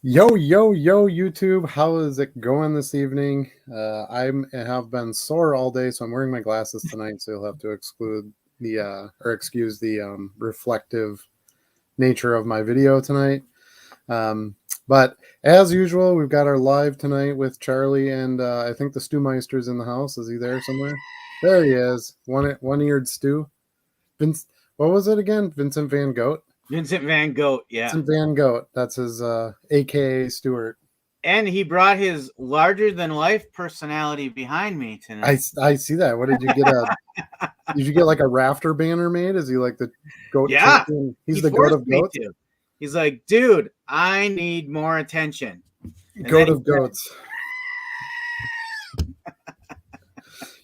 Yo, yo, yo, YouTube. How is it going this evening? I have been sore all day, so I'm wearing my glasses tonight, so you'll have to excuse the reflective nature of my video tonight. Um, but as usual, we've got our live tonight with Charlie, and I think the Stewmeister's in the house. Is he there somewhere? There he is. One-eared Stew. Vince, what was it again? Vincent Van Gogh? Vincent Van Gogh, yeah. Vincent Van Gogh. That's his AKA Stewart. And he brought his larger than life personality behind me tonight. I see that. What did you get? Did you get like a rafter banner made? Is he like the goat? Yeah, champion? He's the goat of goats. He's like, dude, I need more attention. Goat of goats.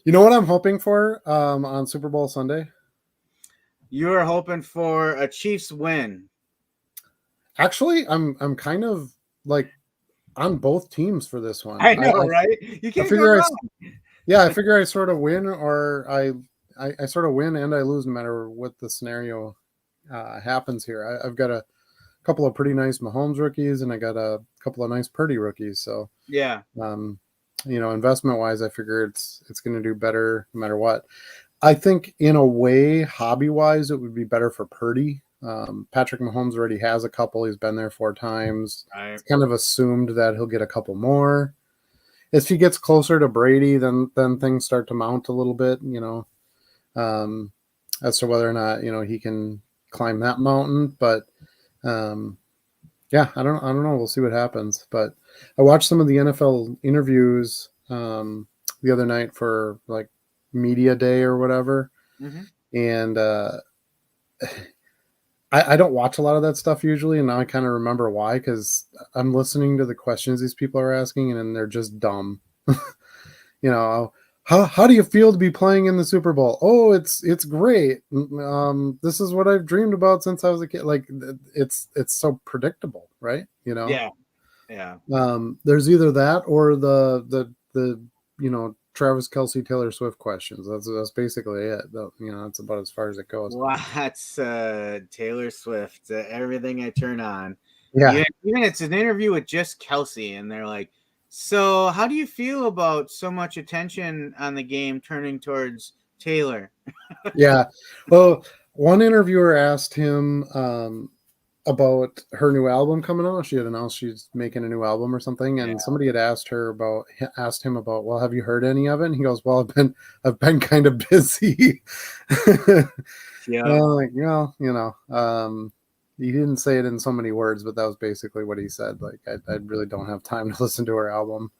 You know what I'm hoping for on Super Bowl Sunday? You're hoping for a Chiefs win. Actually, I'm kind of like on both teams for this one. I know, right? You can't go wrong. I figure I sort of win, or I sort of win and I lose no matter what the scenario happens here. I've got a couple of pretty nice Mahomes rookies, and I got a couple of nice Purdy rookies. So yeah, investment wise, I figure it's going to do better no matter what. I think in a way, hobby wise, it would be better for Purdy. Patrick Mahomes already has a couple. He's been there 4 times. It's kind of assumed that he'll get a couple more. If he gets closer to Brady, then things start to mount a little bit, as to whether or not, he can climb that mountain. But I don't know. We'll see what happens. But I watched some of the NFL interviews the other night for like media day or whatever. Mm-hmm. And I don't watch a lot of that stuff usually, and now I kind of remember why, because I'm listening to the questions these people are asking, and they're just dumb. How do you feel to be playing in the Super Bowl? Oh, it's great. This is what I've dreamed about since I was a kid. Like it's so predictable, right? Yeah. There's either that or the Travis Kelce, Taylor Swift questions. That's basically it. That's about as far as it goes. Well, that's Taylor Swift. Everything I turn on. Yeah. Even it's an interview with just Kelce, and they're like, "So, how do you feel about so much attention on the game turning towards Taylor?" Yeah. Well, one interviewer asked him about her new album coming out. She had announced she's making a new album or something, and somebody had asked him about, well, have you heard any of it? And he goes, well, I've been kind of busy. Yeah. Like, he didn't say it in so many words, but that was basically what he said. Like, I really don't have time to listen to her album.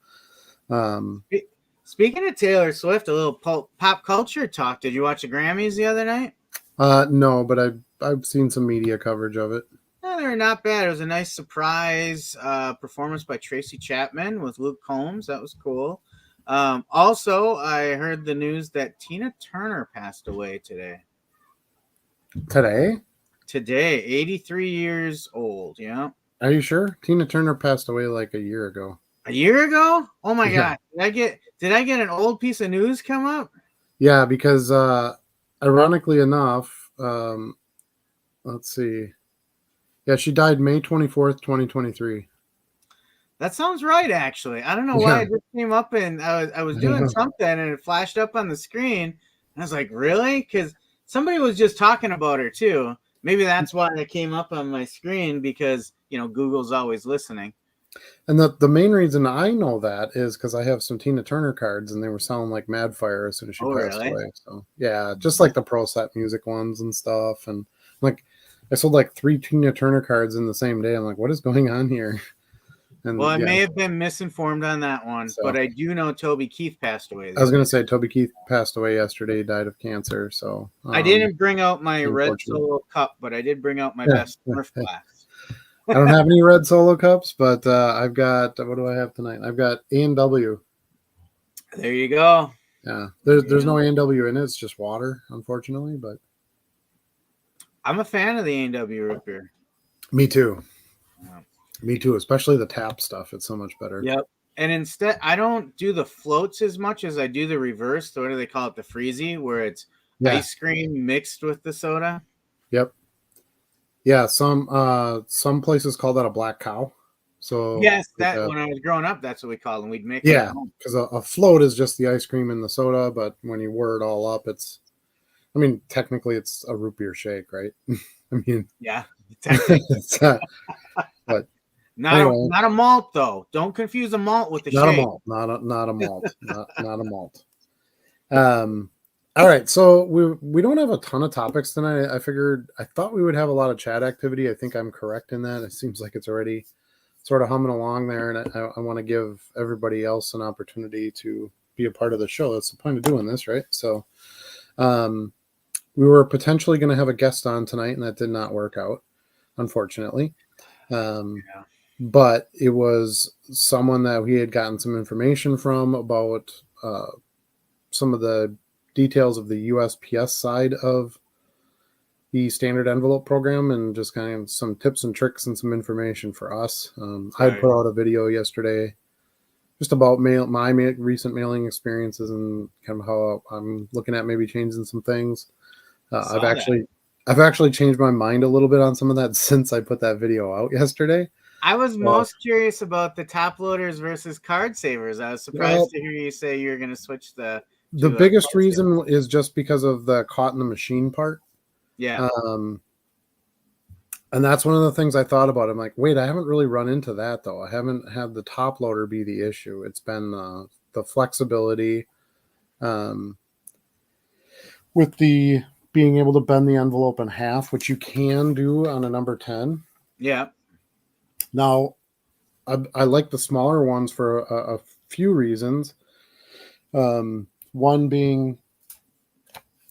Speaking of Taylor Swift, a little pop culture talk. Did you watch the Grammys the other night? No, but I've seen some media coverage of it. They're not bad. It was a nice surprise performance by Tracy Chapman with Luke Combs. That was cool. Also, I heard the news that Tina Turner passed away today. Today, 83 years old. Yeah. Are you sure? Tina Turner passed away like a year ago. A year ago? Oh my God! Did I get an old piece of news come up? Yeah, because ironically enough, let's see. Yeah, she died May 24th, 2023. That sounds right, actually. I don't know why it just came up, and I was doing something, and it flashed up on the screen, and I was like, really? Because somebody was just talking about her, too. Maybe that's why it came up on my screen, because, Google's always listening. And the main reason I know that is because I have some Tina Turner cards, and they were selling like mad fire as soon as she passed away. So, yeah, just like the Pro Set Music ones and stuff. And, like, I sold like 3 Tina Turner cards in the same day. I'm like, what is going on here? And, well, I may have been misinformed on that one, but I do know Toby Keith passed away. I was going to say Toby Keith passed away yesterday, died of cancer. So I didn't bring out my red Solo cup, but I did bring out my best Smurf glass. I don't have any red Solo cups, but I've got, what do I have tonight? I've got A&W. There you go. Yeah, there's no A&W in it. It's just water, unfortunately, but I'm a fan of the A&W root beer. Me too. Yeah. Me too, especially the tap stuff. It's so much better. Yep. And instead, I don't do the floats as much as I do the reverse. What do they call it? The freezy, where it's ice cream mixed with the soda. Yep. Yeah, some places call that a black cow. So Yes, like that when I was growing up, that's what we called them. We'd make yeah, because a float is just the ice cream and the soda, but when you whir it all up, I mean, technically it's a root beer shake, right? I mean, yeah, technically. it's, but anyway, Not a malt though. Don't confuse a malt with a not a shake. malt, not a malt, not a malt. All right, so we don't have a ton of topics tonight. I thought we would have a lot of chat activity. I think I'm correct in that. It seems like it's already sort of humming along there, and I want to give everybody else an opportunity to be a part of the show. That's the point of doing this, right? So, we were potentially going to have a guest on tonight, and that did not work out, unfortunately. Yeah. But it was someone that we had gotten some information from about some of the details of the USPS side of the standard envelope program, and just kind of some tips and tricks and some information for us. I had put out a video yesterday just about my recent mailing experiences and kind of how I'm looking at maybe changing some things. I've actually changed my mind a little bit on some of that since I put that video out yesterday. I was most curious about the top loaders versus card savers. I was surprised to hear you say you're going to switch the biggest reason is just because of the caught in the machine part. Yeah. And that's one of the things I thought about. I'm like, wait, I haven't really run into that though. I haven't had the top loader be the issue. It's been the flexibility with the being able to bend the envelope in half, which you can do on a number 10. Yeah. Now, I like the smaller ones for a few reasons. One being,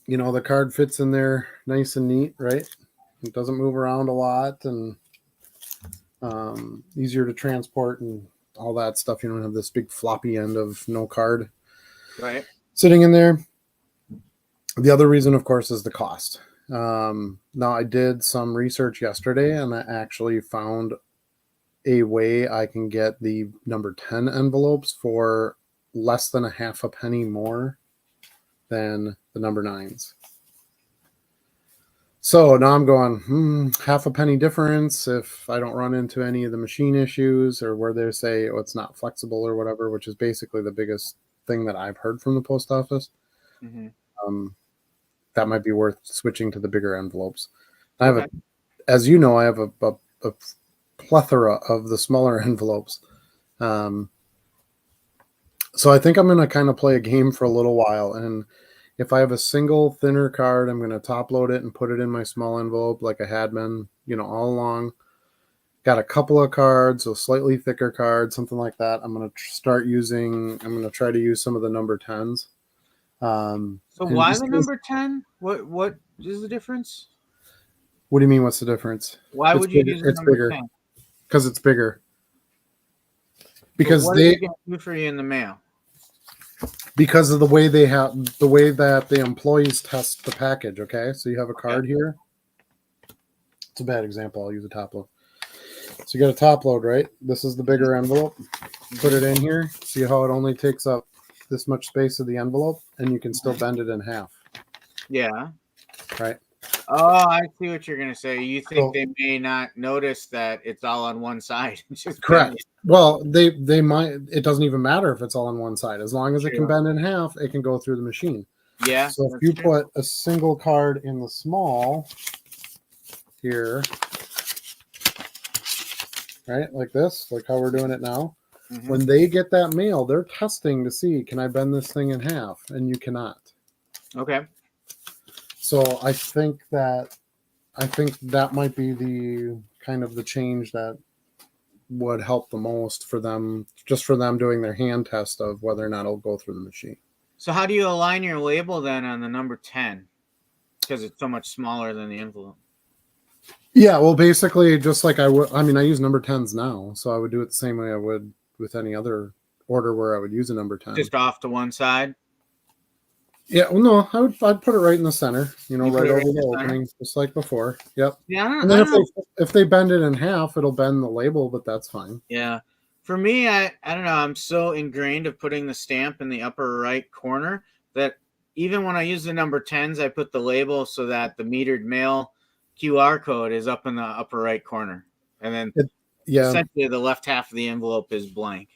the card fits in there nice and neat, right? It doesn't move around a lot, and easier to transport and all that stuff. You don't have this big floppy end of no card sitting in there. The other reason, of course, is the cost. Now, I did some research yesterday, and I actually found a way I can get the number 10 envelopes for less than a half a penny more than the number 9s. So now I'm going, half a penny difference if I don't run into any of the machine issues or where they say, oh, it's not flexible or whatever, which is basically the biggest thing that I've heard from the post office. Mm-hmm. That might be worth switching to the bigger envelopes. I have as you know, I have a plethora of the smaller envelopes. So I think I'm going to kind of play a game for a little while. And if I have a single thinner card, I'm going to top load it and put it in my small envelope like I had been, all along. Got a couple of cards, a slightly thicker card, something like that. I'm going to try to use some of the number 10s. So why the number 10? What is the difference? What do you mean? What's the difference? Why would you use it's bigger? 10? Because it's bigger. Because what are they going to do for you in the mail? Because of the way that the employees test the package. Okay, so you have a card here. It's a bad example. I'll use a top load. So you got a top load, right? This is the bigger envelope. Put it in here. See how it only takes up this much space of the envelope, and you can still bend it in half. Yeah. Right. Oh, I see what you're going to say. You think they may not notice that it's all on one side. Correct. Well, they might. It doesn't even matter if it's all on one side. As long as it can bend in half, it can go through the machine. Yeah. So if you put a single card in the small here, right, like this, like how we're doing it now, when they get that mail, they're testing to see, can I bend this thing in half? And you cannot. Okay. So I think that might be the kind of the change that would help the most for them, just for them doing their hand test of whether or not it'll go through the machine. So how do you align your label then on the number 10? Because it's so much smaller than the envelope. Yeah, well, basically, just like I use number 10s now, so I would do it the same way I would with any other order where I would use a number 10. Just off to one side? Yeah, well, no, I'd put it right in the center, right over the opening, just like before. Yep. Yeah, and then if they bend it in half, it'll bend the label, but that's fine. Yeah. For me, I don't know. I'm so ingrained of putting the stamp in the upper right corner that even when I use the number 10s, I put the label so that the metered mail QR code is up in the upper right corner. And then Yeah. Essentially, the left half of the envelope is blank.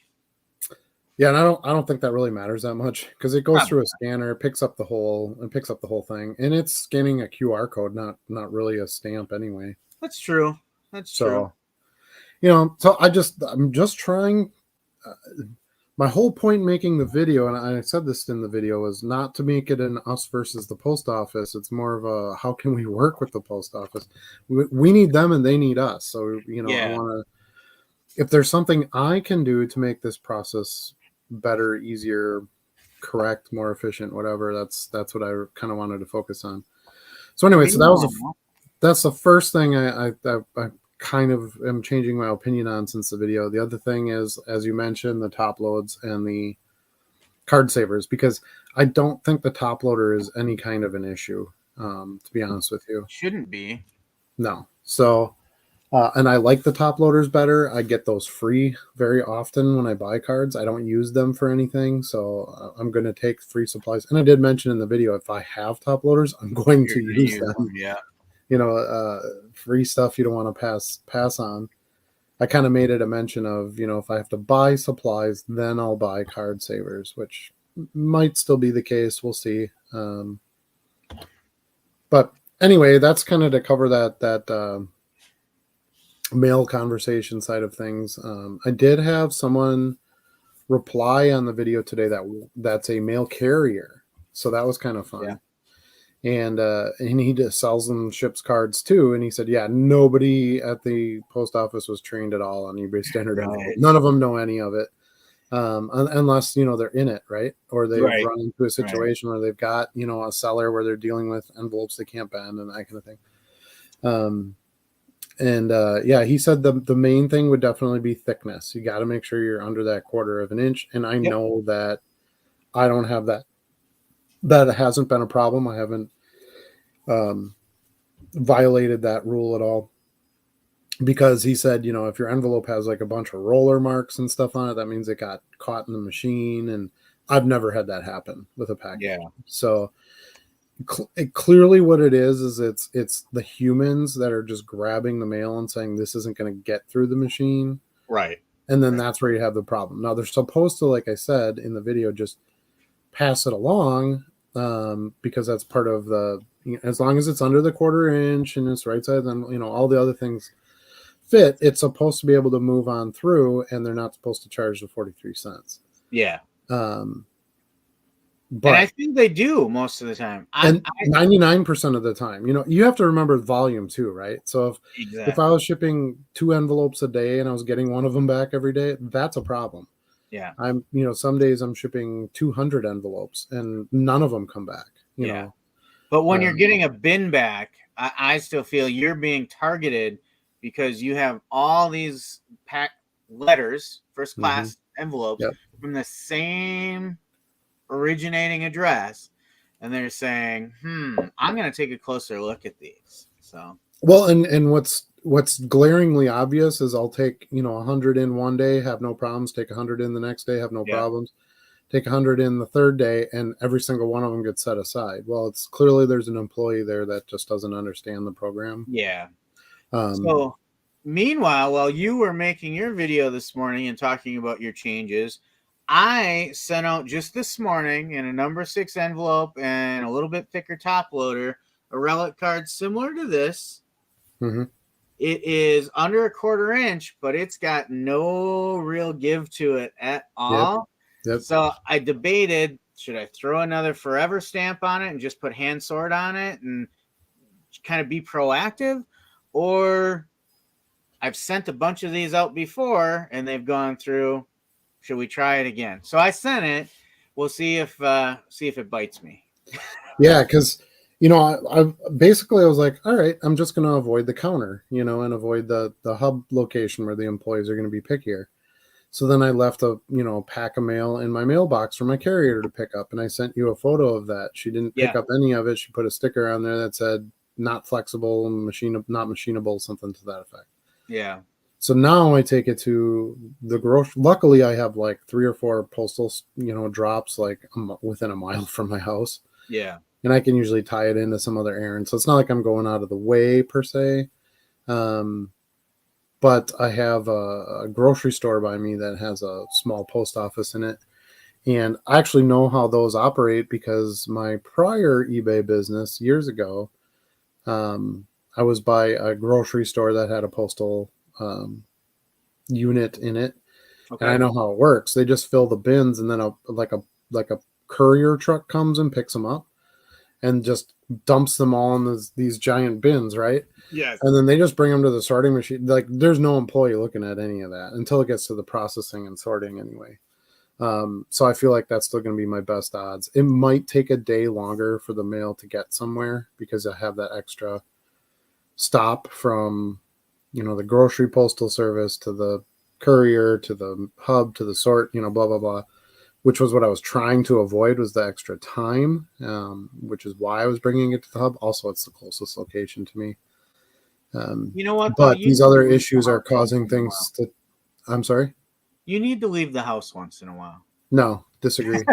Yeah, and I don't think that really matters that much because it goes Probably. through a scanner, picks up the whole thing, and it's scanning a QR code, not really a stamp anyway. That's true. That's true. So, so I'm just trying. My whole point making the video, and I said this in the video, is not to make it an us versus the post office. It's more of a how can we work with the post office? We need them and they need us. So, I want to, if there's something I can do to make this process better, easier, correct, more efficient, whatever, that's what I kind of wanted to focus on. So anyway, so that's the first thing I kind of am changing my opinion on since the video. The other thing is, as you mentioned, the top loads and the card savers, because I don't think the top loader is any kind of an issue, to be honest with you. Shouldn't be. No. So, and I like the top loaders better. I get those free very often when I buy cards. I don't use them for anything. So I'm going to take free supplies. And I did mention in the video, if I have top loaders, I'm going to use them. Yeah. Free stuff you don't want to pass on. I kind of made it a mention of, if I have to buy supplies, then I'll buy card savers, which might still be the case. We'll see. But anyway, that's kind of to cover that mail conversation side of things. I did have someone reply on the video today that's a mail carrier. So that was kind of fun. Yeah. And he just sells and ships cards too. And he said, yeah, nobody at the post office was trained at all on eBay standard envelope. None of them know any of it, unless they're in it, right? Or they've run into a situation where they've got a seller where they're dealing with envelopes they can't bend and that kind of thing. Yeah, he said the main thing would definitely be thickness. You got to make sure you're under that 1/4 inch. And I know that I don't have that. That hasn't been a problem. I haven't violated that rule at all, because he said, if your envelope has like a bunch of roller marks and stuff on it, that means it got caught in the machine. And I've never had that happen with a package. Yeah. So clearly what it is it's the humans that are just grabbing the mail and saying this isn't going to get through the machine. Right. And then that's where you have the problem. Now they're supposed to, like I said in the video, just pass it along, because that's part of the, as long as it's under the 1/4 inch and it's right side, then all the other things fit. It's supposed to be able to move on through, and they're not supposed to charge the 43 cents. Yeah. But I think they do most of the time. 99% of the time, you have to remember volume too, right? So if I was shipping 2 envelopes a day and I was getting one of them back every day, that's a problem. Yeah. I'm, some days I'm shipping 200 envelopes and none of them come back, you know. But when you're getting a bin back, I still feel you're being targeted because you have all these packed letters, first class envelopes from the same originating address. And they're saying, I'm going to take a closer look at these. So, well, and what's glaringly obvious is I'll take 100 in one day, have no problems, take 100 in the next day, have no problems, take 100 in the third day, and every single one of them gets set aside. Well, it's clearly there's an employee there that just doesn't understand the program. So meanwhile, while you were making your video this morning and talking about your changes, I sent out just this morning in a number 6 envelope and a little bit thicker top loader a relic card similar to this. It is under a 1/4 inch, but it's got no real give to it at all. So I debated, should I throw another forever stamp on it and just put hand sort on it and kind of be proactive? Or I've sent a bunch of these out before and they've gone through. Should we try it again? So I sent it. We'll see if it bites me. Yeah, because I basically was like, all right, I'm just going to avoid the counter, and avoid the hub location where the employees are going to be pickier. So then I left a pack of mail in my mailbox for my carrier to pick up, and I sent you a photo of that. She didn't pick up any of it. She put a sticker on there that said not flexible, not machinable, something to that effect. Yeah. So now I take it to the grocery. Luckily, I have like 3 or 4 postal, drops like within a mile from my house. Yeah. And I can usually tie it into some other errand. So it's not like I'm going out of the way per se. but I have a grocery store by me that has a small post office in it. And I actually know how those operate because my prior eBay business years ago, I was by a grocery store that had a postal unit in it, and I Okay. know how it works. They just fill the bins, and then like a courier truck comes and picks them up and just dumps them all in these giant bins, right? Yes. And then they just bring them to the sorting machine. Like there's no employee looking at any of that until it gets to the processing and sorting anyway. So I feel like that's still going to be my best odds. It might take a day longer for the mail to get somewhere because I have that extra stop from, the grocery postal service to the courier to the hub to the sort, blah, blah, blah, which was what I was trying to avoid was the extra time, which is why I was bringing it to the hub. Also, it's the closest location to me. You know what, though? But You these need to other leave the issues are house once causing in a things while. to, I'm sorry? You need to leave the house once in a while. No, disagree.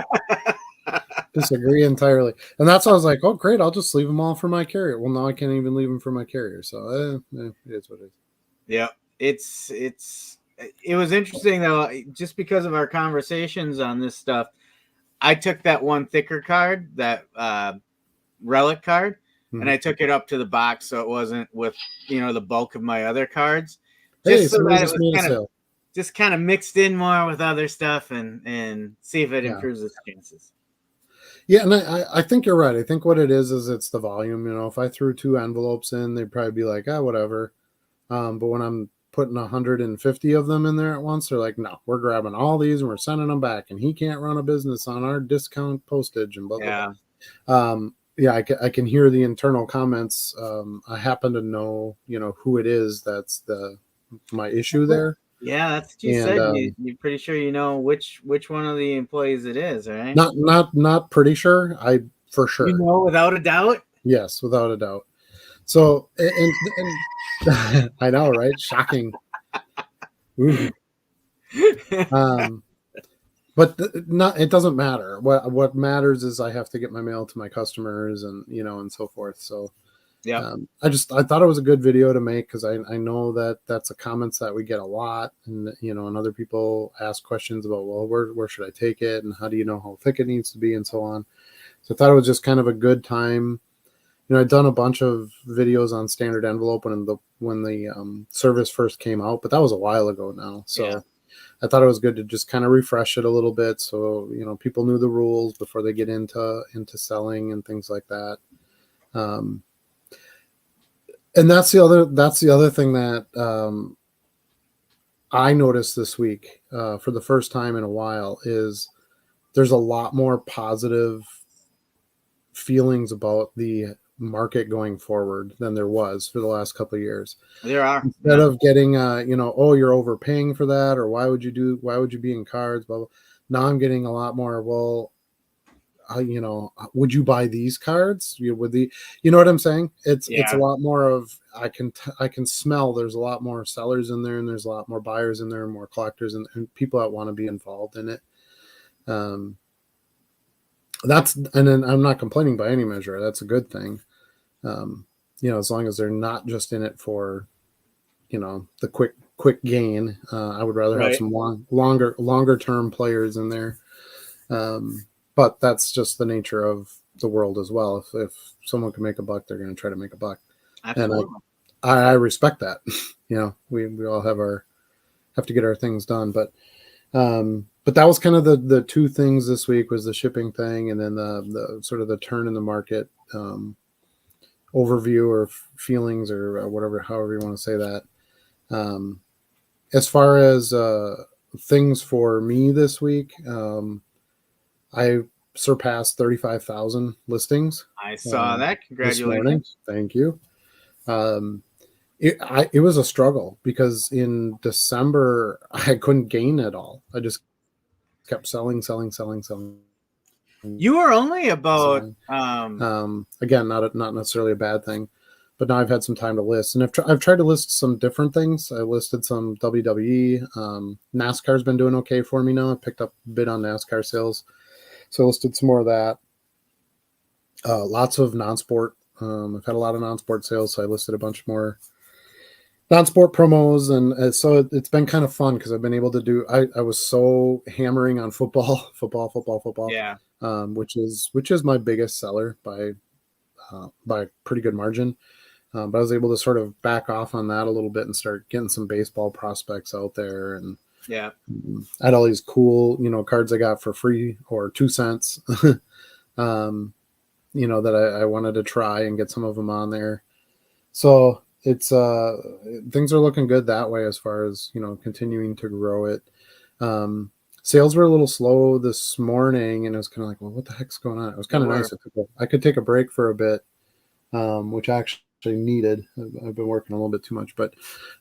Disagree entirely. And that's why I was like, oh, great, I'll just leave them all for my carrier. Well, now I can't even leave them for my carrier. So it is what it is. Yeah, it was interesting though, just because of our conversations on this stuff. I took that one thicker card, that relic card, and I took it up to the box so it wasn't with the bulk of my other cards, Hey, just so somebody that it just was made a sale. just kind of mixed in more with other stuff and see if it Yeah. improves its chances. Yeah, and I think you're right. I think what it is it's the volume. If I threw 2 envelopes in, they'd probably be like, whatever. But when I'm putting 150 of them in there at once, they're like, no, we're grabbing all these and we're sending them back, and he can't run a business on our discount postage and blah, blah, blah. Yeah, I can hear the internal comments. I happen to know, who it is that's my issue there. Yeah, that's what you said. You're pretty sure you know which one of the employees it is, right? Not pretty sure. I for sure. You know, without a doubt. Yes, without a doubt. So and I know, right? Shocking. But it doesn't matter. What matters is I have to get my mail to my customers and and so forth. So yeah, I thought it was a good video to make because I know that that's a comments that we get a lot, and and other people ask questions about, well, where should I take it and how do you know how thick it needs to be and so on. So I thought it was just kind of a good time. I'd done a bunch of videos on standard envelope when the service first came out, but that was a while ago now. So yeah. I thought it was good to just kind of refresh it a little bit, so people knew the rules before they get into selling and things like that. And that's the other thing that I noticed this week for the first time in a while is there's a lot more positive feelings about the market going forward than there was for the last couple of years. There are. Instead of getting oh, you're overpaying for that, or why would you be in cards, blah, blah. Now I'm getting a lot more, well, would you buy these cards? You know what I'm saying? It's a lot more of I can smell there's a lot more sellers in there, and there's a lot more buyers in there, and more collectors and people that want to be involved in it. And then I'm not complaining by any measure. That's a good thing. As long as they're not just in it for, the quick gain. I would rather have some longer term players in there. But that's just the nature of the world as well. If someone can make a buck, they're going to try to make a buck. Absolutely. And I respect that. We all have to get our things done, but that was kind of the two things this week was the shipping thing, and then the sort of the turn in the market overview or feelings or whatever, however you want to say that. As far as things for me this week, I surpassed 35,000 listings. I saw that. Congratulations. Thank you. It was a struggle because in December I couldn't gain at all. I just kept selling. You were only about again, not necessarily a bad thing, but now I've had some time to list, and I've tried to list some different things. I listed some WWE. NASCAR's been doing okay for me now. I picked up a bit on NASCAR sales, so I listed some more of that. Lots of non-sport. I've had a lot of non-sport sales, so I listed a bunch more non-sport promos, and so it's been kind of fun because I've been able to do. I was so hammering on football, football, Yeah. which is my biggest seller by a pretty good margin. But I was able to sort of back off on that a little bit and start getting some baseball prospects out there. And Yeah. I had all these cool, cards I got for free or 2 cents, that I wanted to try and get some of them on there. So it's things are looking good that way as far as, continuing to grow it. Sales were a little slow this morning, and it was kind of like, well, what the heck's going on? It was kind of nice. I could take a break for a bit, which I actually needed. I've been working a little bit too much, but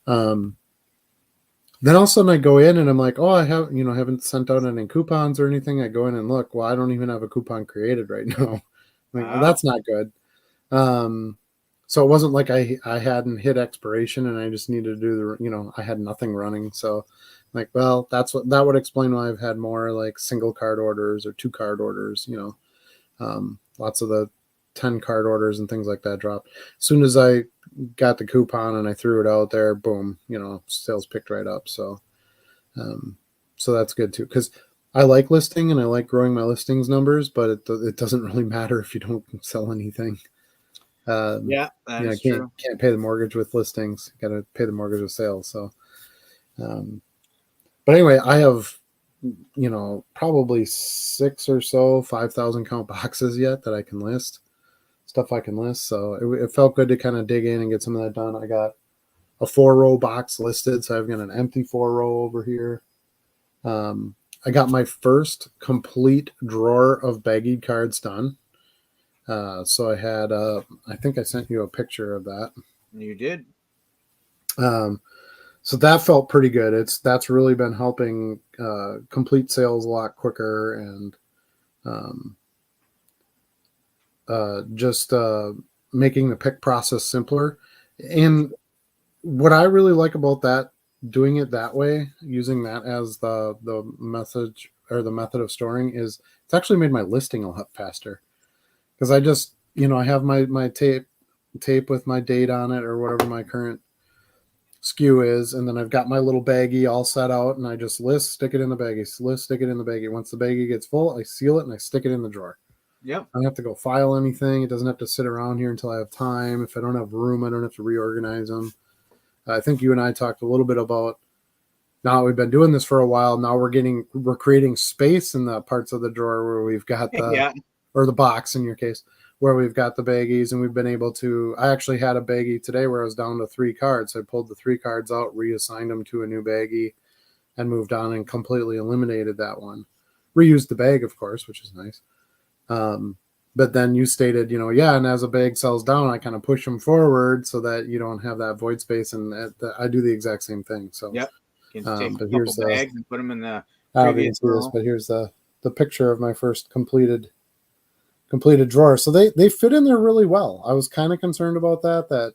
then all of a sudden I go in and I'm like, oh, I haven't sent out any coupons or anything. I go in and look, well, I don't even have a coupon created right now. I'm like, well, that's not good. So it wasn't like I hadn't hit expiration and I just needed to do I had nothing running. So like, well, that would explain why I've had more like single card orders or 2 card orders, lots of the 10 card orders and things like that dropped. As soon as I got the coupon and I threw it out there, boom, sales picked right up. So, so that's good too. Cause I like listing and I like growing my listings numbers, but it doesn't really matter if you don't sell anything. Yeah, that's true. Can't pay the mortgage with listings. Got to pay the mortgage with sales. So, but anyway, I have, probably 6 or so 5,000 count boxes yet that I can list, stuff I can list. So it felt good to kind of dig in and get some of that done. I got a 4-row box listed, so I've got an empty 4-row over here. I got my first complete drawer of baggied cards done. So I had, I think I sent you a picture of that. You did. So that felt pretty good. That's really been helping complete sales a lot quicker and just making the pick process simpler. And what I really like about that, doing it that way, using that as the message or the method of storing, is it's actually made my listing a lot faster. Because I just, I have my tape with my date on it or whatever my current SKU is, and then I've got my little baggie all set out, and I just stick it in the baggie, stick it in the baggie. Once the baggie gets full, I seal it and I stick it in the drawer. Yep. I don't have to go file anything. It doesn't have to sit around here until I have time. If I don't have room, I don't have to reorganize them. I think you and I talked a little bit about, now we've been doing this for a while. Now we're creating space in the parts of the drawer where we've got the or the box in your case, where we've got the baggies, and we've been able to, I actually had a baggie today where I was down to 3 cards. I pulled the 3 cards out, reassigned them to a new baggie, and moved on and completely eliminated that one. Reused the bag, of course, which is nice. But then you stated, and as a bag sells down, I kind of push them forward so that you don't have that void space. And I do the exact same thing. So, yep. You can take but a couple bags and put them in the previous row. But here's the picture of my first completed drawer. So they fit in there really well. I was kind of concerned about that,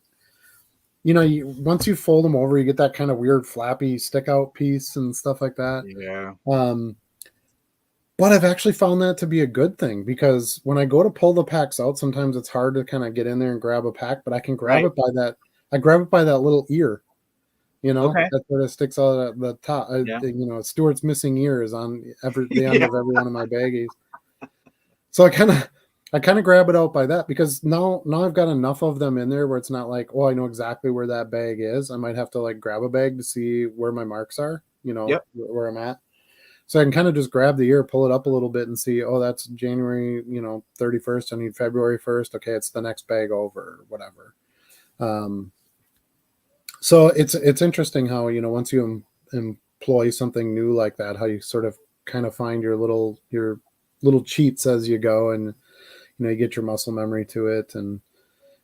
once you fold them over, you get that kind of weird flappy stick out piece and stuff like that. Yeah. But I've actually found that to be a good thing, because when I go to pull the packs out, sometimes it's hard to kind of get in there and grab a pack, but I can grab it by that. I grab it by that little ear, that sort of sticks out at the top. Stuart's missing ear is on the end of every one of my baggies. So I kind of grab it out by that, because now I've got enough of them in there where it's not like, oh, I know exactly where that bag is. I might have to like grab a bag to see where my marks are, where I'm at. So I can kind of just grab the ear, pull it up a little bit and see, oh, that's January, 31st. I need February 1st. Okay, it's the next bag over, or whatever. So it's interesting how, once you employ something new like that, how you sort of kind of find your little cheats as you go, and you get your muscle memory to it. And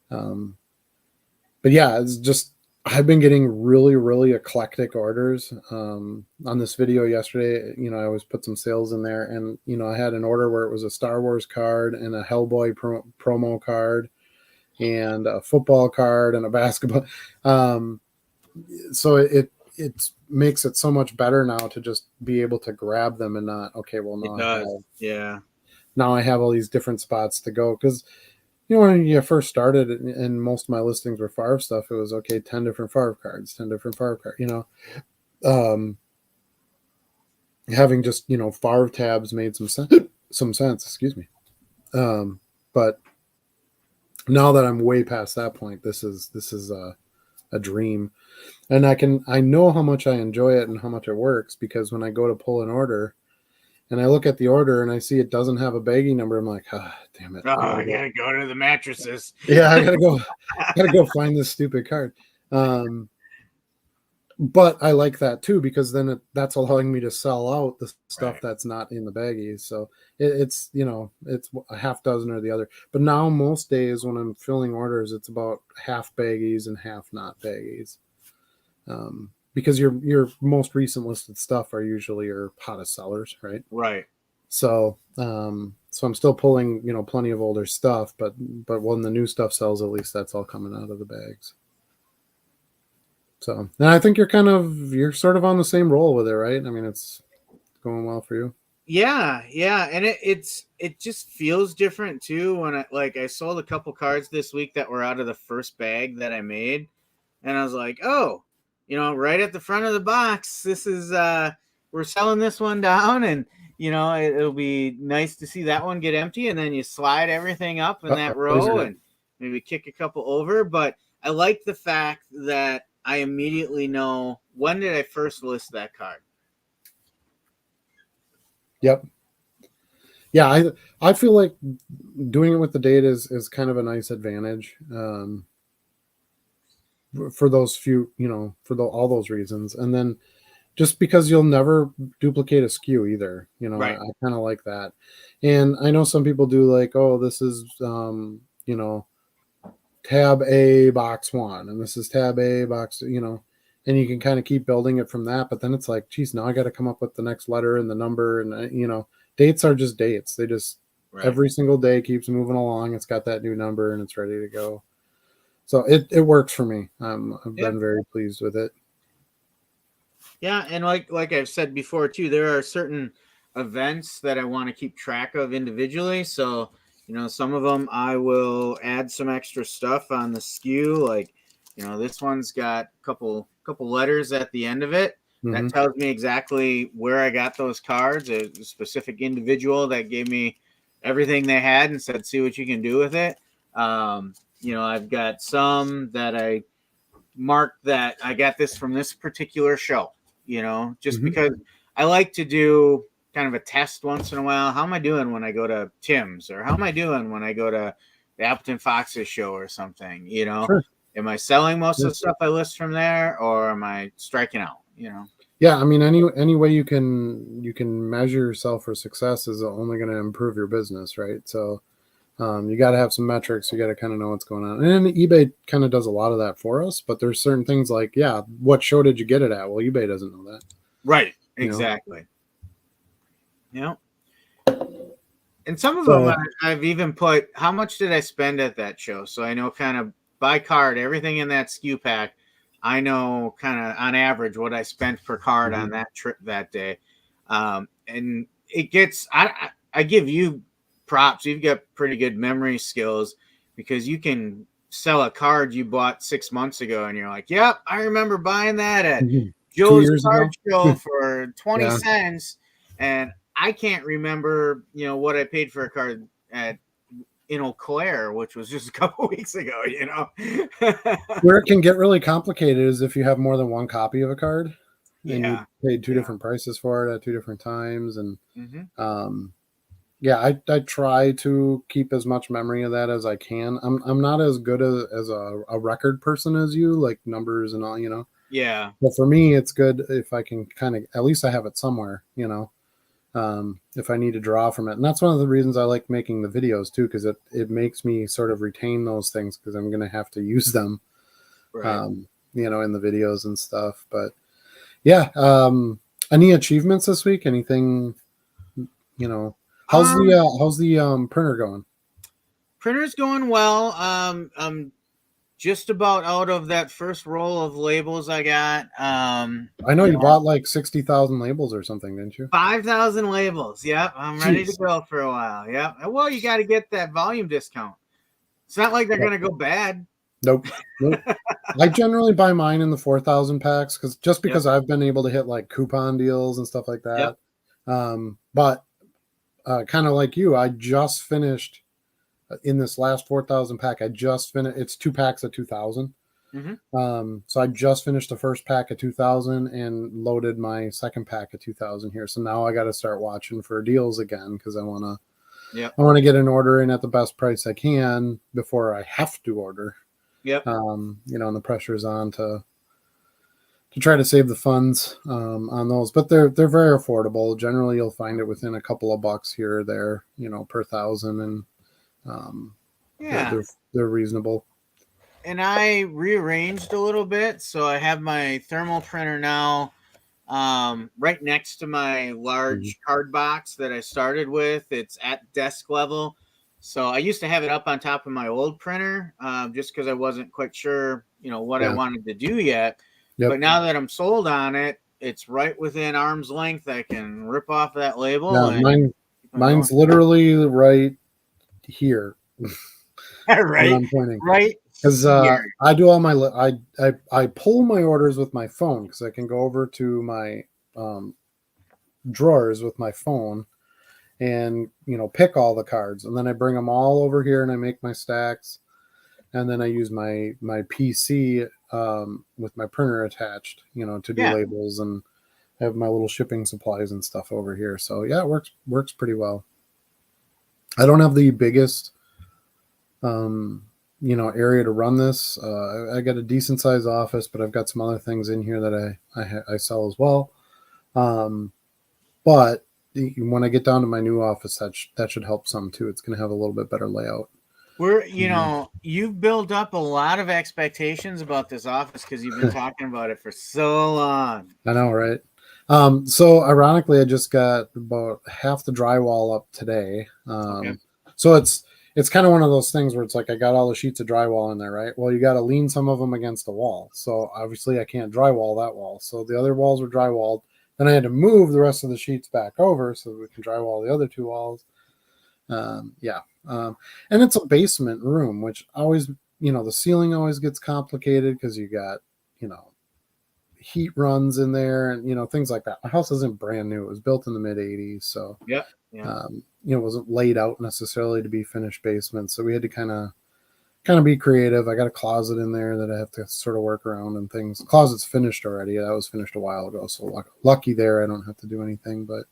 but yeah, it's just, I've been getting really, really eclectic orders. On this video yesterday, I always put some sales in there, and I had an order where it was a Star Wars card and a Hellboy promo card and a football card and a basketball. So it makes it so much better now to just be able to grab them and not, okay, well, now I have all these different spots to go. Because you know, when you first started and most of my listings were Favre stuff, it was okay, 10 different Favre cards, 10 different Favre cards, you know. Having just, you know, Favre tabs made some sense, excuse me. But now that I'm way past that point, this is a dream. And I know how much I enjoy it and how much it works, because when I go to pull an order and I look at the order and I see it doesn't have a baggie number, I'm like, damn it. Oh, I gotta go to the mattresses. Yeah, I gotta go find this stupid card. But I like that too, because then that's allowing me to sell out the stuff that's not in the baggies. So it's, you know, it's a half dozen or the other. But now most days when I'm filling orders, it's about half baggies and half not baggies. Because your most recent listed stuff are usually your hottest sellers, right? Right. So so I'm still pulling, you know, plenty of older stuff, but when the new stuff sells, at least that's all coming out of the bags. So, and I think you're sort of on the same roll with it, right? I mean, it's going well for you. Yeah, and it just feels different too when I sold a couple cards this week that were out of the first bag that I made, and I was like, oh, you know, right at the front of the box, this is we're selling this one down, and you know, it'll be nice to see that one get empty, and then you slide everything up in that row and maybe kick a couple over. But I like the fact that I immediately know, when did I first list that card? Yep. Yeah, I feel like doing it with the data is kind of a nice advantage for those few, you know, for all those reasons. And then just because you'll never duplicate a SKU either, you know, Right. I kind of like that. And I know some people do like, oh, this is, you know, tab A box 1 and this is tab A box, you know, and you can kind of keep building it from that. But then it's like, geez, now I got to come up with the next letter and the number, and you know, dates are just dates. They just every single day keeps moving along. It's got that new number and it's ready to go. So it works for me. I've been very pleased with it. Yeah, and like I've said before too, there are certain events that I want to keep track of individually. So, you know, some of them I will add some extra stuff on the SKU. Like, you know, this one's got a couple letters at the end of it. Mm-hmm. That tells me exactly where I got those cards. A specific individual that gave me everything they had and said, see what you can do with it. You know, I've got some that I marked that I got this from this particular show, you know, just because I like to do kind of a test once in a while. How am I doing when I go to Tim's, or how am I doing when I go to the Appleton Fox's show or something, you know? Sure. Am I selling most of the stuff I list from there, or am I striking out, you know? Yeah, I mean, any way you can measure yourself for success is only going to improve your business, right? So you got to have some metrics. You got to kind of know what's going on. And eBay kind of does a lot of that for us, but there's certain things like, yeah, what show did you get it at? Well, eBay doesn't know that. Right. Exactly. You know? And some of them I've even put, how much did I spend at that show? So I know kind of by card, everything in that SKU pack, I know kind of on average what I spent per card on that trip that day. And it gets, I give you props. You've got pretty good memory skills, because you can sell a card you bought 6 months ago and you're like, yep, I remember buying that at Joe's card show for 20 cents. And I can't remember, you know, what I paid for a card at in Eau Claire, which was just a couple weeks ago, you know. Where it can get really complicated is if you have more than one copy of a card and you paid two different prices for it at two different times. And I try to keep as much memory of that as I can. I'm not as good as a record person as you, like numbers and all, you know. Yeah. But for me, it's good if I can kind of, at least I have it somewhere, you know. If I need to draw from it. And that's one of the reasons I like making the videos too, because it makes me sort of retain those things, because I'm going to have to use them, you know, in the videos and stuff. But yeah, any achievements this week? Anything, you know, how's the printer going? Printer's going well. I'm just about out of that first roll of labels I got. I know you bought like 60,000 labels or something, didn't you? 5,000 labels. Yep. I'm ready to go for a while. Yep. Well, you got to get that volume discount. It's not like they're going to go bad. Nope. I generally buy mine in the 4,000 packs because I've been able to hit like coupon deals and stuff like that. But kind of like you, I just finished in this last 4,000 pack. I just finished. It's 2 packs of 2,000. So I just finished the first pack of 2,000 and loaded my second pack of 2,000 here. So now I got to start watching for deals again because I want to get an order in at the best price I can before I have to order. And the pressure is on to try to save the funds on those, but they're very affordable. Generally, you'll find it within a couple of bucks here or there, per 1,000, and they're reasonable. And I rearranged a little bit, so I have my thermal printer now right next to my large card box that I started with. It's at desk level. So I used to have it up on top of my old printer just because I wasn't quite sure, what I wanted to do yet. But now that I'm sold on it, it's right within arm's length. I can rip off that label. Yeah, mine's literally right here. Right. I'm pointing. Right. Because I do all my I pull my orders with my phone because I can go over to my drawers with my phone and pick all the cards, and then I bring them all over here and I make my stacks, and then I use my PC with my printer attached, to do labels, and have my little shipping supplies and stuff over here. So yeah, it works pretty well. I don't have the biggest area to run this. I got a decent sized office, but I've got some other things in here that I sell as well. But when I get down to my new office, that should help some too. It's going to have a little bit better layout. You've built up a lot of expectations about this office because you've been talking about it for so long. I know, right? So ironically, I just got about half the drywall up today. So it's kind of one of those things where it's like I got all the sheets of drywall in there, right? Well, you got to lean some of them against the wall. So obviously I can't drywall that wall. So the other walls were drywalled. Then I had to move the rest of the sheets back over so we can drywall the other 2 walls. And it's a basement room, which always, the ceiling always gets complicated because you got, heat runs in there and, things like that. My house isn't brand new. It was built in the mid 80s. So, it wasn't laid out necessarily to be finished basement. So we had to kind of be creative. I got a closet in there that I have to sort of work around and things. The closet's finished already. That was finished a while ago. So lucky there. I don't have to do anything, but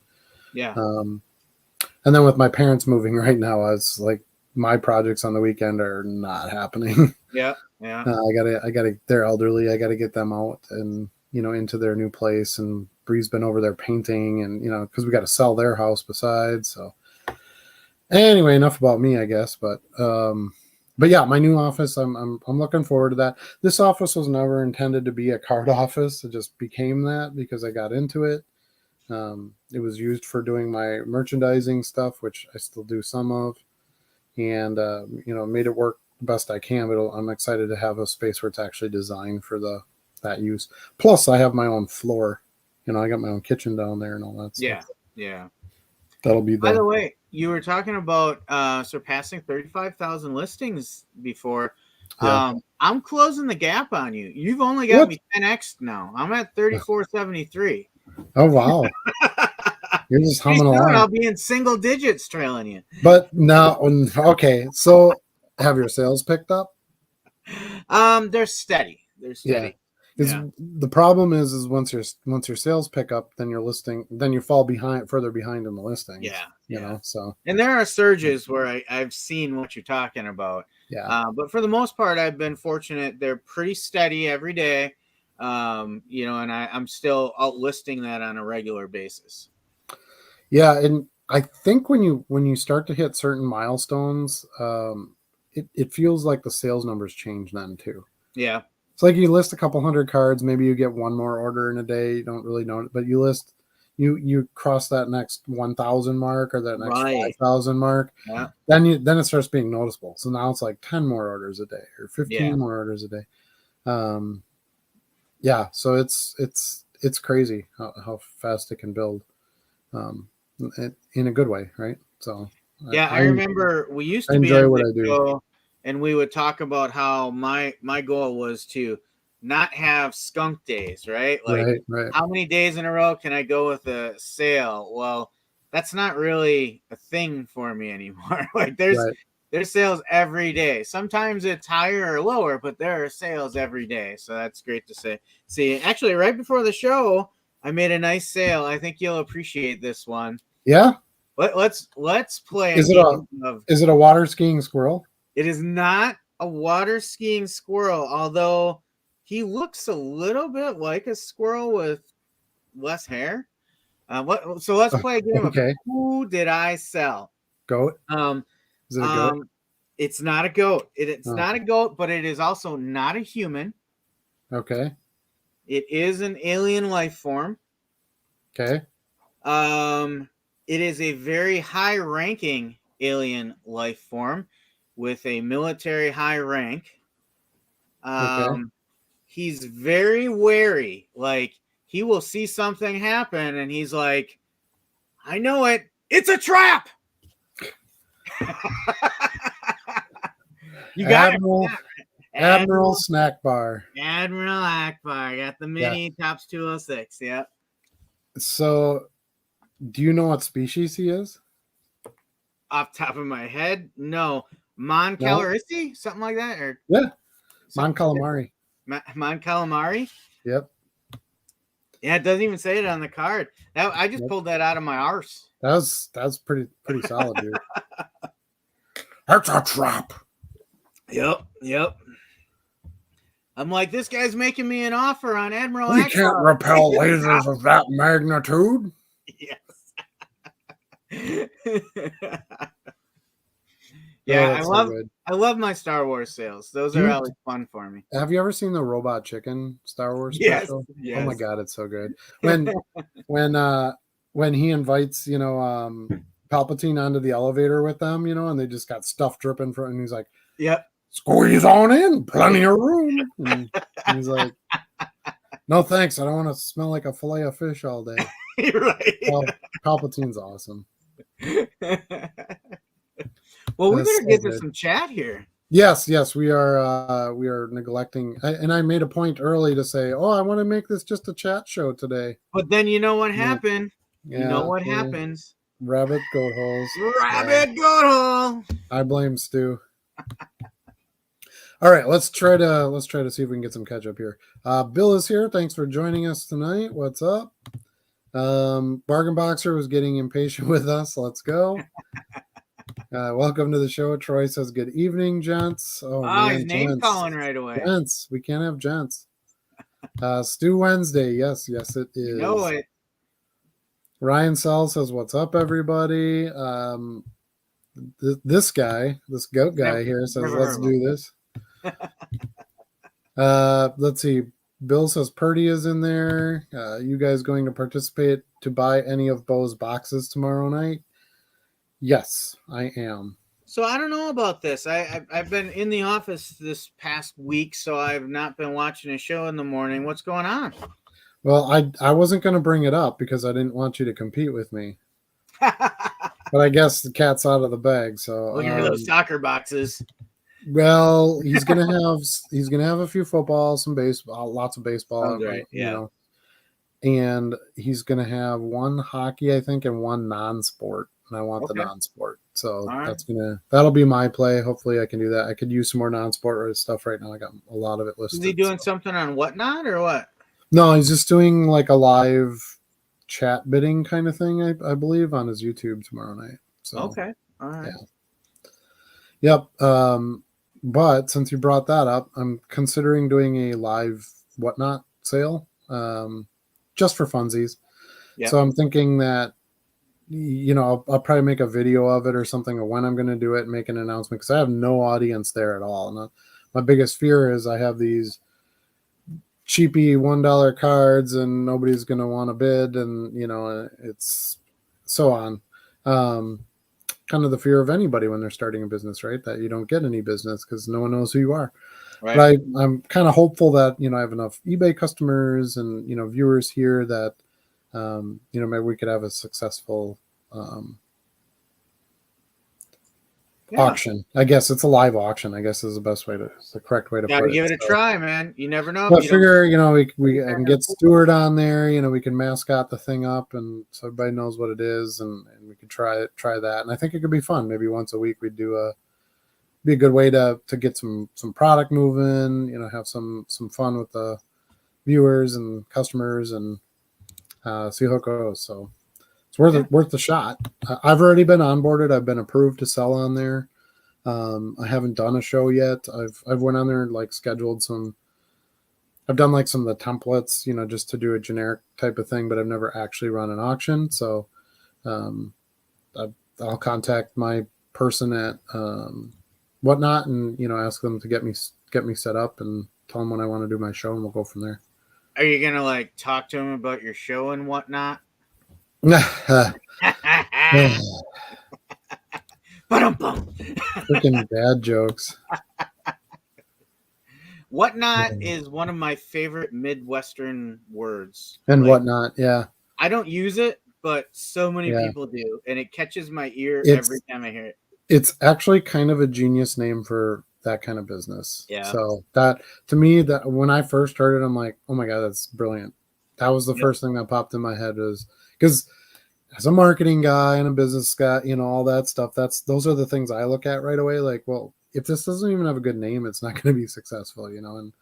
and then with my parents moving right now, I was like, my projects on the weekend are not happening. I gotta, they're elderly. I gotta get them out and, into their new place, and Bree's been over there painting and, cause we got to sell their house besides. So anyway, enough about me, I guess. But yeah, my new office, I'm looking forward to that. This office was never intended to be a card office. It just became that because I got into it. It was used for doing my merchandising stuff, which I still do some of, and made it work the best I can. But I'm excited to have a space where it's actually designed for that use. Plus, I have my own floor. I got my own kitchen down there and all that stuff. Yeah. That'll be. By the way, you were talking about surpassing 35,000 listings before. I'm closing the gap on you. You've only got me 10x now. I'm at 3473. Oh wow. You're just humming along. I'll be in single digits trailing you. But now, okay. So, have your sales picked up? They're steady. The problem is once your sales pick up, then your listing, then you fall further behind in the listing. So. And there are surges where I've seen what you're talking about. But for the most part, I've been fortunate. They're pretty steady every day. And I'm still out listing that on a regular basis. Yeah, and I think when you start to hit certain milestones, it feels like the sales numbers change then too. Yeah. It's like you list a couple hundred cards, maybe you get one more order in a day. You don't really know it, but you cross that next 1,000 mark or that next 5,000 mark. Yeah. Then it starts being noticeable. So now it's like 10 more orders a day or 15 more orders a day. So it's crazy how fast it can build, in a good way, right? So I remember we used to be able to go and we would talk about how my goal was to not have skunk days, right? Like, Right. how many days in a row can I go with a sale? Well, that's not really a thing for me anymore. Like, there's sales every day. Sometimes it's higher or lower, but there are sales every day. So that's great to say. See, actually, right before the show, I made a nice sale. I think you'll appreciate this one. Yeah. Let's play. Is it a water skiing squirrel? It is not a water skiing squirrel, although he looks a little bit like a squirrel with less hair. So let's play a game of who did I sell? Goat. Is it a goat? It's not a goat. It's not a goat, but it is also not a human. Okay. It is an alien life form. Okay. It is a very high-ranking alien life form with a military high rank. He's very wary. Like, he will see something happen and he's like, I know it. It's a trap. You got Admiral Snack Bar. Admiral Akbar. Got the mini Tops 206. Yep. So, do you know what species he is? Off top of my head, no. Mon Calamari, something like that, or Mon Calamari. Mon Calamari. Yep. Yeah, it doesn't even say it on the card. I just pulled that out of my arse. That's pretty solid, dude. That's a trap. Yep. I'm like, this guy's making me an offer on Admiral. We can't repel lasers of that magnitude. Yes. Yeah, I love my Star Wars sales. Those are always fun for me. Have you ever seen the Robot Chicken Star Wars special? Yes. Oh my god, it's so good. When he invites, Palpatine onto the elevator with them, and they just got stuff dripping from, and he's like, "Yep, squeeze on in, plenty of room." And he's like, "No thanks, I don't want to smell like a fillet of fish all day." Right. Well, Palpatine's awesome. Well, we better get to some chat here. Yes, we are neglecting. And I made a point early to say, "Oh, I want to make this just a chat show today." But then you know what happened? You know what happens? Rabbit goat holes. Rabbit goat hole. I blame Stu. All right, let's try to see if we can get some catch up here. Bill is here. Thanks for joining us tonight. What's up? Bargain Boxer was getting impatient with us. Let's go. Welcome to the show. Troy says, "Good evening, gents." Oh man, his name calling right away. Gents, we can't have gents. Stu Wednesday, yes, it is. You know it. Ryan Sell says, "What's up, everybody?" This goat guy here says, "Let's do this." Let's see. Bill says Purdy is in there. You guys going to participate to buy any of Bo's boxes tomorrow night? Yes, I am. So I don't know about this. I've been in the office this past week, so I've not been watching a show in the morning. What's going on? Well, I wasn't going to bring it up because I didn't want you to compete with me. But I guess the cat's out of the bag. So looking for those soccer boxes. Well, he's gonna have a few football, some baseball, lots of baseball, right. And he's gonna have one hockey, I think, and one non-sport. And I want the non-sport, so that'll be my play. Hopefully, I can do that. I could use some more non-sport stuff right now. I got a lot of it listed. Is he doing something on Whatnot or what? No, he's just doing like a live chat bidding kind of thing. I believe on his YouTube tomorrow night. So all right. Yeah. Yep. But since you brought that up, I'm considering doing a live Whatnot sale, just for funsies. Yep. So I'm thinking that, I'll probably make a video of it or something, or when I'm going to do it, and make an announcement, because I have no audience there at all. And my biggest fear is I have these cheapy $1 cards and nobody's going to want to bid, and it's so on. Kind of the fear of anybody when they're starting a business, right? That you don't get any business because no one knows who you are. Right. But I'm kind of hopeful that, I have enough eBay customers and, viewers here that, maybe we could have a successful Yeah. auction. I guess it's a live auction. I guess is the best way to, is the correct way to Gotta put give it. it a try, man. You never know. But I figure, I can get Stuart on there. We can mascot the thing up, and so everybody knows what it is, and we could try that. And I think it could be fun. Maybe once a week we'd be a good way to get some product moving. Have some fun with the viewers and customers, and see how it goes. So it's worth the shot. I've already been onboarded. I've been approved to sell on there. I haven't done a show yet. I've went on there and scheduled some. I've done some of the templates, just to do a generic type of thing, but I've never actually run an auction. So I'll contact my person at Whatnot and ask them to get me set up and tell them when I want to do my show, and we'll go from there. Are you gonna talk to them about your show and whatnot? Freaking bad jokes. Whatnot is one of my favorite Midwestern words. And whatnot, yeah. I don't use it, but so many people do, and it catches my ear every time I hear it. It's actually kind of a genius name for that kind of business. Yeah. So that, to me, that when I first heard it, I'm like, oh my God, that's brilliant. That was the first thing that popped in my head, is because as a marketing guy and a business guy, all that stuff, those are the things I look at right away. Well, if this doesn't even have a good name, it's not going to be successful, and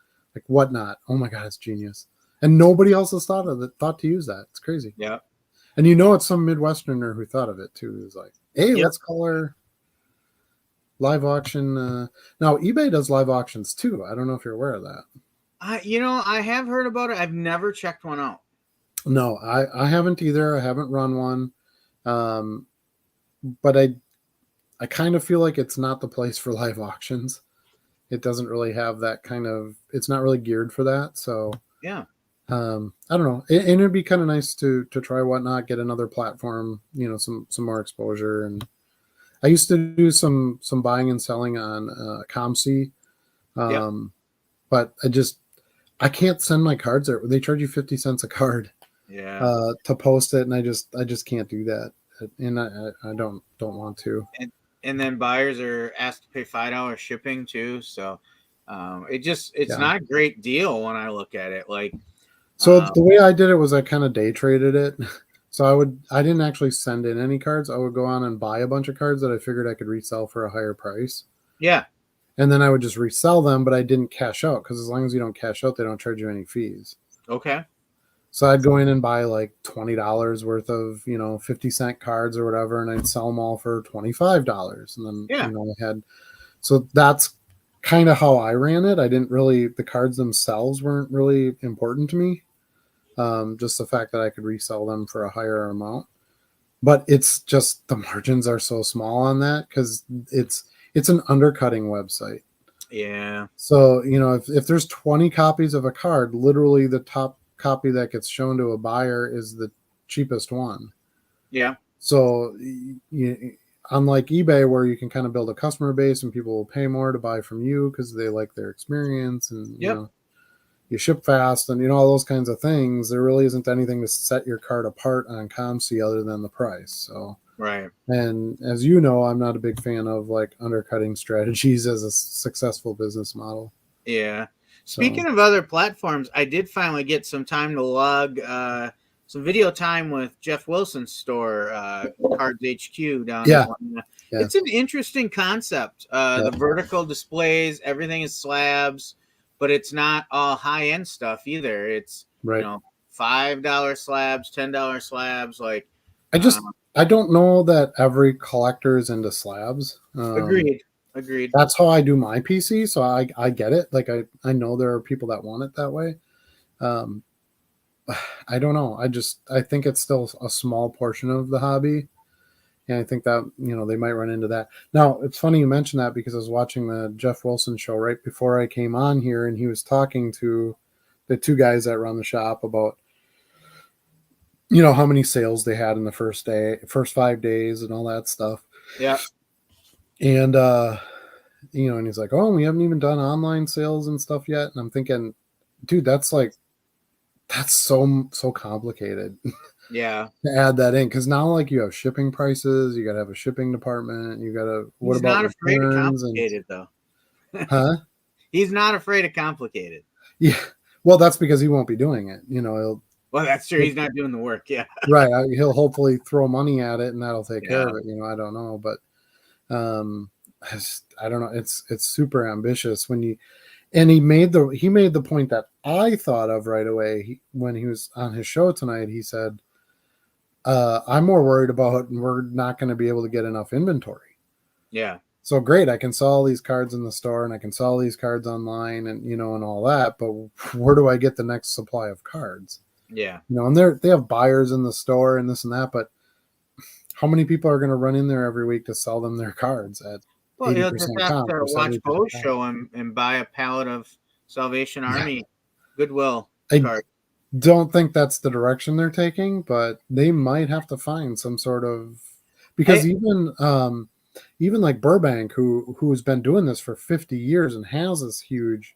Whatnot. Oh my God, it's genius. And nobody else has thought to use that. It's crazy. Yeah. And it's some Midwesterner who thought of it too. It's like, hey, let's call her live auction. Now eBay does live auctions too. I don't know if you're aware of that. I have heard about it. I've never checked one out. No, I haven't either. I haven't run one. But I kind of feel like it's not the place for live auctions. It doesn't really have that it's not really geared for that. So yeah. I don't know. And it'd be kind of nice to try Whatnot, get another platform, some more exposure. And I used to do some buying and selling on ComC. But I can't send my cards there. They charge you 50 cents a card to post it. And I just can't do that. And I don't want to. And then buyers are asked to pay $5 shipping too. So it's not a great deal when I look at it. So the way I did it was I kind of day traded it. So I didn't actually send in any cards. I would go on and buy a bunch of cards that I figured I could resell for a higher price. Yeah. And then I would just resell them, but I didn't cash out, because as long as you don't cash out, they don't charge you any fees. Okay. So I'd go in and buy $20 worth of, 50-cent cards or whatever, and I'd sell them all for $25. And then, so that's kind of how I ran it. I didn't really, the cards themselves weren't really important to me. Just the fact that I could resell them for a higher amount. But it's just, the margins are so small on that, because it's an undercutting website. Yeah. So, if there's 20 copies of a card, literally the top copy that gets shown to a buyer is the cheapest one. Yeah. So unlike eBay, where you can kind of build a customer base and people will pay more to buy from you because they like their experience, and you ship fast and all those kinds of things, there really isn't anything to set your card apart on ComC other than the price. So right. And as you know, I'm not a big fan of undercutting strategies as a successful business model. Yeah. Speaking of other platforms, I did finally get some time to log some video time with Jeff Wilson's store, Cards HQ down in Atlanta. It's an interesting concept. The vertical displays, everything is slabs, but it's not all high-end stuff either. It's $5 slabs, $10 slabs. I don't know that every collector is into slabs. Agreed. That's how I do my PC, so I get it. I know there are people that want it that way. I don't know. I think it's still a small portion of the hobby. And I think that, they might run into that. Now, it's funny you mentioned that, because I was watching the Jeff Wilson show right before I came on here, and he was talking to the two guys that run the shop about, how many sales they had in the first 5 days and all that stuff. Yeah. And, and he's like, oh, we haven't even done online sales and stuff yet. And I'm thinking, dude, that's so complicated. Yeah. to add that in, because now like you have shipping prices, you got to have a shipping department, you got to what He's about not afraid of returns and complicated, though. huh? He's not afraid of complicated. Yeah, well, that's because he won't be doing it. He'll Well, that's true. He's not doing the work. Yeah. right. He'll hopefully throw money at it, and that'll take care Yeah. of it. I don't know, but um, I don't know. It's super ambitious when you and he made the point that I thought of right away when he was on his show tonight. He said, "I'm more worried about we're not going to be able to get enough inventory." Yeah. So great, I can sell all these cards in the store and I can sell these cards online and and all that, but where do I get the next supply of cards? Yeah. And they have buyers in the store and this and that, but how many people are going to run in there every week to sell them their cards at Well, he'll just 80% have comp to or watch 70% Bo's comp? show and buy a pallet of Salvation Yeah. Army Goodwill I cards. don't think that's the direction they're taking, but they might have to find some sort of because even like Burbank, who's been doing this for 50 years and has this huge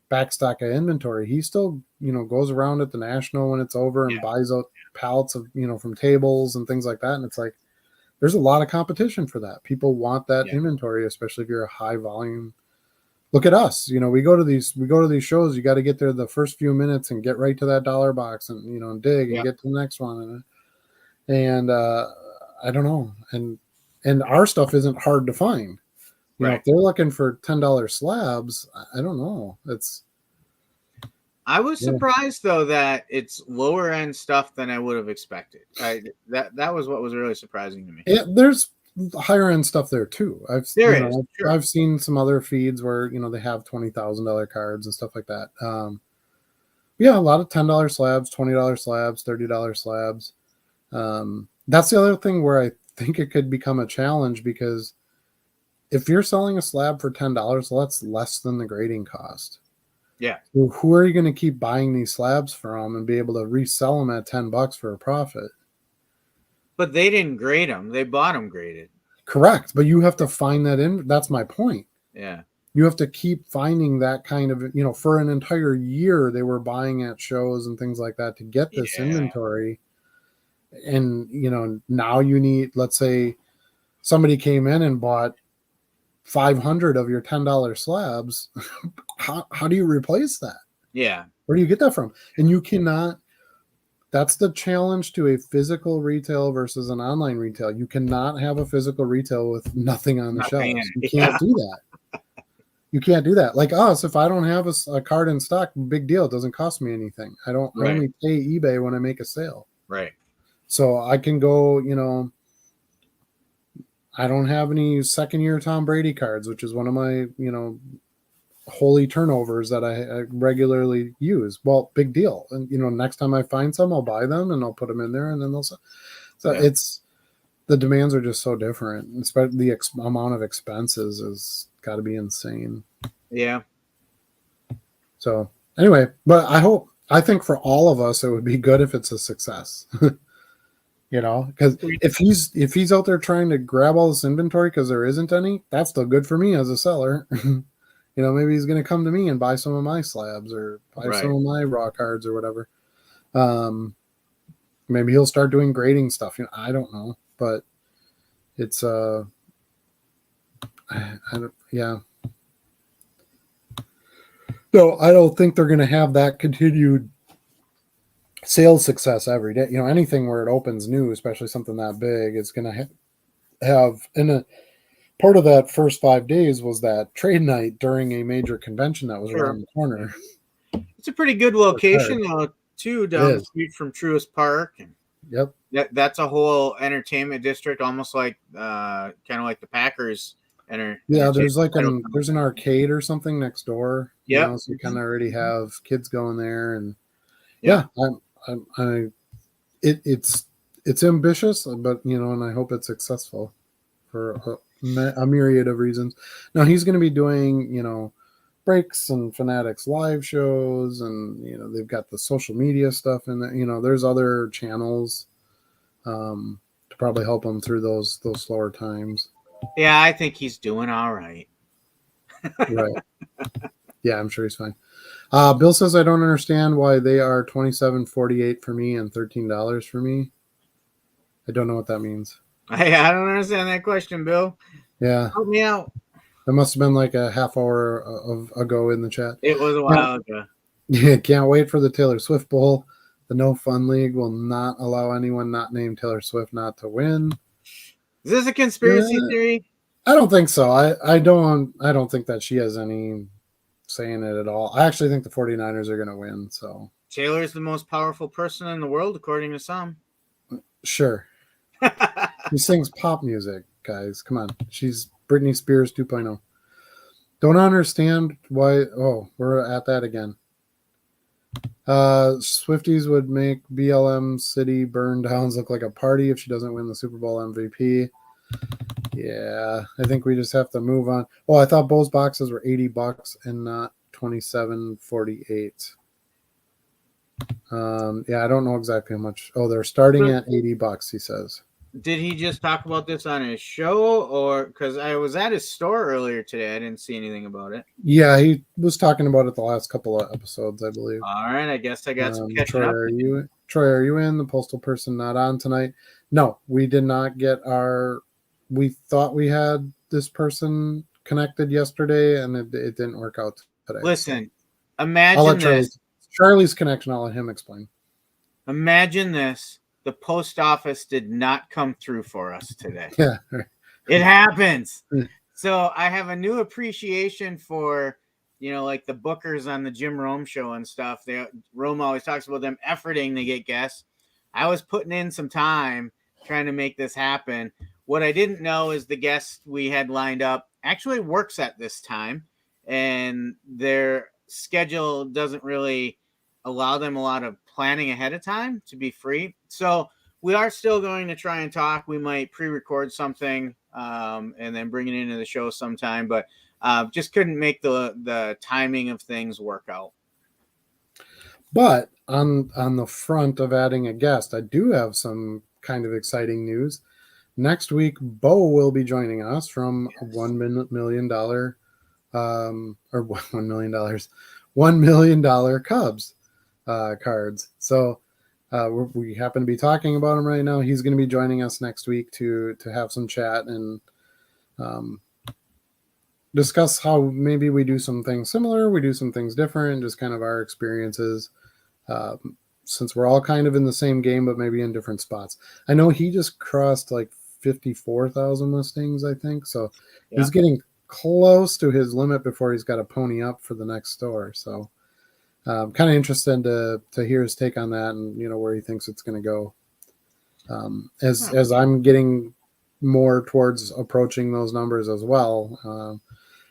backstock of inventory, he still goes around at the National when it's over and buys out pallets of from tables and things like that, and it's like there's a lot of competition for that. People want that inventory, especially if you're a high volume. Look at us. We go to these shows. You got to get there the first few minutes and get right to that dollar box and and dig and get to the next one. And I don't know. And our stuff isn't hard to find. If they're looking for $10 slabs, I don't know. I was surprised though that it's lower end stuff than I would have expected. That was what was really surprising to me. There's higher end stuff there too. I've seen some other feeds where they have $20,000 cards and stuff like that. A lot of $10 slabs, $20 slabs, $30 slabs. That's the other thing where I think it could become a challenge, because if you're selling a slab for $10, that's less than the grading cost. Yeah. Well, who are you going to keep buying these slabs from and be able to resell them at $10 for a profit? But they didn't grade them. They bought them graded. Correct. But you have to find that in. That's my point. Yeah. You have to keep finding that kind of, for an entire year, they were buying at shows and things like that to get this inventory. And, now you need, let's say somebody came in and bought 500 of your $10 slabs. How do you replace that? Yeah. Where do you get that from? And you cannot. That's the challenge to a physical retail versus an online retail. You cannot have a physical retail with nothing on the shelves. You can't do that. You can't do that. Like us, if I don't have a card in stock, big deal. It doesn't cost me anything. I only pay eBay when I make a sale. Right. So I can go, I don't have any second year Tom Brady cards, which is one of my, holy turnovers that I regularly use. Well, big deal. And, next time I find some, I'll buy them and I'll put them in there and then they'll sell. So it's, the demands are just so different. Especially the amount of expenses has got to be insane. Yeah. So anyway, but I think for all of us, it would be good if it's a success. Because if he's out there trying to grab all this inventory because there isn't any, that's still good for me as a seller. Maybe he's going to come to me and buy some of my slabs or buy some of my raw cards or whatever. Maybe he'll start doing grading stuff. I don't know, but it's yeah. No, I don't think they're going to have that continued sales success every day. Anything where it opens new, especially something that big, is going to have in a part of that first 5 days was that trade night during a major convention that was around the corner. It's a pretty good location though, too, down the street from Truist Park. And that's a whole entertainment district, almost like kind of like the Packers. There's there's an arcade or something next door. So you kind of already have kids going there, and it's ambitious, but and I hope it's successful for a myriad of reasons. Now he's going to be doing Breaks and Fanatics live shows, and they've got the social media stuff, and there's other channels to probably help him through those slower times. Yeah, I think he's doing all right. Right. Yeah, I'm sure he's fine. Bill says I don't understand why they are $27.48 for me and $13 for me. I don't know what that means. I don't understand that question, Bill. Yeah, Help me out. that must have been like a half hour ago in the chat. It was a while ago. Yeah, can't wait for the Taylor Swift Bowl. The No Fun League will not allow anyone not named Taylor Swift not to win. Is this a conspiracy theory? I don't think so. I don't think that she has any say in it at all. I actually think the 49ers are going to win. So Taylor's the most powerful person in the world, according to some. Sure. She sings pop music, guys. Come on. She's Britney Spears 2.0. Don't understand why. Oh, we're at that again. Swifties would make BLM City burn downs look like a party if she doesn't win the Super Bowl MVP. Yeah, I think we just have to move on. Oh, I thought Bo's boxes were $80 and not $27.48. Yeah, I don't know exactly how much. Oh, they're starting at $80, he says. Did he just talk about this on his show, or because I was at his store earlier today, I didn't see anything about it. Yeah, he was talking about it the last couple of episodes, I believe. All right, I guess I got some catching Troy, up. Troy, are you in? The postal person not on tonight? No, we did not get our. We thought we had this person connected yesterday, and it didn't work out today. Listen, imagine this. Charlie's connection. I'll let him explain. Imagine this. The post office did not come through for us today. Yeah. It happens. So I have a new appreciation for, like the bookers on the Jim Rome show and stuff. Rome always talks about them efforting to get guests. I was putting in some time trying to make this happen. What I didn't know is the guest we had lined up actually works at this time, and their schedule doesn't really allow them a lot of planning ahead of time to be free. So we are still going to try and talk. We might pre-record something and then bring it into the show sometime, but just couldn't make the timing of things work out. But on the front of adding a guest, I do have some kind of exciting news. Next week, Bo will be joining us from $1 million or $1 million, $1 million Cubs cards. So we happen to be talking about him right now. He's going to be joining us next week to have some chat and discuss how maybe we do some things similar, we do some things different, just kind of our experiences. Since we're all kind of in the same game, but maybe in different spots. I know he just crossed like 54,000 listings, I think. So he's getting close to his limit before he's got to pony up for the next store. So kind of interested to hear his take on that and, where he thinks it's going to go. As I'm getting more towards approaching those numbers as well,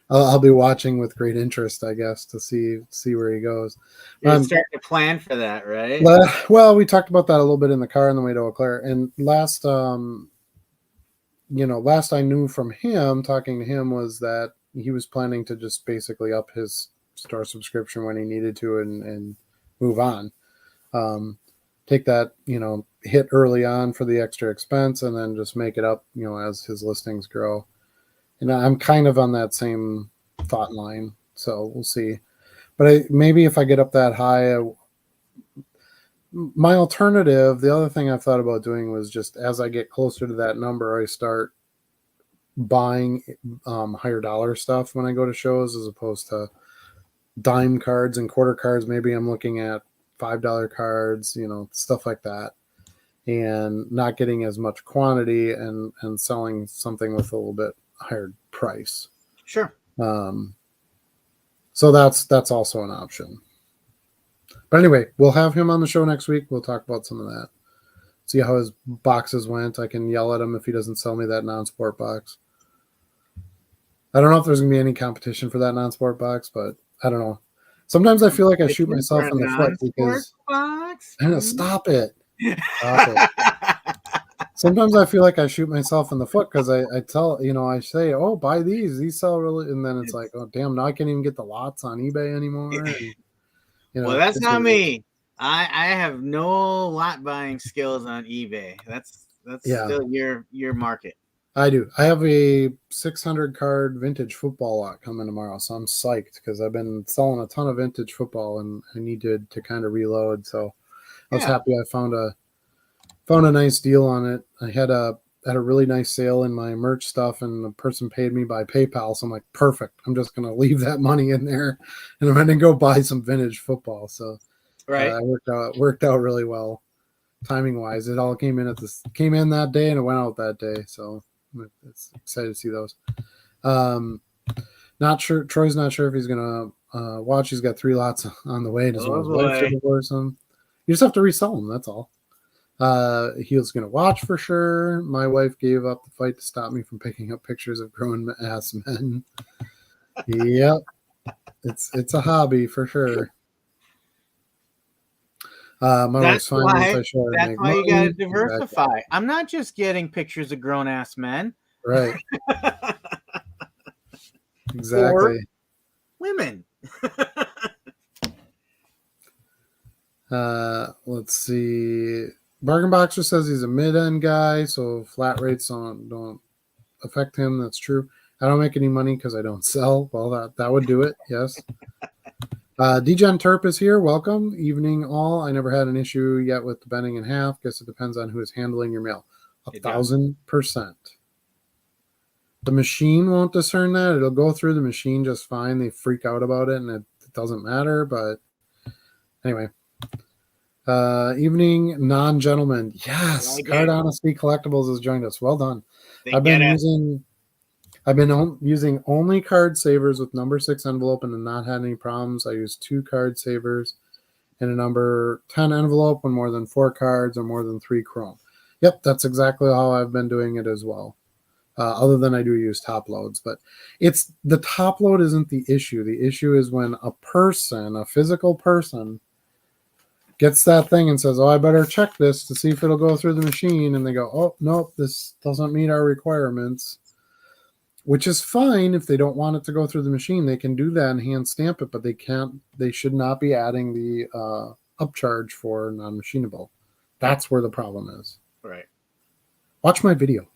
I'll be watching with great interest, I guess, to see where he goes. You're starting to plan for that, right? Well, we talked about that a little bit in the car on the way to Eau Claire. And last I knew from him, talking to him, was that he was planning to just basically up his store subscription when he needed to and move on. Take that, hit early on for the extra expense and then just make it up, as his listings grow. And I'm kind of on that same thought line, so we'll see. But maybe if I get up that high, my alternative, the other thing I've thought about doing was just as I get closer to that number, I start buying higher dollar stuff when I go to shows as opposed to dime cards and quarter cards. Maybe I'm looking at $5 cards, stuff like that, and not getting as much quantity and selling something with a little bit higher price. Sure. So that's also an option. But anyway, we'll have him on the show next week. We'll talk about some of that. See how his boxes went. I can yell at him if he doesn't sell me that non-sport box. I don't know if there's going to be any competition for that non-sport box, but I don't know. Sometimes I feel like I shoot myself in the foot because stop it. Stop it. Sometimes I feel like I shoot myself in the foot because I tell, I say, oh, buy these sell really, and then it's like, oh, damn, now I can't even get the lots on eBay anymore. And, well, that's not me. I have no lot buying skills on eBay. That's still your market. I do. I have a 600 card vintage football lot coming tomorrow, so I'm psyched because I've been selling a ton of vintage football and I needed to kind of reload. So I was happy I found a nice deal on it. I had a really nice sale in my merch stuff, and the person paid me by PayPal. So I'm like, perfect. I'm just gonna leave that money in there, and I'm gonna go buy some vintage football. So it worked out really well, timing wise. It all came in that day, and it went out that day. So it's excited to see those. Not sure. Troy's not sure if he's gonna watch. He's got 3 lots on the way, and his wife to divorce him. You just have to resell them. That's all. He was gonna watch for sure. My wife gave up the fight to stop me from picking up pictures of grown ass men. Yep, it's a hobby for sure. My wife's fine once I show her. That's why you gotta diversify. Exactly. I'm not just getting pictures of grown ass men. Right. Exactly. Or women. Let's see. Bargain Boxer says he's a mid-end guy, so flat rates don't affect him. That's true. I don't make any money because I don't sell. Well, that would do it. Yes. Degen Terp is here. Welcome. Evening all. I never had an issue yet with the bending in half. Guess it depends on who is handling your mail. 1,000%. The machine won't discern that. It'll go through the machine just fine. They freak out about it, and it doesn't matter. But anyway. Evening non-gentleman. Yes, Card Honesty Collectibles has joined us. Well done. I've been using only card savers with number 6 envelope and not had any problems. I use 2 card savers and a number 10 envelope when more than 4 cards or more than 3 chrome. Yep, that's exactly how I've been doing it as well. Other than I do use top loads, but it's the top load isn't the issue. The issue is when a physical person gets that thing and says, oh, I better check this to see if it'll go through the machine. And they go, oh, nope, this doesn't meet our requirements, which is fine. If they don't want it to go through the machine, they can do that and hand stamp it, but they should not be adding the upcharge for non-machinable. That's where the problem is. Right. Watch my video.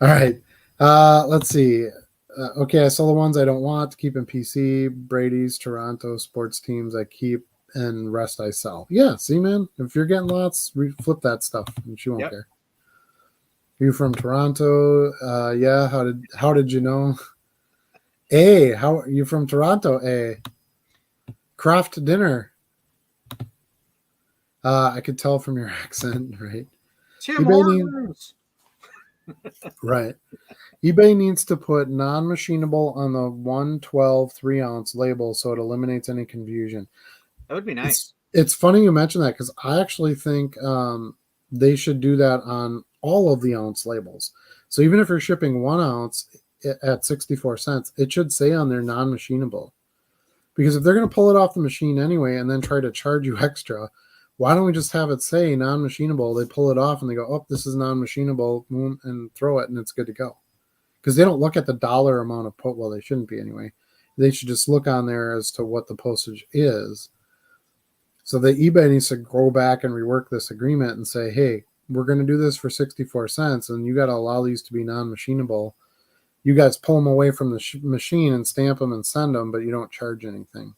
All right. Let's see. Okay, I sell the ones I don't want to keep in PC, Brady's, Toronto, sports teams I keep, and rest I sell. Yeah, see, man, if you're getting lots, flip that stuff, and she won't care. You from Toronto? Yeah. How did you know? Hey, how are you from Toronto? Hey, craft dinner. I could tell from your accent, right? Right. eBay needs to put non-machinable on the 112 3-ounce label so it eliminates any confusion. That would be nice. It's funny you mention that because I actually think they should do that on all of the ounce labels. So even if you're shipping 1 ounce at 64 cents, it should say on there non-machinable. Because if they're going to pull it off the machine anyway and then try to charge you extra, why don't we just have it say non-machinable? They pull it off and they go, oh, this is non-machinable, and throw it, and it's good to go. Because they don't look at the dollar amount of well, they shouldn't be anyway. They should just look on there as to what the postage is. So the eBay needs to go back and rework this agreement and say, hey, we're going to do this for 64 cents, and you got to allow these to be non-machinable. You guys pull them away from the machine and stamp them and send them, but you don't charge anything.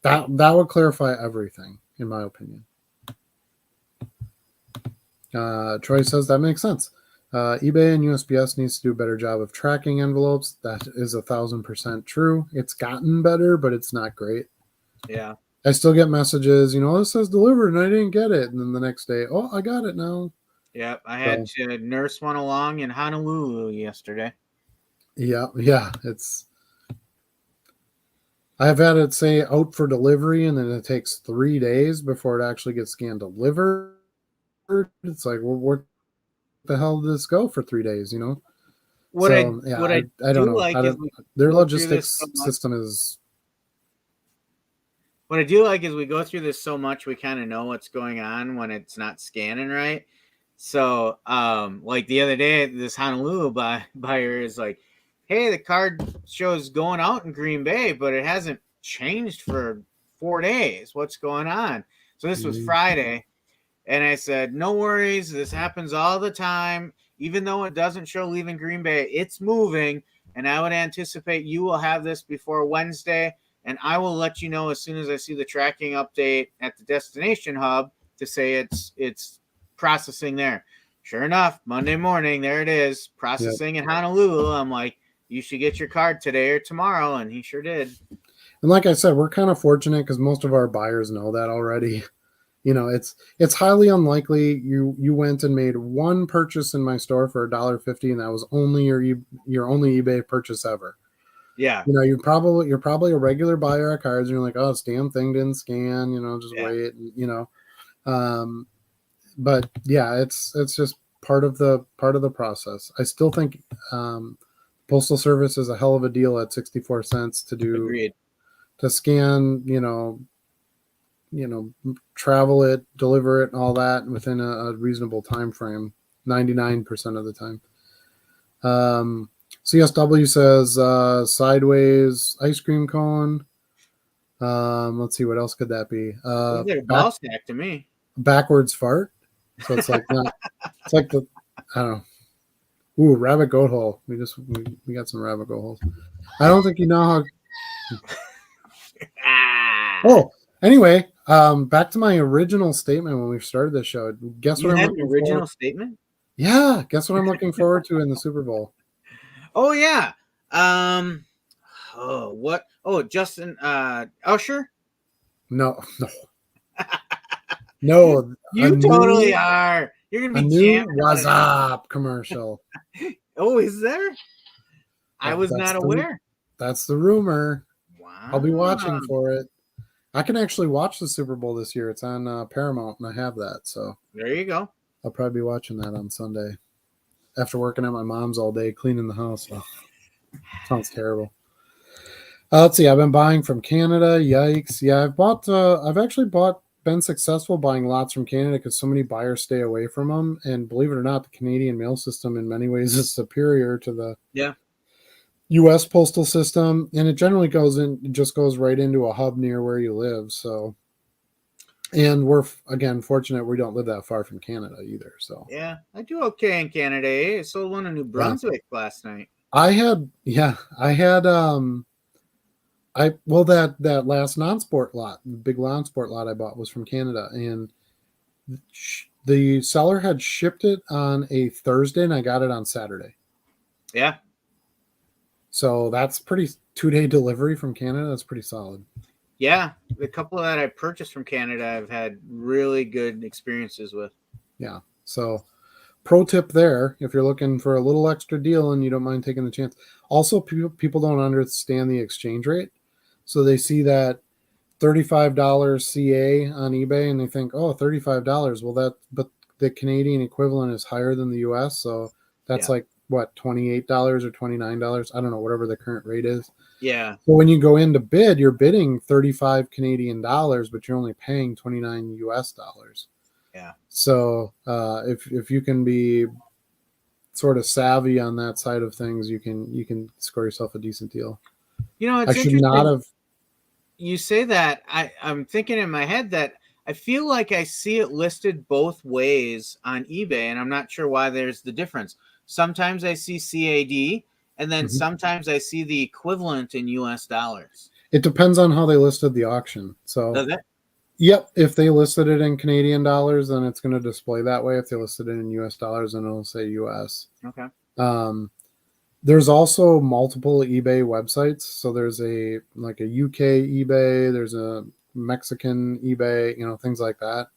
That would clarify everything, in my opinion. Troy says that makes sense. eBay and USPS needs to do a better job of tracking envelopes. That is 1,000% true. It's gotten better, but it's not great. Yeah. I still get messages, this says delivered and I didn't get it. And then the next day, oh, I got it now. Yeah. I had to nurse one along in Honolulu yesterday. Yeah. I've had it say out for delivery, and then it takes 3 days before it actually gets scanned delivered. It's like, well, what the hell did this go for 3 days? I don't know. Their logistics system is. What I do like is we go through this so much, we kind of know what's going on when it's not scanning right. So, like the other day, this Honolulu buyer is like, hey, the card shows going out in Green Bay, but it hasn't changed for 4 days. What's going on? So this was Friday. And I said, no worries. This happens all the time. Even though it doesn't show leaving Green Bay, it's moving. And I would anticipate you will have this before Wednesday. And I will let you know as soon as I see the tracking update at the destination hub to say it's processing there. Sure enough, Monday morning, there it is, processing in Honolulu. I'm like, you should get your card today or tomorrow. And he sure did. And like I said, we're kind of fortunate because most of our buyers know that already. You know, it's highly unlikely you went and made one purchase in my store for $1.50, and that was only your only eBay purchase ever. Yeah. You know, you're probably a regular buyer of cards, and you're like, oh, this damn thing didn't scan. You know, just wait. You know, but yeah, it's just part of the process. I still think Postal Service is a hell of a deal at 64 cents to do. Agreed. To scan, you know, travel it, deliver it, and all that within a reasonable time frame, 99% of the time. CSW says sideways ice cream cone. Let's see, what else could that be? Ball stack to me. Backwards fart. So it's like not. It's like the I don't know. Ooh, rabbit goat hole. We got some rabbit goat holes. I don't think you know how. Oh, anyway, back to my original statement when we started the show. Guess what? You had an original statement? Yeah, guess what I'm looking forward to in the Super Bowl. Oh yeah. What? Oh, Justin Usher? No. No. You totally are. You're gonna be new "What's Up" commercial. Oh, is there? I was not aware. That's the rumor. Wow. I'll be watching for it. I can actually watch the Super Bowl this year. It's on Paramount, and I have that. So there you go. I'll probably be watching that on Sunday after working at my mom's all day cleaning the house. Oh, sounds terrible. Let's see. I've been buying from Canada. Yikes! Yeah, I've actually been successful buying lots from Canada because so many buyers stay away from them. And believe it or not, the Canadian mail system in many ways is superior to the U.S. postal system, and it generally just goes right into a hub near where you live. So, and we're again fortunate we don't live that far from Canada either. So yeah, I do okay in Canada. I sold one in New Brunswick last night. that last non-sport lot, the big non-sport lot I bought was from Canada, and the seller had shipped it on a Thursday, and I got it on Saturday. Yeah. So that's pretty 2-day delivery from Canada. That's pretty solid. Yeah. The couple that I purchased from Canada, I've had really good experiences with. Yeah. So pro tip there, if you're looking for a little extra deal and you don't mind taking the chance. Also, people don't understand the exchange rate. So they see that $35 CA on eBay and they think, oh, $35. Well, but the Canadian equivalent is higher than the US. So that's like, what, $28 or $29? I don't know, whatever the current rate is. Yeah. So when you go in to bid, you're bidding 35 Canadian dollars, but you're only paying 29 US dollars. Yeah. So if you can be sort of savvy on that side of things, you can score yourself a decent deal. You know, it's I should not have. You say that. I'm thinking in my head that I feel like I see it listed both ways on eBay, and I'm not sure why there's the difference. Sometimes I see CAD, and then sometimes I see the equivalent in US dollars. It depends on how they listed the auction. So, does it? Yep. If they listed it in Canadian dollars, then it's going to display that way. If they listed it in US dollars, then it'll say US. Okay. There's also multiple eBay websites. So there's a UK eBay, there's a Mexican eBay, things like that.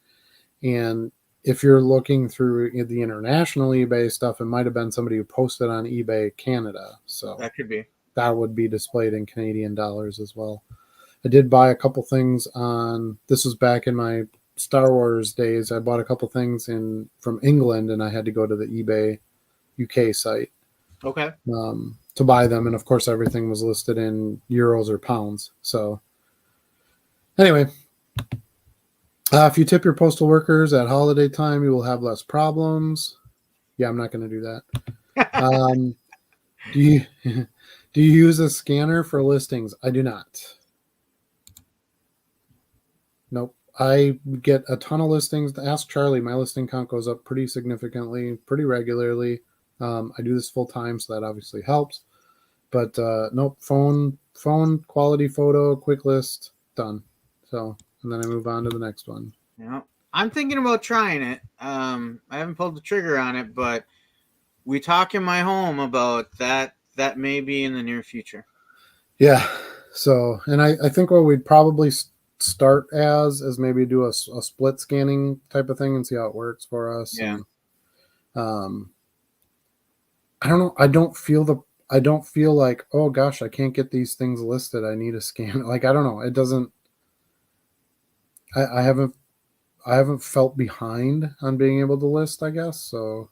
And if you're looking through the international eBay stuff, it might have been somebody who posted on eBay Canada. So that could be. That would be displayed in Canadian dollars as well. I did buy a couple things this was back in my Star Wars days. I bought a couple things from England, and I had to go to the eBay UK site. Okay. To buy them, and of course everything was listed in euros or pounds. So anyway, if you tip your postal workers at holiday time, you will have less problems. Yeah, I'm not going to do that. Do you use a scanner for listings? I do not. Nope. I get a ton of listings. Ask Charlie. My listing count goes up pretty significantly, pretty regularly. I do this full time, so that obviously helps. But nope, phone quality photo, quick list, done. So, and then I move on to the next one. Yeah, I'm thinking about trying it. I haven't pulled the trigger on it, but we talk in my home about that. That may be in the near future. Yeah. So, and I think what we'd probably start as maybe do a split scanning type of thing and see how it works for us. Yeah. And, I don't know. I don't feel like, oh gosh, I can't get these things listed. I need a scan. Like, I don't know. It doesn't, I haven't felt behind on being able to list, I guess. So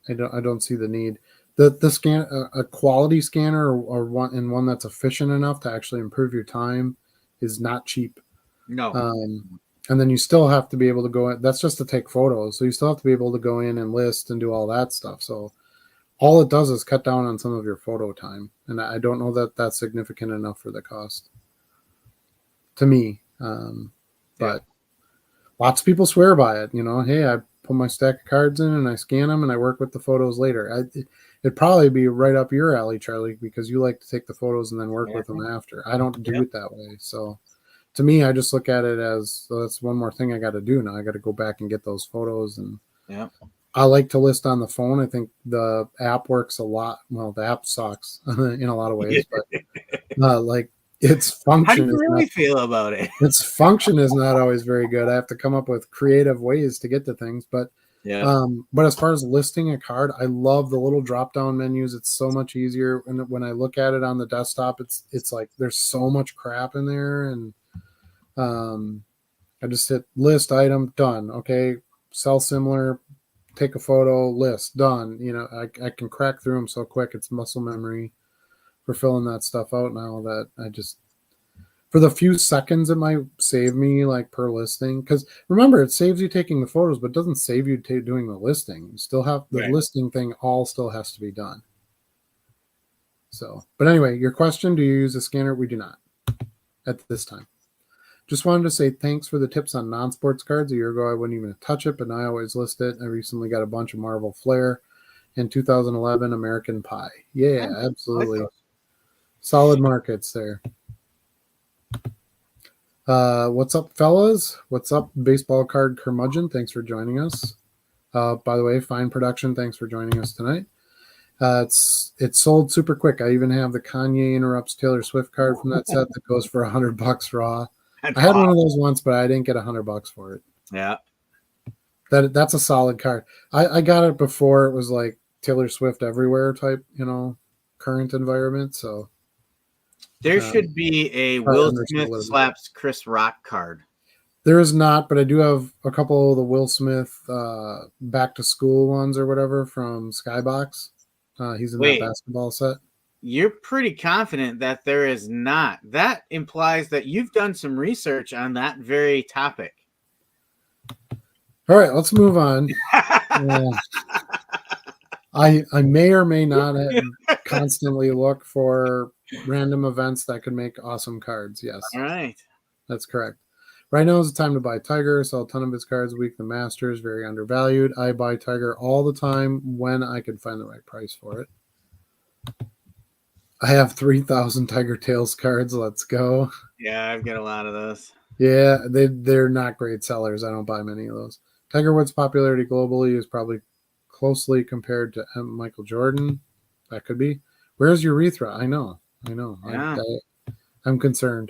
I don't see the need. The scan, a quality scanner or one that's efficient enough to actually improve your time is not cheap. No. And then you still have to be able to go in. That's just to take photos. So you still have to be able to go in and list and do all that stuff. So all it does is cut down on some of your photo time. And I don't know that that's significant enough for the cost to me. But lots of people swear by it. You know, hey, I put my stack of cards in and I scan them and I work with the photos later. It'd probably be right up your alley, Charlie, because you like to take the photos and then work with them after. I don't do it that way. So to me, I just look at it as, well, that's one more thing I got to do now. I got to go back and get those photos. And I like to list on the phone. I think the app works a lot. Well, the app sucks in a lot of ways, but like its function. How do you really feel about it? Its function is not always very good. I have to come up with creative ways to get to things, but as far as listing a card, I love the little drop down menus. It's so much easier. And when I look at it on the desktop, it's like there's so much crap in there. And I just hit list item, done. Okay, sell similar, take a photo, list, done. You know, I can crack through them so quick. It's muscle memory for filling that stuff out now that I just, for the few seconds it might save me like per listing, because remember, it saves you taking the photos, but it doesn't save you doing the listing. You still have the listing thing, all still has to be done. So, but anyway, your question, do you use a scanner? We do not at this time. Just wanted to say thanks for the tips on non-sports cards. A year ago, I wouldn't even touch it, but now I always list it. I recently got a bunch of Marvel Flair and 2011 American Pie. Yeah, absolutely. Solid markets there. What's up, fellas? What's up, baseball card curmudgeon? Thanks for joining us. By the way, Fine Production, thanks for joining us tonight. It's sold super quick. I even have the Kanye interrupts Taylor Swift card from that set that goes for $100 raw. I had one of those once, but I didn't get $100 for it. Yeah, that's a solid card. I got it before it was like Taylor Swift everywhere type, current environment. So there should be a Will Smith slaps Chris Rock card. There is not, but I do have a couple of the Will Smith back to school ones or whatever from Skybox. He's in that basketball set. You're pretty confident that there is not. That implies that you've done some research on that very topic. All right, let's move on. I may or may not constantly look for random events that could make awesome cards. Yes. All right. That's correct. Right now is the time to buy Tiger. Sell a ton of his cards a week. The Masters, very undervalued. I buy Tiger all the time when I can find the right price for it. I have 3,000 Tiger Tails cards. Let's go. Yeah, I've got a lot of those. Yeah, they're not great sellers. I don't buy many of those. Tiger Woods' popularity globally is probably closely compared to Michael Jordan. That could be. Where's urethra? I know. Yeah. I'm concerned.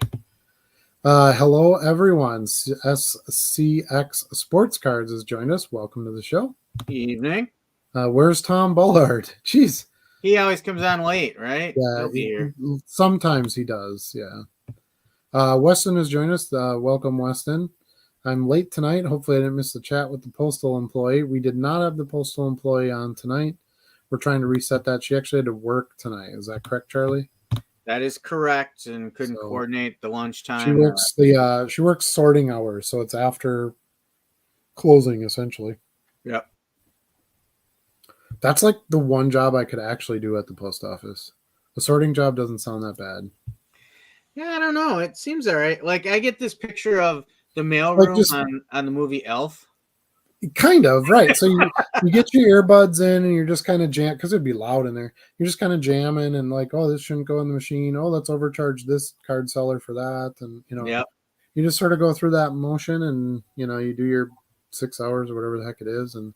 Hello, everyone. SCX Sports Cards has joined us. Welcome to the show. Evening. Where's Tom Bullard? Jeez. He always comes on late, right? Yeah, sometimes he does. Yeah. Weston has joined us. Welcome, Weston. I'm late tonight. Hopefully I didn't miss the chat with the postal employee. We did not have the postal employee on tonight. We're trying to reset that. She actually had to work tonight. Is that correct, Charlie? That is correct, and couldn't coordinate the lunchtime. She works sorting hours, so it's after closing essentially. Yep. That's like the one job I could actually do at the post office. The sorting job doesn't sound that bad. Yeah, I don't know. It seems all right. Like I get this picture of The mail Like room just on the movie Elf. kind of, right. So you get your earbuds in and you're just kind of jam because it'd be loud in there. You're just kind of jamming and like, oh, this shouldn't go in the machine. Oh, let's overcharge this card seller for that. And Yep. you just sort of go through that motion and you do your 6 hours or whatever the heck it is, and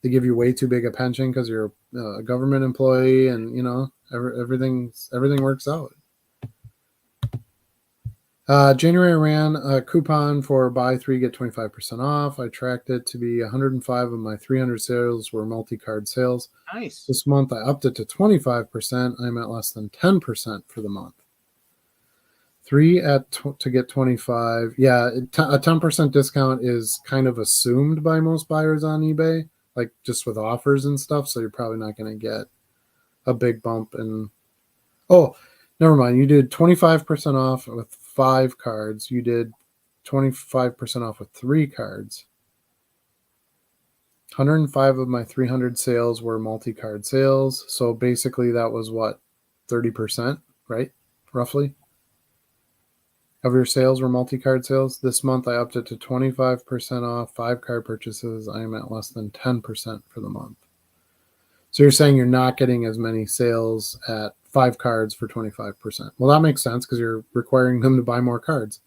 they give you way too big a pension because you're a government employee, and everything works out. January ran a coupon for buy 3 get 25% off. I tracked it to be 105 of my 300 sales were multi-card sales. Nice. This month I upped it to 25%. I'm at less than 10% for the month. 3 to get 25. Yeah, a 10% discount is kind of assumed by most buyers on eBay, like just with offers and stuff. So you're probably not going to get a big bump. And oh, never mind. You did 25% off with 5 cards. You did 25% off with 3 cards. 105 of my 300 sales were multi-card sales. So basically that was what, 30%, right? Roughly. Of your sales were multi-card sales. This month I upped it to 25% off 5 card purchases. I am at less than 10% for the month. So you're saying you're not getting as many sales at 5 cards for 25%. Well, that makes sense because you're requiring them to buy more cards.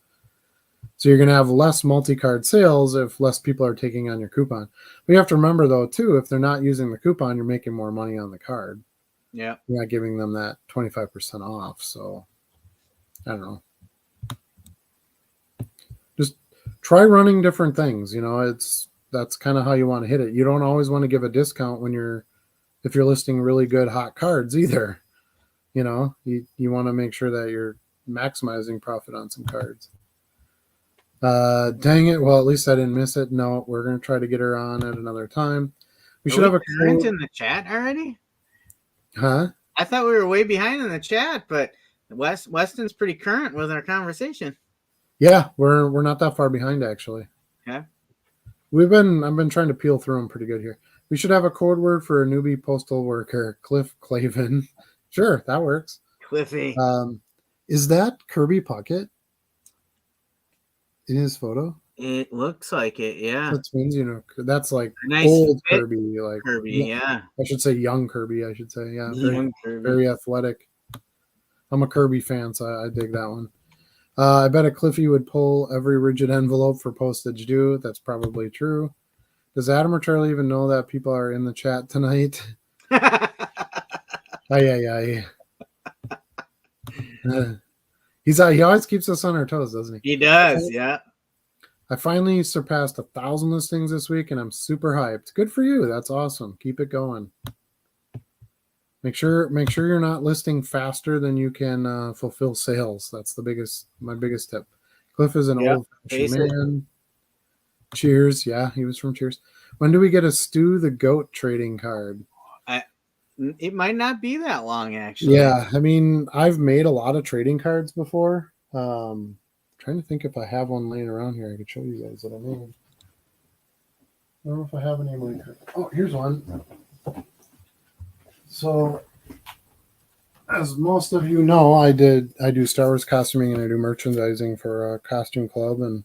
So you're going to have less multi-card sales if less people are taking on your coupon. But you have to remember, though, too, if they're not using the coupon, you're making more money on the card. Yeah. You're not giving them that 25% off. So I don't know. Just try running different things. That's kind of how you want to hit it. You don't always want to give a discount if you're listing really good hot cards either. You want to make sure that you're maximizing profit on some cards. Dang it. Well, at least I didn't miss it. No, we're going to try to get her on at another time. We should have a current in the chat already. Huh? I thought we were way behind in the chat, but Weston's pretty current with our conversation. Yeah, we're not that far behind actually. Okay. I've been trying to peel through them pretty good here. We should have a code word for a newbie postal worker, Cliff Clavin. Sure, that works. Cliffy. Is that Kirby Puckett in his photo? It looks like it, yeah. That means that's like nice old Kirby, like Kirby, yeah. I should say young Kirby. I should say, yeah, Kirby. Very athletic. I'm a Kirby fan, so I dig that one. I bet a Cliffy would pull every rigid envelope for postage due. That's probably true. Does Adam or Charlie even know that people are in the chat tonight? Aye. He always keeps us on our toes, doesn't he? He does, yeah. I finally surpassed 1,000 listings this week, and I'm super hyped. Good for you. That's awesome. Keep it going. Make sure you're not listing faster than you can fulfill sales. That's my biggest tip. Cliff is an old-fashioned man. Cheers. Yeah, he was from Cheers. When do we get a Stu the Goat trading card? It might not be that long, actually. Yeah, I mean, I've made a lot of trading cards before. Trying to think if I have one laying around here I could show you guys that I made. I don't know if I have any of my cards. Oh, here's one. So, as most of you know, I do Star Wars costuming and I do merchandising for a costume club. And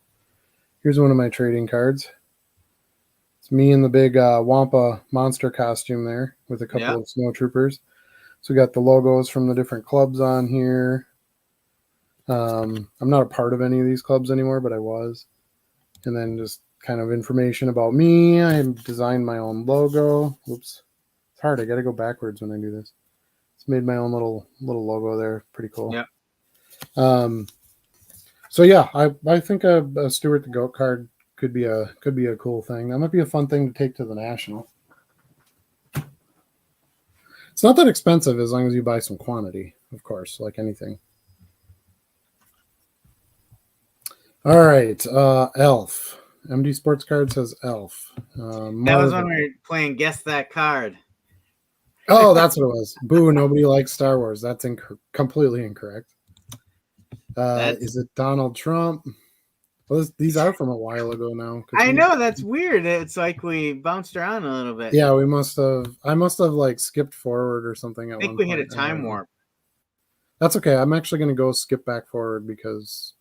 here's one of my trading cards. It's me in the big Wampa monster costume there with a couple of snowtroopers. So we got the logos from the different clubs on here. I'm not a part of any of these clubs anymore, but I was. And then just kind of information about me. I designed my own logo. Oops. It's hard. I got to go backwards when I do this. It's made my own little logo there. Pretty cool. Yeah. So yeah, I think a Stuart the Goat card could be a cool thing. That might be a fun thing to take to the National. It's not that expensive as long as you buy some quantity, of course, like anything. All right, Elf. MD Sports Card says Elf. That was when we were playing Guess That Card. Oh, that's what it was. Boo, nobody likes Star Wars. That's completely incorrect. Is it Donald Trump? Well, these are from a while ago now. I know, that's weird. It's like we bounced around a little bit. Yeah, I must have like skipped forward or something. I think we hit a time warp. That's okay. I'm actually going to go skip back forward because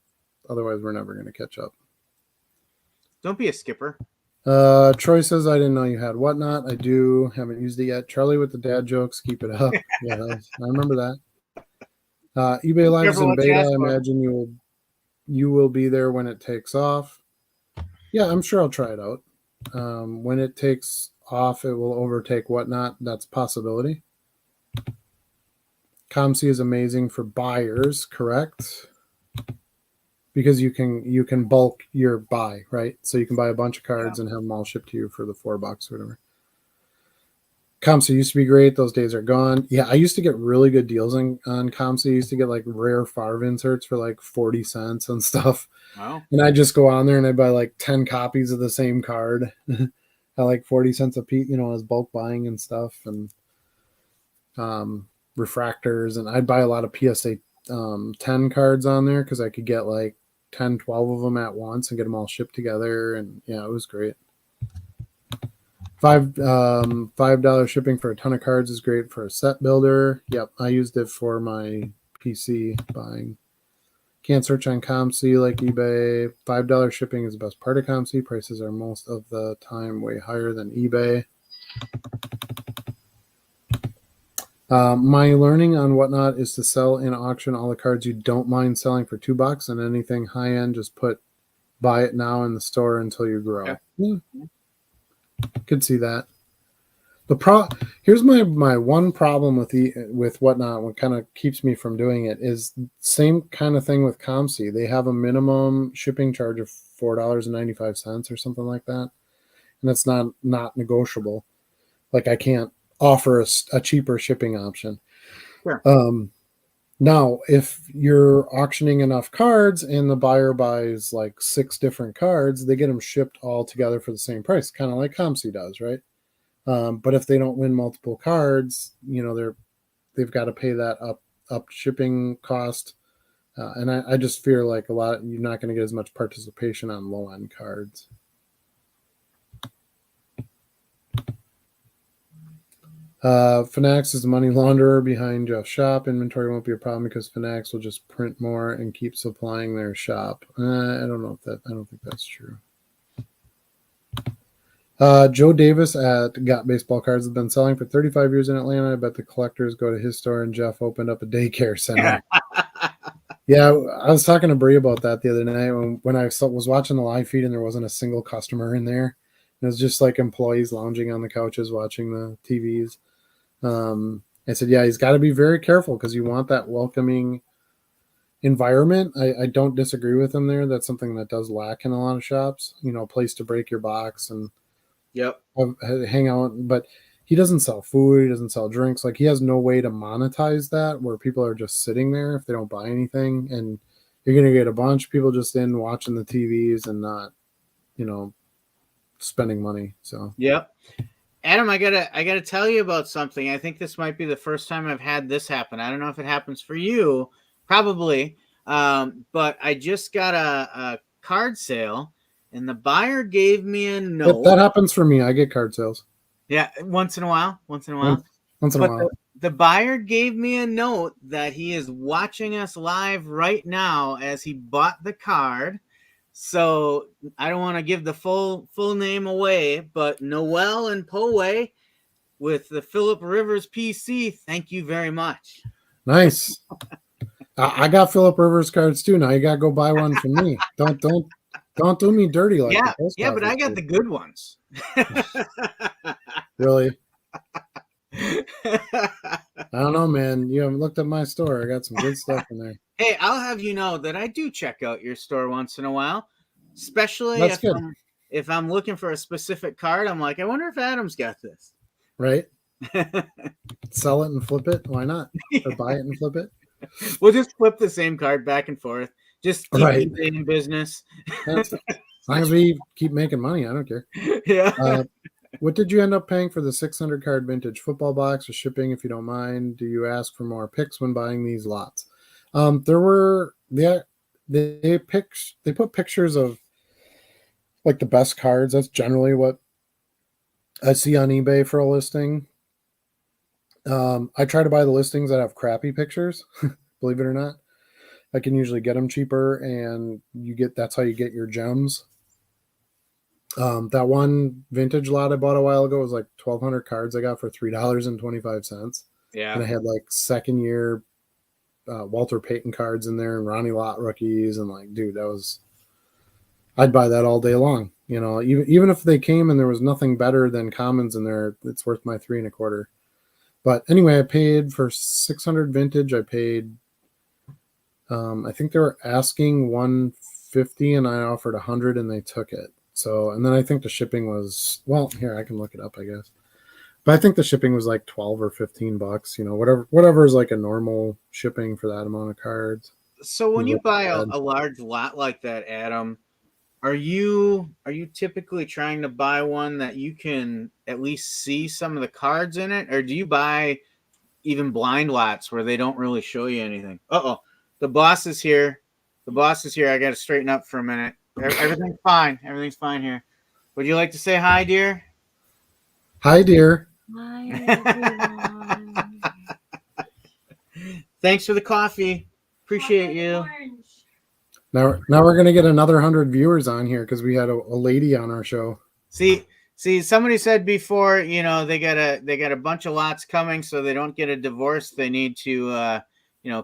otherwise we're never going to catch up. Don't be a skipper. Troy says I didn't know you had Whatnot. I do. Haven't used it yet. Charlie with the dad jokes. Keep it up. Yeah, I remember that. eBay Be Live is careful in what you beta. ask I for. imagine you will be there when it takes off. Yeah, I'm sure I'll try it out. When it takes off, it will overtake Whatnot. That's a possibility. ComC is amazing for buyers, correct? Because you can bulk your buy, right? So you can buy a bunch of cards and have them all shipped to you for the $4 or whatever. ComC used to be great. Those days are gone. Yeah, I used to get really good deals on ComC. I used to get like rare Favre inserts for like 40 cents and stuff. Wow. And I'd just go on there and I'd buy like 10 copies of the same card at like 40 cents a piece, as bulk buying and stuff. And refractors. And I'd buy a lot of PSA 10 cards on there because I could get like 10, 12 of them at once and get them all shipped together. And yeah, it was great. $5 shipping for a ton of cards is great for a set builder. Yep, I used it for my PC buying. Can't search on ComC like eBay. $5 shipping is the best part of ComC. Prices are most of the time way higher than eBay. My learning on Whatnot is to sell in auction all the cards you don't mind selling for $2, and anything high end, just buy it now in the store until you grow. Okay. Yeah. Could see that. Here's my one problem with Whatnot. What kind of keeps me from doing it is same kind of thing with ComC. They have a minimum shipping charge of $4.95 or something like that, and that's not negotiable. Like I can't offer a cheaper shipping option. Sure. Now, if you're auctioning enough cards and the buyer buys like 6 different cards, they get them shipped all together for the same price, kind of like ComC does, right? But if they don't win multiple cards, they've got to pay that up shipping cost, and I just fear like you're not going to get as much participation on low end cards. Fanatics is the money launderer behind Jeff's shop. Inventory won't be a problem because Fanatics will just print more and keep supplying their shop. I don't think that's true. Joe Davis at Got Baseball Cards has been selling for 35 years in Atlanta. I bet the collectors go to his store, and Jeff opened up a daycare center. Yeah, I was talking to Bree about that the other night when I was watching the live feed and there wasn't a single customer in there. It was just like employees lounging on the couches watching the TVs. I said, yeah, he's got to be very careful because you want that welcoming environment. I don't disagree with him there. That's something that does lack in a lot of shops, a place to break your box and hang out. But he doesn't sell food. He doesn't sell drinks. Like he has no way to monetize that where people are just sitting there if they don't buy anything. And you're going to get a bunch of people just in watching the TVs and not, spending money. So, yep. Adam, I gotta tell you about something. I think this might be the first time I've had this happen. I don't know if it happens for you, probably. But I just got a card sale, and the buyer gave me a note. That happens for me. I get card sales. Yeah, once in a while. Once in a while. The buyer gave me a note that he is watching us live right now as he bought the card. So I don't want to give the full name away, but Noel and Poway with the Philip Rivers PC. Thank you very much. Nice. I got Philip Rivers cards too. Now you gotta go buy one for me. Don't do me dirty like that. Yeah, but I got the good ones. Really? I don't know, man. You haven't looked at my store. I got some good stuff in there. Hey, I'll have you know that I do check out your store once in a while, especially if I'm looking for a specific card. I'm like, I wonder if Adam's got this. Right? Sell it and flip it. Why not? Or buy it and flip it. We'll just flip the same card back and forth. Just keep in business. As long as we keep making money, I don't care. Yeah. What did you end up paying for the 600 card vintage football box or shipping, if you don't mind? Do you ask for more picks when buying these lots? They put pictures of like the best cards. That's generally what I see on eBay for a listing. I try to buy the listings that have crappy pictures, believe it or not. I can usually get them cheaper, and that's how you get your gems. That one vintage lot I bought a while ago was like 1,200 cards I got for $3.25. Yeah. And I had like second year Walter Payton cards in there and Ronnie Lott rookies. And like, dude, I'd buy that all day long. You know, even if they came and there was nothing better than commons in there, it's worth my $3.25. But anyway, I paid for 600 vintage. I paid, I think they were asking 150 and I offered 100 and they took it. So, and then I think the shipping was, well, here, I can look it up, I guess. But I think the shipping was like 12 or 15 bucks, you know, whatever is like a normal shipping for that amount of cards. So when you buy a large lot like that, Adam, are you typically trying to buy one that you can at least see some of the cards in it, or do you buy even blind lots where they don't really show you anything? The boss is here. I got to straighten up for a minute. Everything's fine. Everything's fine here. Would you like to say hi, dear? Hi, dear. Hi, everyone. Thanks for the coffee. Appreciate you. Now we're gonna get another 100 viewers on here because we had a lady on our show. See, somebody said before, you know, they got a bunch of lots coming, so they don't get a divorce. They need to,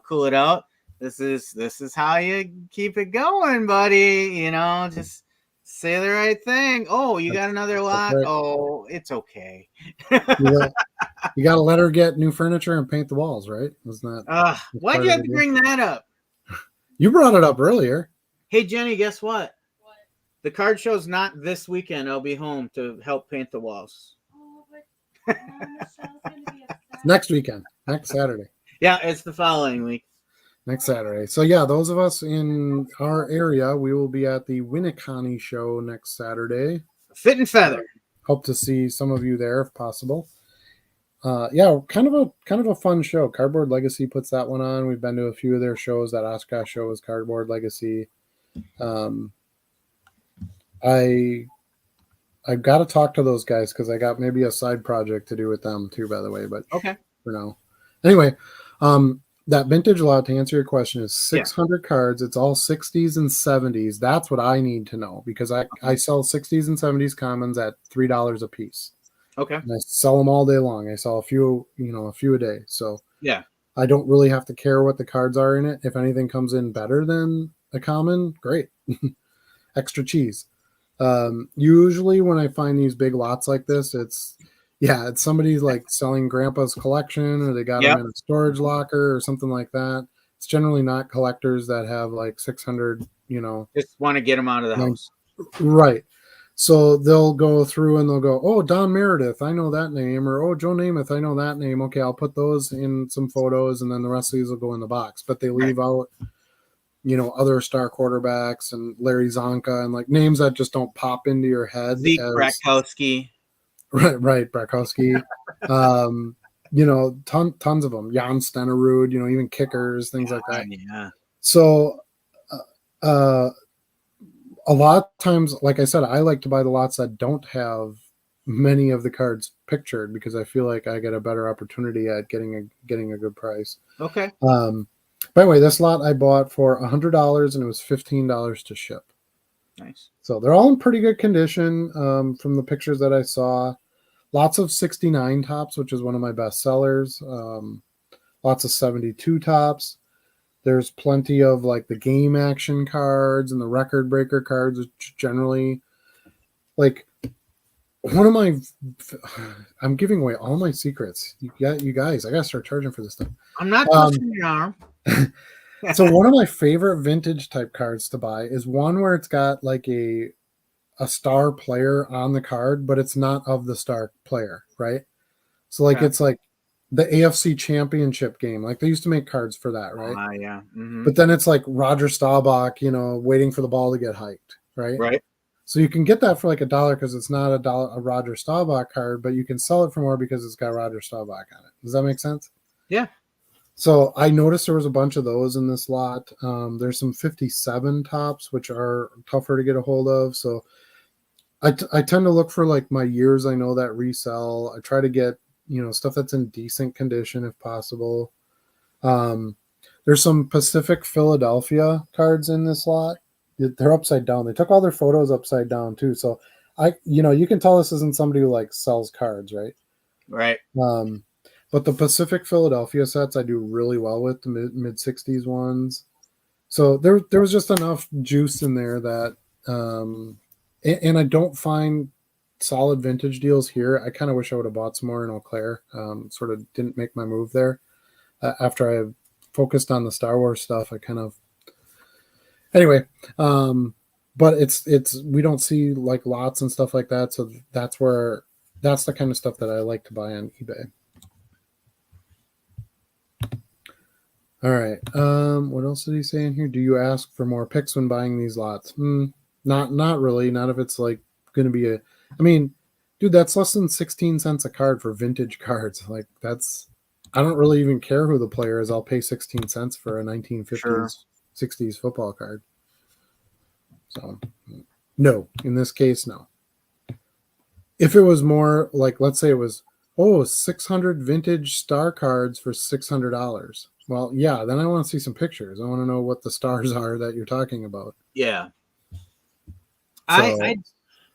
cool it out. This is how you keep it going, buddy. You know, just say the right thing. Oh, you got another lot? Right. Oh, it's okay. You got to let her get new furniture and paint the walls, right? Wasn't that? Why'd you have to bring that up? You brought it up earlier. Hey, Jenny, guess what? What? The card show's not this weekend. I'll be home to help paint the walls. Oh, but the show's going to be next weekend, next Saturday. Yeah, it's the following week. Next Saturday. So yeah, those of us in our area, we will be at the Winneconne show next Saturday. Fit and Feather. Hope to see some of you there if possible. Yeah, kind of a fun show. Cardboard Legacy puts that one on. We've been to a few of their shows. That Oshkosh show is Cardboard Legacy. I've got to talk to those guys because I got maybe a side project to do with them too, by the way. But okay, for now. Anyway, that vintage lot, to answer your question, is 600 cards. It's all 60s and 70s. That's what I need to know because I sell 60s and 70s commons at $3 a piece. Okay. And I sell them all day long. I sell a few a day. So yeah, I don't really have to care what the cards are in it. If anything comes in better than a common, great. Extra cheese. Usually when I find these big lots like this, it's somebody's like selling grandpa's collection or they got them in a storage locker or something like that. It's generally not collectors that have like 600, just want to get them out of the house. Right. So they'll go through and they'll go, oh, Don Meredith, I know that name. Or, oh, Joe Namath, I know that name. Okay, I'll put those in some photos and then the rest of these will go in the box. But they leave out, other star quarterbacks and Larry Zonka and like names that just don't pop into your head. Zeke Brakowski. Right, Brakowski. Tons of them. Jan Stenerud, even kickers, things like that. Yeah. So, a lot of times, like I said, I like to buy the lots that don't have many of the cards pictured because I feel like I get a better opportunity at getting a good price. Okay. By the way, this lot I bought for $100 and it was $15 to ship. Nice. So they're all in pretty good condition from the pictures that I saw. Lots of 69 tops, which is one of my best sellers. Lots of 72 tops. There's plenty of like the game action cards and the record breaker cards, which generally like I'm giving away all my secrets. You guys, I gotta start charging for this stuff. I'm not touching your arm. So one of my favorite vintage type cards to buy is one where it's got like a star player on the card, but it's not of the star player, right? So like it's like the AFC Championship game. Like they used to make cards for that, right? Yeah. Mm-hmm. But then it's like Roger Staubach, waiting for the ball to get hiked, right? Right. So you can get that for like $1 because it's not a Roger Staubach card, but you can sell it for more because it's got Roger Staubach on it. Does that make sense? Yeah. So I noticed there was a bunch of those in this lot. There's some 57 tops, which are tougher to get a hold of. So I tend to look for like my years I know that resell. I try to get, stuff that's in decent condition if possible. There's some Pacific Philadelphia cards in this lot. They're upside down. They took all their photos upside down too. So you can tell this isn't somebody who like sells cards, right? Right. But the Pacific Philadelphia sets I do really well with, the mid 60s ones. So there was just enough juice in there that and I don't find solid vintage deals here. I kind of wish I would have bought some more in Eau Claire. Sort of didn't make my move there. After I focused on the Star Wars stuff, I kind of anyway. But it's we don't see like lots and stuff like that, so that's the kind of stuff that I like to buy on eBay. All right. What else did he say in here? Do you ask for more picks when buying these lots? Not really. Not if it's like going to be a. I mean, dude, that's less than 16 cents a card for vintage cards. Like that's. I don't really even care who the player is. I'll pay 16 cents for a 1950s, Sure. 60s football card. So, no. In this case, no. If it was more like, let's say it was, 600 vintage star cards for $600. Well, yeah, then I want to see some pictures. I want to know what the stars are that you're talking about. Yeah. So-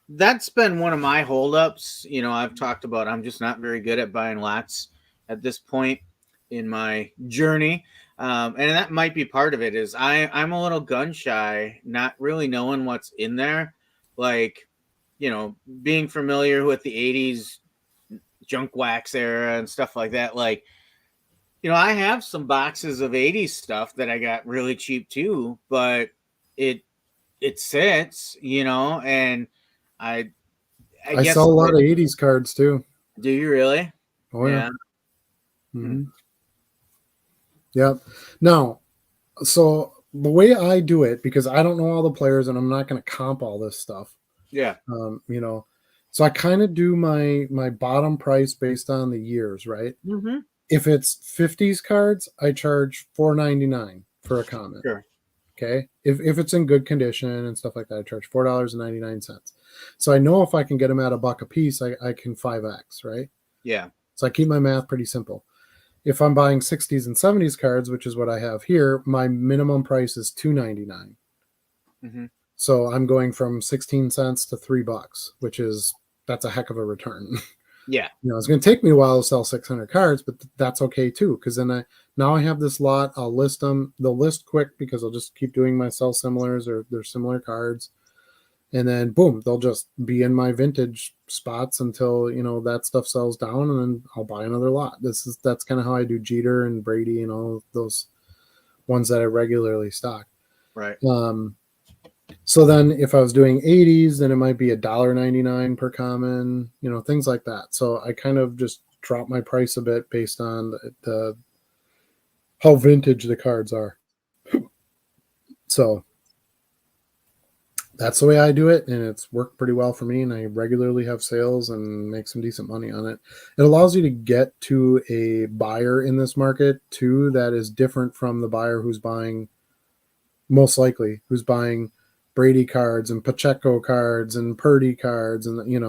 That's been one of my holdups. I've talked about I'm just not very good at buying lots at this point in my journey. And that might be part of it is I'm a little gun shy, not really knowing what's in there. Like, being familiar with the 80s junk wax era and stuff like that. Like, I have some boxes of 80s stuff that I got really cheap too, but it sits, and I I guess sell a lot of 80s cards too. Do you really? Oh, yeah. Mm-hmm. Yep. Now, so the way I do it, because I don't know all the players and I'm not going to comp all this stuff. Yeah. So I kind of do my bottom price based on the years, right? Mm-hmm. If it's 50s cards, I charge $4.99 for a comment. Sure. Okay. If it's in good condition and stuff like that, I charge $4.99. So I know if I can get them at $1 a piece, I can 5x, right? Yeah. So I keep my math pretty simple. If I'm buying 60s and 70s cards, which is what I have here, my minimum price is $2.99. Mm-hmm. So I'm going from 16 cents to $3, that's a heck of a return. Yeah. It's going to take me a while to sell 600 cards, but that's okay too. Because then now I have this lot. I'll list them. They'll list quick because I'll just keep doing my sell similars or they're similar cards. And then boom, they'll just be in my vintage spots until, that stuff sells down, and then I'll buy another lot. That's kind of how I do Jeter and Brady and all those ones that I regularly stock. Right. So then if I was doing 80s, then it might be $1.99 per common, things like that. So I kind of just drop my price a bit based on the how vintage the cards are. So that's the way I do it, and it's worked pretty well for me, and I regularly have sales and make some decent money on it. It allows you to get to a buyer in this market too that is different from the buyer who's buying Brady cards and Pacheco cards and Purdy cards, and you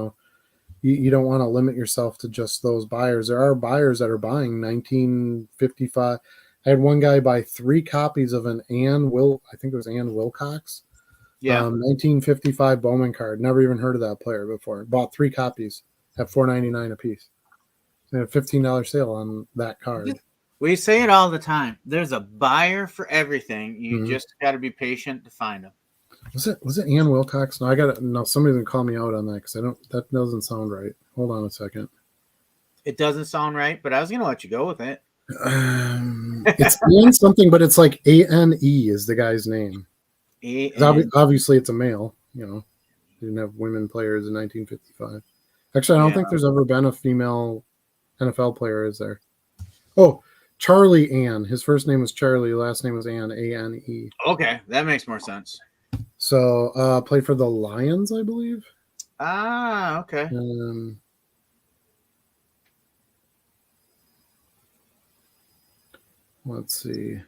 don't want to limit yourself to just those buyers. There are buyers that are buying 1955. I had one guy buy 3 copies of I think it was Ann Wilcox. Yeah. 1955 Bowman card. Never even heard of that player before. Bought 3 copies at $4.99 a piece. They had a $15 sale on that card. We say it all the time. There's a buyer for everything. You just got to be patient to find them. Was it Ann Wilcox? No, somebody's gonna call me out on that because that doesn't sound right. Hold on a second. It doesn't sound right, but I was gonna let you go with it. It's Ann something, but it's like ANE is the guy's name. Obviously, it's a male. Didn't have women players in 1955. Actually, I don't think there's ever been a female NFL player, is there? Oh, Charlie Ann. His first name was Charlie. Last name was Ann. ANE. Okay, that makes more sense. So, played for the Lions, I believe. Ah, okay. Let's see.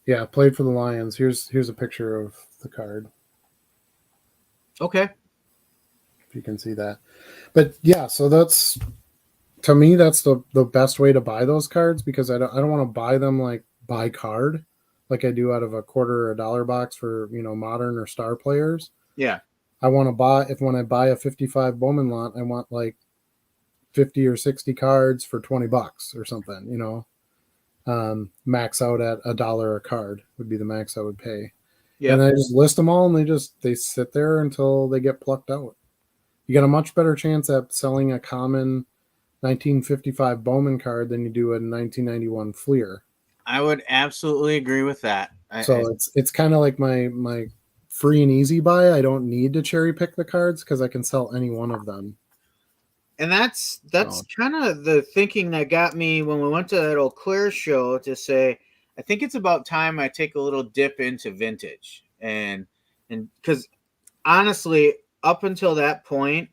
Yeah, played for the Lions. Here's a picture of the card. Okay. If you can see that. But yeah, so that's, to me, that's the best way to buy those cards, because I don't want to buy them like by card. like I do out of a quarter or $1 box for, modern or star players. Yeah. I want to buy, when I buy a 55 Bowman lot, I want like 50 or 60 cards for $20 or something, max out at $1 a card would be the max I would pay. Yeah. And I just list them all, and they sit there until they get plucked out. You got a much better chance at selling a common 1955 Bowman card than you do a 1991 Fleer. I would absolutely agree with that. It's kind of like my free and easy buy. I don't need to cherry pick the cards because I can sell any one of them. And that's kind of the thinking that got me when we went to that Eau Claire show to say, I think it's about time I take a little dip into vintage. And because honestly, up until that point,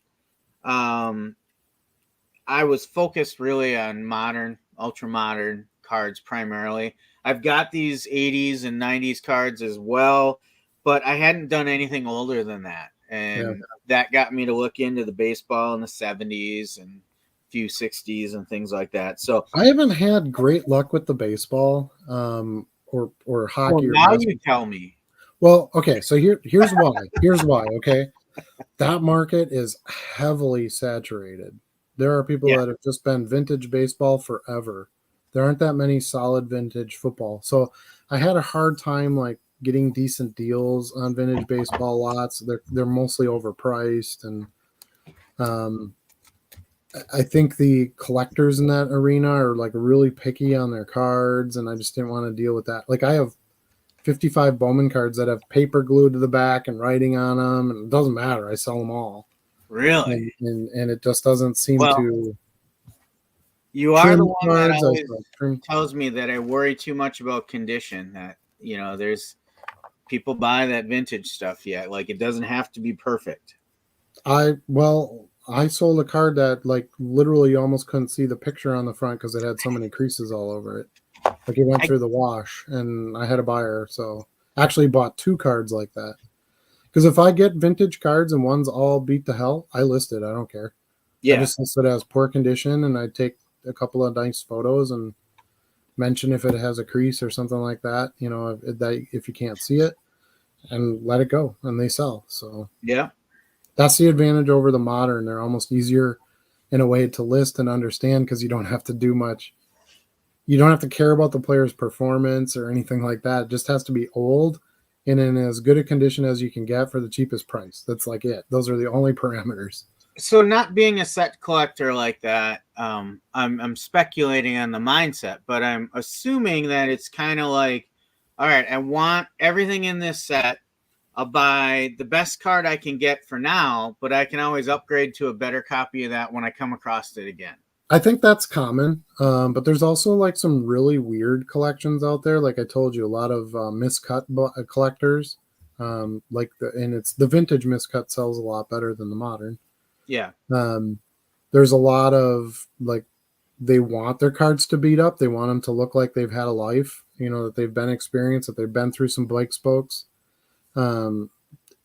I was focused really on modern, ultra modern cards primarily. I've got these 80s and 90s cards as well, but I hadn't done anything older than that. And that got me to look into the baseball in the 70s and a few 60s and things like that. So I haven't had great luck with the baseball or hockey. Well, now you tell me. Well, okay, so here's why. Here's why, okay? That market is heavily saturated. There are people that have just been vintage baseball forever. There aren't that many solid vintage football. So I had a hard time like getting decent deals on vintage baseball lots. They're mostly overpriced, and I think the collectors in that arena are like really picky on their cards, and I just didn't want to deal with that. Like I have 55 Bowman cards that have paper glued to the back and writing on them, and it doesn't matter. I sell them all. Really? And it just doesn't seem to. You are the one that always tells me that I worry too much about condition. That there's people buy that vintage stuff yet. Like it doesn't have to be perfect. I sold a card that like literally you almost couldn't see the picture on the front because it had so many creases all over it. Like it went through the wash, and I had a buyer, so I actually bought 2 cards like that. Because if I get vintage cards and one's all beat to hell, I list it. I don't care. Yeah. I just list it as poor condition, and I take a couple of nice photos and mention if it has a crease or something like that. If you can't see it, and let it go, and they sell. So yeah, that's the advantage over the modern. They're almost easier in a way to list and understand because you don't have to do much. You don't have to care about the player's performance or anything like that. It just has to be old and in as good a condition as you can get for the cheapest price. That's like it. Those are the only parameters. So not being a set collector like that, I'm speculating on the mindset, but I'm assuming that it's kind of like, all right, I want everything in this set. I'll buy the best card I can get for now, but I can always upgrade to a better copy of that when I come across it again. I think that's common, but there's also like some really weird collections out there. Like I told you, a lot of miscut collectors, and it's the vintage miscut sells a lot better than the modern. Yeah. There's a lot of like they want their cards to beat up. They want them to look like they've had a life, that they've been experienced, that they've been through some bike spokes. And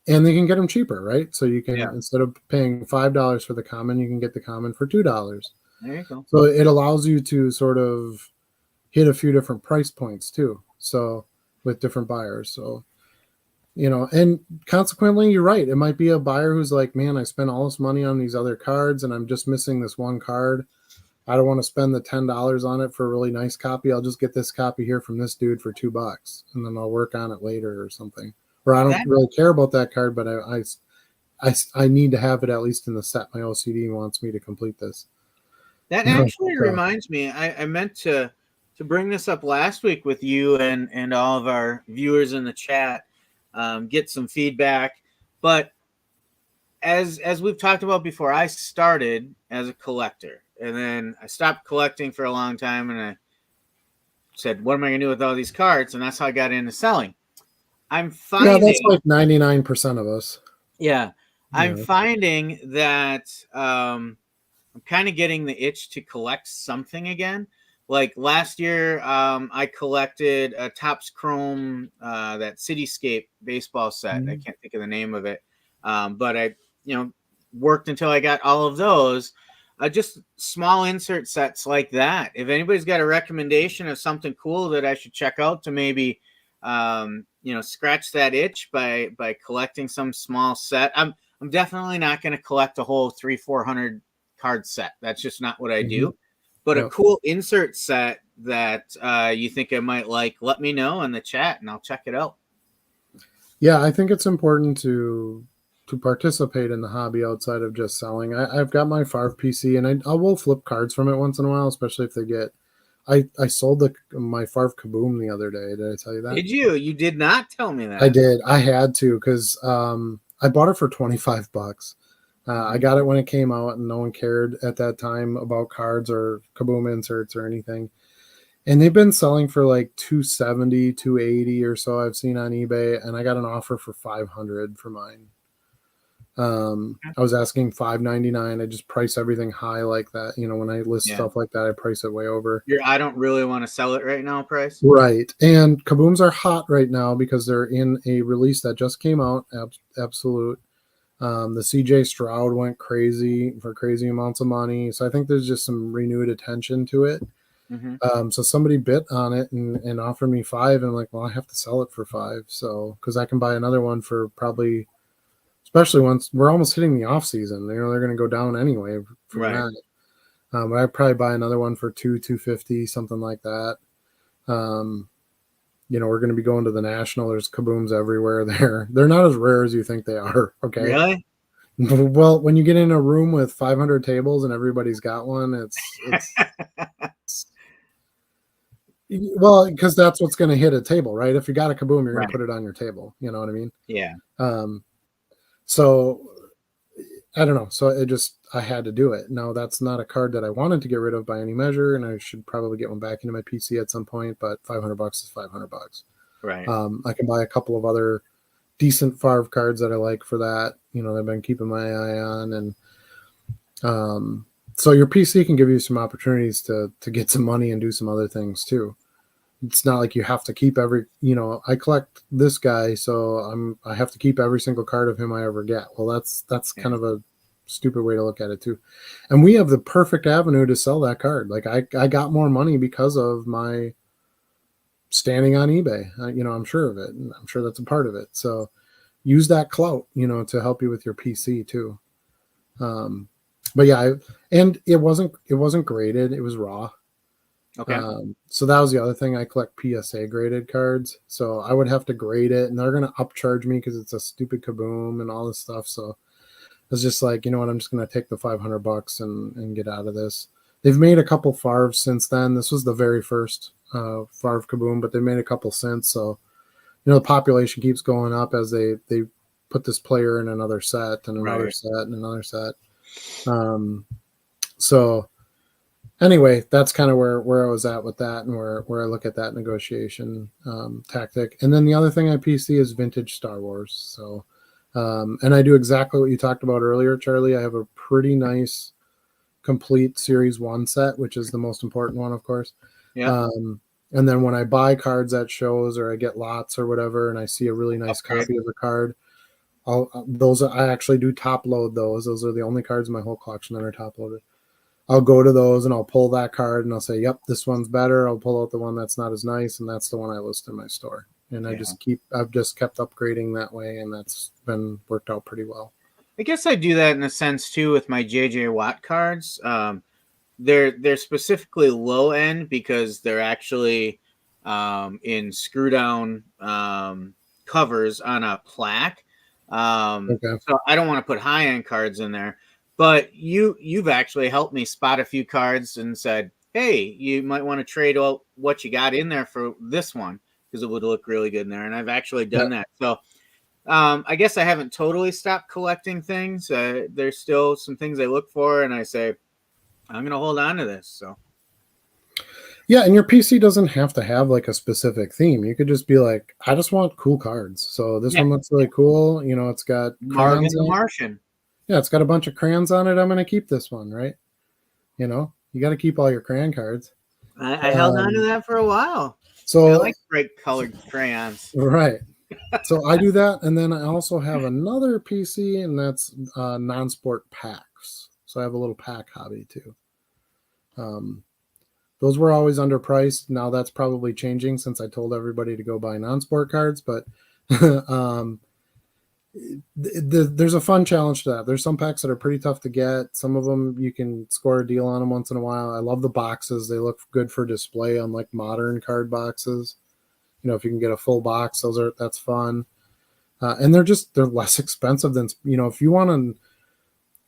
they can get them cheaper, right? So you can, instead of paying $5 for the common, you can get the common for $2. There you go. So it allows you to sort of hit a few different price points too. So with different buyers. So, and consequently, you're right. It might be a buyer who's like, man, I spent all this money on these other cards and I'm just missing this one card. I don't want to spend the $10 on it for a really nice copy. I'll just get this copy here from this dude for $2 and then I'll work on it later or something. Or I don't really care about that card, but I need to have it at least in the set. My OCD wants me to complete this. That actually reminds me, I meant to bring this up last week with you and all of our viewers in the chat, get some feedback. But as we've talked about before, I started as a collector, and then I stopped collecting for a long time, and I said, what am I going to do with all these cards? And that's how I got into selling. I'm finding that's like 99% of us. Yeah. I'm finding that I'm kind of getting the itch to collect something again. Like last year, I collected a Topps Chrome, that Cityscape baseball set. I can't think of the name of it. But I, worked until I got all of those. Just small insert sets like that. If anybody's got a recommendation of something cool that I should check out to maybe scratch that itch by collecting some small set. I'm definitely not going to collect a whole 300-400 card set. That's just not what I do. But a cool insert set that you think I might like, let me know in the chat and I'll check it out. Yeah, I think it's important to participate in the hobby outside of just selling. I've got my Favre PC, and I will flip cards from it once in a while, especially if they get. I sold my Favre Kaboom the other day. Did I tell you that? Did you? You did not tell me that. I did. I had to because I bought it for $25. I got it when it came out, and no one cared at that time about cards or Kaboom inserts or anything. And they've been selling for like $270, $280 or so I've seen on eBay, and I got an offer for $500 for mine. I was asking $599. I just price everything high like that. When I list stuff like that, I price it way over. I don't really want to sell it right now, price. Right. And Kabooms are hot right now because they're in a release that just came out. Absolute. The CJ Stroud went crazy for crazy amounts of money. So I think there's just some renewed attention to it. So somebody bit on it and offered me $5, and I'm like, well, I have to sell it for $5. So, because I can buy another one for probably, especially once we're almost hitting the off season, they're going to go down anyway from that. But I'd probably buy another one for $250, something like that. We're going to be going to the National. There's Kabooms everywhere there. They're not as rare as you think they are. Okay. Really? Well, when you get in a room with 500 tables and everybody's got one, it's well, because that's what's going to hit a table, right? If you got a Kaboom, you're going to put it on your table. You know what I mean? Yeah. So I don't know. So I had to do it. Now, that's not a card that I wanted to get rid of by any measure, and I should probably get one back into my PC at some point, but $500 is $500. Right. I can buy a couple of other decent Favre cards that I like for that, that I've been keeping my eye on. And so your PC can give you some opportunities to get some money and do some other things too. It's not like you have to keep I collect this guy, so I have to keep every single card of him I ever get. Well, that's kind of a stupid way to look at it too. And we have the perfect avenue to sell that card. Like I got more money because of my standing on eBay. I'm sure of it. And I'm sure that's a part of it. So use that clout, to help you with your PC too. But yeah, and it wasn't graded. It was raw. Okay. So that was the other thing. I collect PSA graded cards, so I would have to grade it, and they're going to upcharge me because it's a stupid Kaboom and all this stuff. So it's just like, I'm just going to take the $500 and get out of this. They've made a couple Favres since then. This was the very first Favre Kaboom, but they made a couple since. So the population keeps going up as they put this player in another set and another set and another set. So anyway, that's kind of where I was at with that, and where I look at that negotiation tactic. And then the other thing I PC is vintage Star Wars. So, and I do exactly what you talked about earlier, Charlie. I have a pretty nice complete Series 1 set, which is the most important one, of course. Yeah. And then when I buy cards at shows or I get lots or whatever, and I see a really nice copy of a card, I actually do top load those. Those are the only cards in my whole collection that are top loaded. I'll go to those and I'll pull that card and I'll say, yep, this one's better. I'll pull out the one that's not as nice, and that's the one I list in my store. And I've just kept upgrading that way, and that's been worked out pretty well. I guess I do that in a sense too with my JJ Watt cards. They're specifically low end because they're actually in screw down covers on a plaque. So I don't want to put high end cards in there. But you've actually helped me spot a few cards and said, hey, you might want to trade what you got in there for this one because it would look really good in there. And I've actually done that. So I guess I haven't totally stopped collecting things. There's still some things I look for, and I say, I'm going to hold on to this. So. Yeah, and your PC doesn't have to have like a specific theme. You could just be like, I just want cool cards. So this one looks really cool. It's got Marvin the Martian. Yeah, it's got a bunch of crayons on it. I'm going to keep this one, right? You got to keep all your crayon cards. I held on to that for a while. So I like bright colored crayons. Right. So I do that. And then I also have another PC, and that's non-sport packs. So I have a little pack hobby too. those were always underpriced. Now that's probably changing since I told everybody to go buy non-sport cards, but there's a fun challenge to that. There's some packs that are pretty tough to get. Some of them you can score a deal on them once in a while. I love the boxes. They look good for display, unlike modern card boxes. If you can get a full box, that's fun. And they're less expensive than, if you want a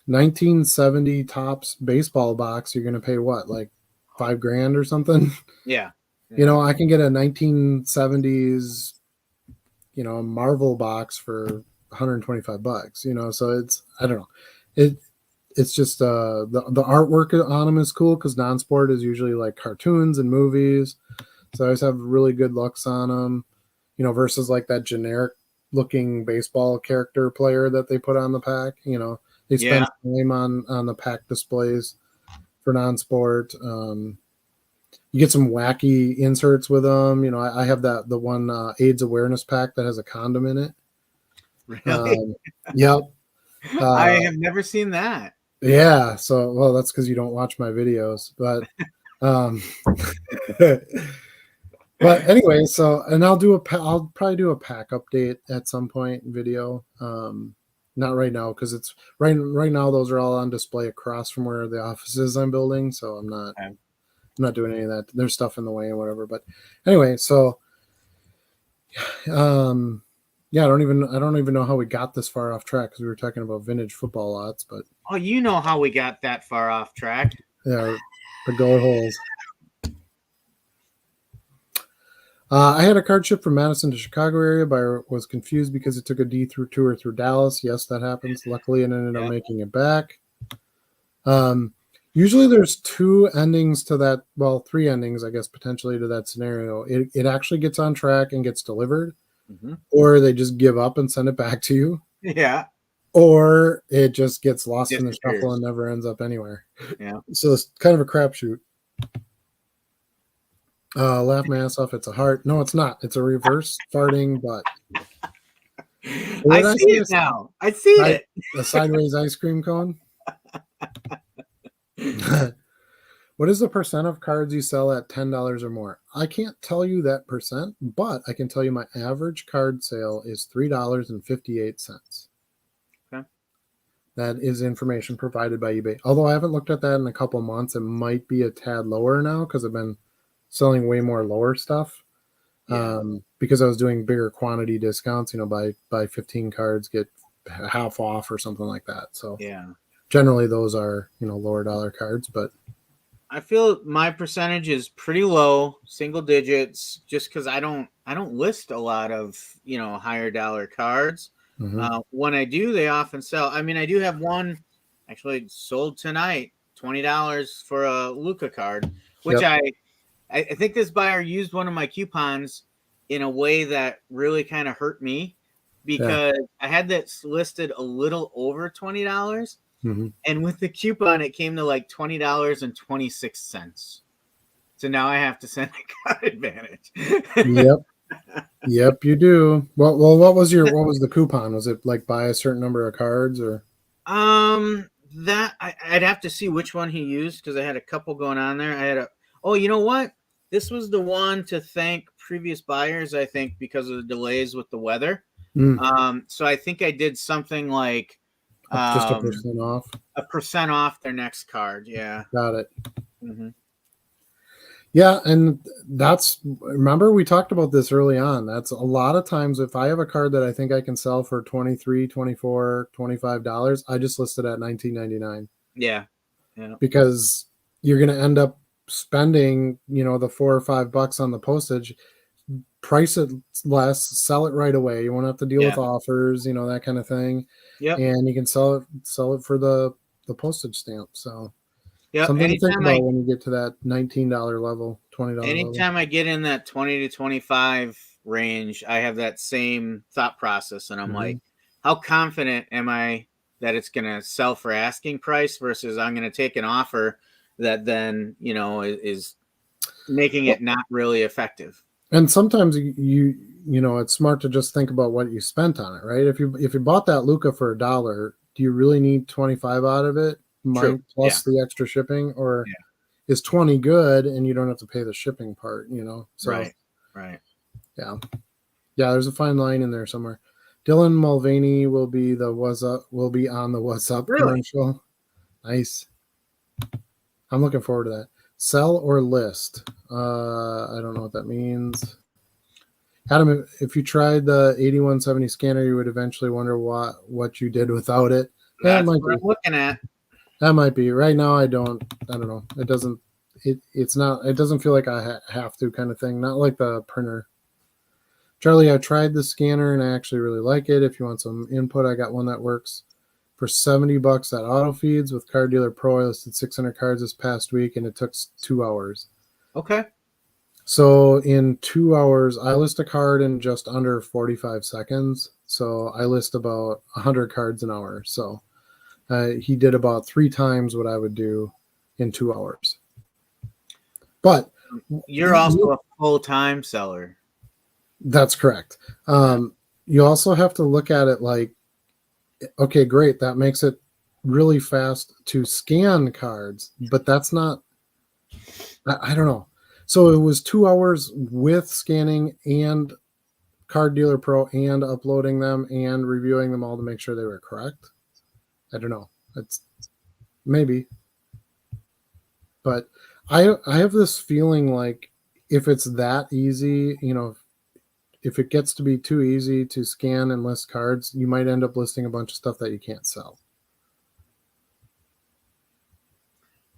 1970 Topps baseball box, you're going to pay what, like $5,000 or something? Yeah. I can get a 1970s, Marvel box for $125. So it's, I don't know. It's just the artwork on them is cool because non-sport is usually like cartoons and movies. So I always have really good looks on them, versus like that generic looking baseball character player that they put on the pack. They spend time on the pack displays for non-sport. You get some wacky inserts with them. I have the one AIDS awareness pack that has a condom in it. Really? Yep. I have never seen that. Yeah. So, well, that's because you don't watch my videos, but, but anyway, and I'll probably do a pack update at some point video. Not right now because it's right now. Those are all on display across from where the office is I'm building. So I'm not doing any of that. There's stuff in the way or whatever. But anyway, so yeah, I don't even know how we got this far off track because we were talking about vintage football lots. But oh, you know how we got that far off track? Yeah, the goal holes. I had a card ship from Madison to Chicago area, but I was confused because it took a D through tour through Dallas. Yes, that happens. Luckily, it ended up making it back. Usually there's two endings to that. Well, three endings, I guess, potentially to that scenario. It actually gets on track and gets delivered, or they just give up and send it back to you. Yeah. Or it just gets lost in the shuffle and never ends up anywhere. Yeah. So it's kind of a crapshoot. Laugh my ass off. It's a heart. No, it's not. It's a reverse farting butt. I see it now. I see it. A sideways ice cream cone. What is the percent of cards you sell at $10 or more? I can't tell you that percent, but I can tell you my average card sale is $3.58. Okay. That is information provided by eBay. Although I haven't looked at that in a couple months, it might be a tad lower now because I've been selling way more lower stuff. Because I was doing bigger quantity discounts, buy 15 cards, get half off or something like that. So yeah, generally those are, lower dollar cards, but I feel my percentage is pretty low, single digits, just because I don't list a lot of, higher dollar cards. When I do, they often sell. I mean, I do have one actually sold tonight, $20 for a Luka card, which I think this buyer used one of my coupons in a way that really kind of hurt me because I had that listed a little over $20. And with the coupon, it came to like $20.26. So now I have to send a card advantage. Yep, you do. Well, what was the coupon? Was it like buy a certain number of cards or? That I'd have to see which one he used because I had a couple going on there. Oh, you know what? This was the one to thank previous buyers, I think, because of the delays with the weather. So I think I did something like just a percent off. A percent off their next card. Yeah. Got it. Yeah, and remember we talked about this early on. That's a lot of times if I have a card that I think I can sell for $23, $24, $25, I just list it at $19.99. Yeah. Because you're going to end up spending, the $4 or $5 on the postage, price it less, sell it right away. You won't have to deal with offers, that kind of thing. Yeah. And you can sell it for the postage stamp. So something to think about when you get to that $19 level, $20 anytime level. I get in that 20 to 25 range, I have that same thought process. And I'm like, how confident am I that it's going to sell for asking price versus I'm going to take an offer that then, is making it not really effective. And sometimes it's smart to just think about what you spent on it, right? If you bought that Luka for $1, do you really need 25 out of it? Plus the extra shipping, or is 20 good, and you don't have to pay the shipping part, you know? So, Right. yeah. Yeah, there's a fine line in there somewhere. Dylan Mulvaney will be on the What's Up Really? commercial. Nice. I'm looking forward to that. Sell or list? I don't know what that means. Adam, if you tried the 8170 scanner, you would eventually wonder what you did without it. Yeah, it That's might what be. I'm looking at. That might be. Right now, I don't know. It doesn't. It's not. It doesn't feel like I have to kind of thing. Not like the printer. Charlie, I tried the scanner and I actually really like it. If you want some input, I got one that works for $70 at AutoFeeds with Card Dealer Pro. I listed 600 cards this past week and it took 2 hours. Okay. So in 2 hours, I list a card in just under 45 seconds. So I list about 100 cards an hour. So he did about 3 times what I would do in 2 hours. But you're also a full-time seller. That's correct. You also have to look at it like, okay, great. That makes it really fast to scan cards, but that's not, I don't know. So it was 2 hours with scanning and Card Dealer Pro and uploading them and reviewing them all to make sure they were correct. I don't know. It's maybe, but I have this feeling like if it's that easy, you know, if it gets to be too easy to scan and list cards, you might end up listing a bunch of stuff that you can't sell.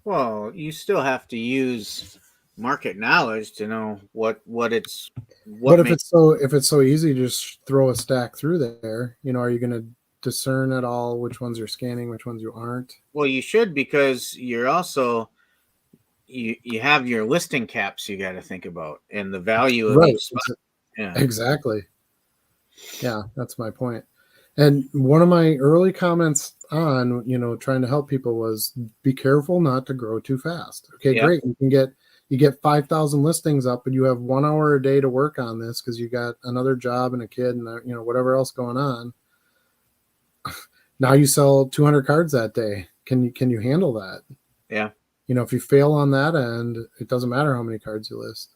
Well, you still have to use market knowledge to know what it's. But if it's so easy, just throw a stack through there. You know, are you going to discern at all which ones you're scanning, which ones you aren't? Well, you should, because you're also you have your listing caps you got to think about and the value of each spot. Yeah. Exactly. Yeah, that's my point. And one of my early comments on, you know, trying to help people was be careful not to grow too fast. Okay, Yep. Great. You get 5,000 listings up and you have 1 hour a day to work on this because you got another job and a kid and, you know, whatever else going on. Now you sell 200 cards that day. Can you handle that? Yeah. You know, if you fail on that end, it doesn't matter how many cards you list.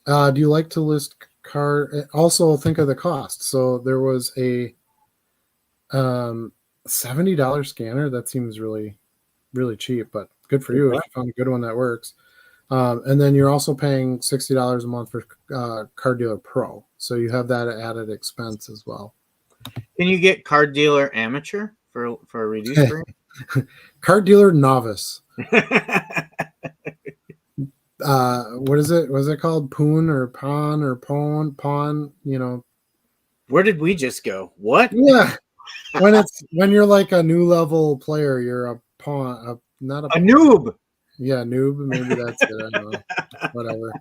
Do you like to list card? Also, think of the cost. So there was a $70 scanner. That seems really, really cheap, but good for you if you found a good one that works. And then you're also paying $60 a month for Card Dealer Pro. So you have that added expense as well. Can you get Card Dealer Amateur for a reduced rate? Card Dealer Novice. What is it? Was it called Poon or Pawn or Pawn? You know, where did we just go? What? Yeah, when you're like a new level player, you're a pawn, not a noob. Yeah, noob. Maybe that's it. I don't know. Whatever.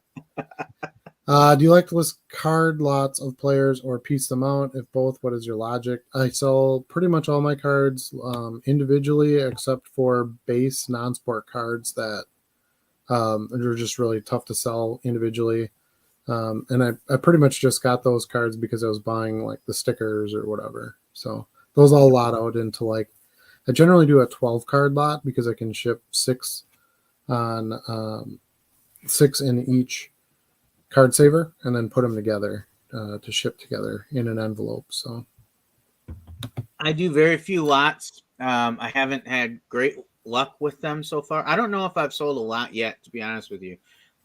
Do you like to list card lots of players or piece them out? If both, what is your logic? I sell pretty much all my cards individually, except for base non-sport cards that are just really tough to sell individually. And I pretty much just got those cards because I was buying like the stickers or whatever. So those all lot out into like, I generally do a 12 card lot because I can ship 6 on 6 in each card saver and then put them together to ship together in an envelope. So I do very few lots. I haven't had great luck with them so far. I don't know if I've sold a lot yet, to be honest with you,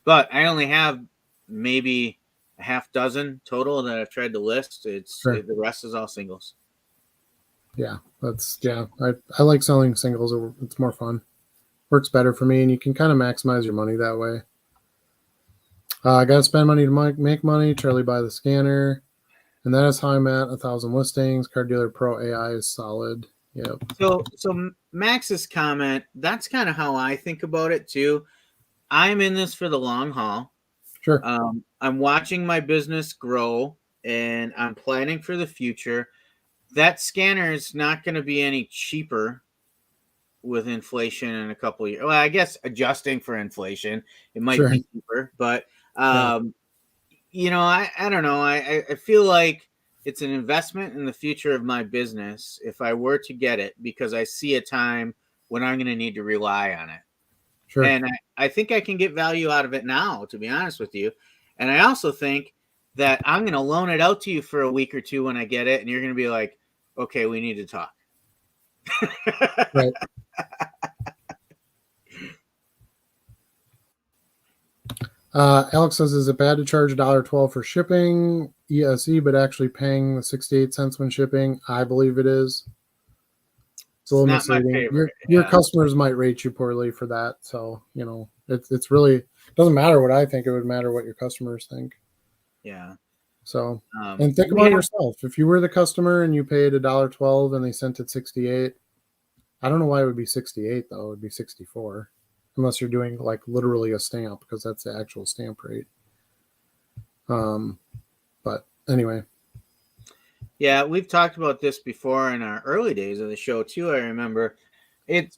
but I only have maybe a half dozen total that I've tried to list. The rest is all singles. Yeah, I like selling singles. It's more fun, works better for me, and you can kind of maximize your money that way. I got to spend money to make money. Charlie buy the scanner, and that is how I'm at 1,000 listings. Card Dealer Pro AI is solid. Yep. So Max's comment, that's kind of how I think about it too. I'm in this for the long haul. Sure. I'm watching my business grow and I'm planning for the future. That scanner is not going to be any cheaper with inflation in a couple of years. Well, I guess adjusting for inflation, it might be cheaper, but you know, I don't know. I feel like it's an investment in the future of my business if I were to get it, because I see a time when I'm going to need to rely on it. Sure. And I think I can get value out of it now, to be honest with you. And I also think that I'm going to loan it out to you for a week or two when I get it. And you're going to be like, okay, we need to talk. Right. Alex says, is it bad to charge $1.12 for shipping ESE, but actually paying the 68 cents when shipping? I believe it is. It's a little not my misleading. favorite, Your yeah. customers might rate you poorly for that. So, it's really, it doesn't matter what I think. It would matter what your customers think. Yeah. So, and think about yourself. If you were the customer and you paid $1.12 and they sent it 68, I don't know why it would be 68 though. It would be 64. Unless you're doing like literally a stamp, because that's the actual stamp rate. But anyway. Yeah, we've talked about this before in our early days of the show too. I remember it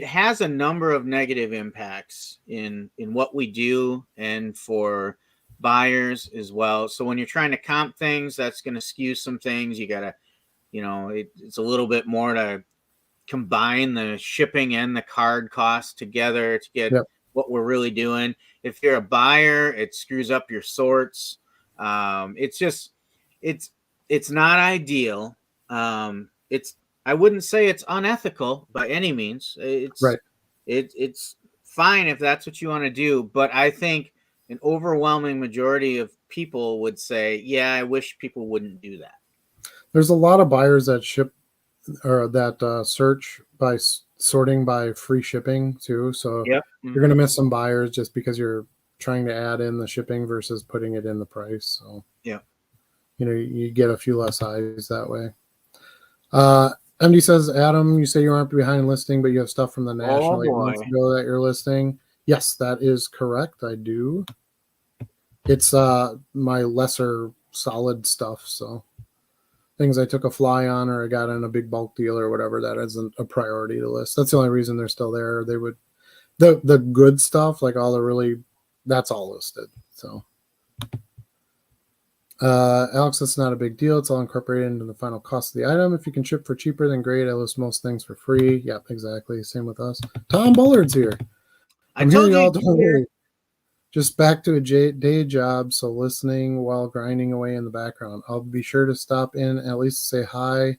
has a number of negative impacts in what we do and for buyers as well. So when you're trying to comp things, that's going to skew some things. You got to, it's a little bit more to combine the shipping and the card costs together to get what we're really doing. If you're a buyer, it screws up your sorts. It's not ideal. I wouldn't say it's unethical by any means. It's right. It's fine if that's what you want to do, but I think an overwhelming majority of people would say, yeah, I wish people wouldn't do that. There's a lot of buyers that ship or that search by sorting by free shipping too. So you're going to miss some buyers just because you're trying to add in the shipping versus putting it in the price. So you get a few less eyes that way. MD says, Adam, you say you aren't behind listing, but you have stuff from the national 8 months ago that you're listing. Yes, that is correct. I do. It's my lesser solid stuff. So things I took a fly on or I got in a big bulk deal or whatever, that isn't a priority to list. That's the only reason they're still there. They would, the good stuff, like all the really, that's all listed. So Alex, that's not a big deal. It's all incorporated into the final cost of the item. If you can ship for cheaper, then great. I list most things for free. Yep, exactly. Same with us. Tom Bullard's here. I'm here, y'all. Don't worry. Just back to a day job, so listening while grinding away in the background. I'll be sure to stop in at least to say hi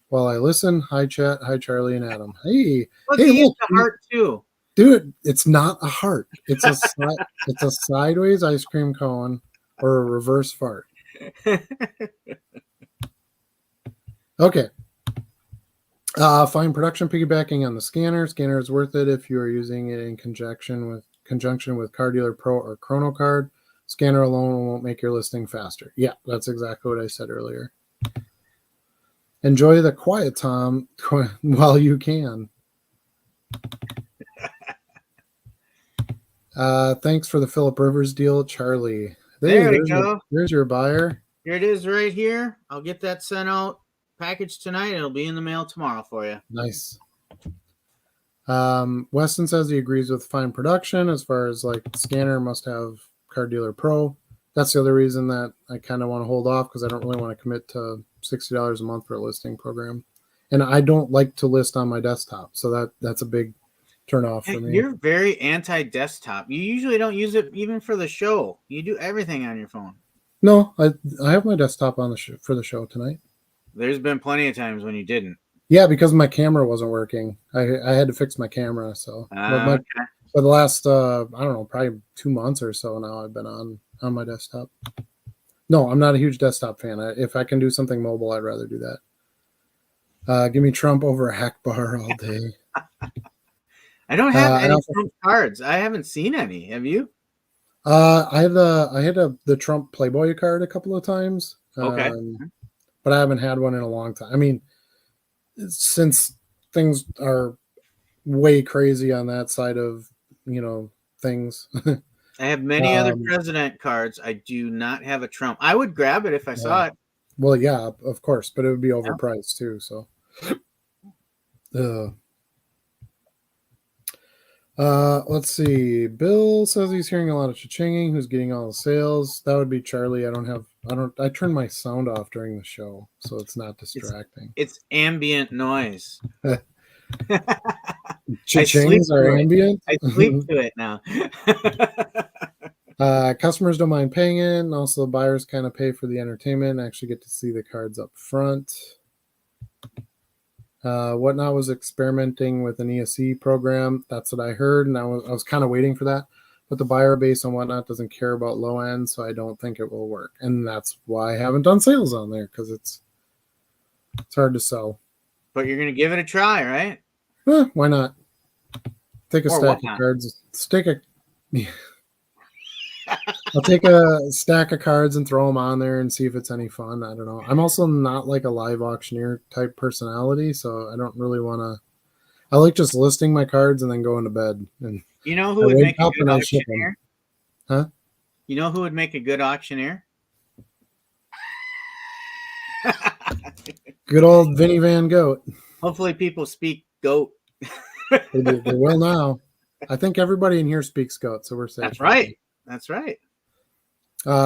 while I listen. Hi, chat. Hi, Charlie and Adam. Hey, look, the heart too. Dude, it's not a heart. It's a it's a sideways ice cream cone or a reverse fart. Okay. Fine production piggybacking on the scanner. Scanner is worth it if you are using it in conjunction with Car Dealer Pro or Chrono Card. Scanner alone won't make your listing faster. Yeah, that's exactly what I said earlier. Enjoy the quiet time while you can. Thanks for the Philip Rivers deal, Charlie. There you go. There's your buyer. Here it is right here. I'll get that sent out, packaged tonight. It'll be in the mail tomorrow for you. Nice. Weston says he agrees with fine production as far as like the scanner must have Car Dealer Pro. That's the other reason that I kind of want to hold off, because I don't really want to commit to $60 a month for a listing program. And I don't like to list on my desktop. So that's a big turn off for me. You're very anti-desktop. You usually don't use it even for the show. You do everything on your phone. No, I have my desktop on the for the show tonight. There's been plenty of times when you didn't. Yeah, because my camera wasn't working. I had to fix my camera. So for the last I don't know, probably 2 months or so now, I've been on my desktop. No, I'm not a huge desktop fan. If I can do something mobile, I'd rather do that. Give me Trump over a hack bar all day. I don't have any Trump cards. I haven't seen any. Have you? I had the Trump Playboy card a couple of times. Okay. But I haven't had one in a long time. I mean, since things are way crazy on that side of, things. I have many other president cards. I do not have a Trump. I would grab it if I saw it. Well, yeah, of course, but it would be overpriced too. So, let's see. Bill says he's hearing a lot of cha-chinging. Who's getting all the sales? That would be Charlie. I turn my sound off during the show, so it's not distracting. It's ambient noise. Cha-chings are ambient. I sleep to it now. Customers don't mind paying it, and also buyers kind of pay for the entertainment. Actually, get to see the cards up front. Whatnot was experimenting with an ESE program. That's what I heard, and I was kind of waiting for that. But the buyer base on Whatnot doesn't care about low end, so I don't think it will work. And that's why I haven't done sales on there, because it's hard to sell. But you're gonna give it a try, right? Why not? Take a Or stack Whatnot. of cards. I'll take a stack of cards and throw them on there and see if it's any fun. I don't know. I'm also not like a live auctioneer type personality, so I don't really want to. I like just listing my cards and then going to bed. And You know who I would wake make a up good and I ship 'em. auctioneer? Huh? You know who would make a good auctioneer? Good old Vinny Van Goat. Hopefully, people speak goat. They will now. I think everybody in here speaks goat, so we're safe. That's right. That's right.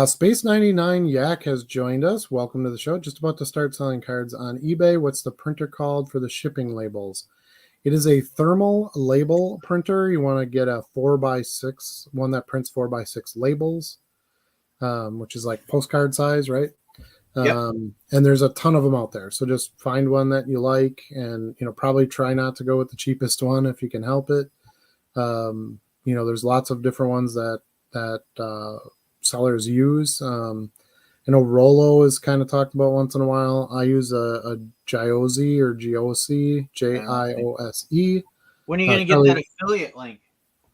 Space 99 Yak has joined us. Welcome to the show. Just about to start selling cards on eBay. What's the printer called for the shipping labels? It is a thermal label printer. You want to get a 4x6, one that prints 4x6 labels, which is like postcard size, right? Yep. And there's a ton of them out there. So just find one that you like, and probably try not to go with the cheapest one if you can help it. There's lots of different ones that sellers use. Rollo is kind of talked about once in a while. I use a Giose or Giose, Jiose. When are you going to get that affiliate link?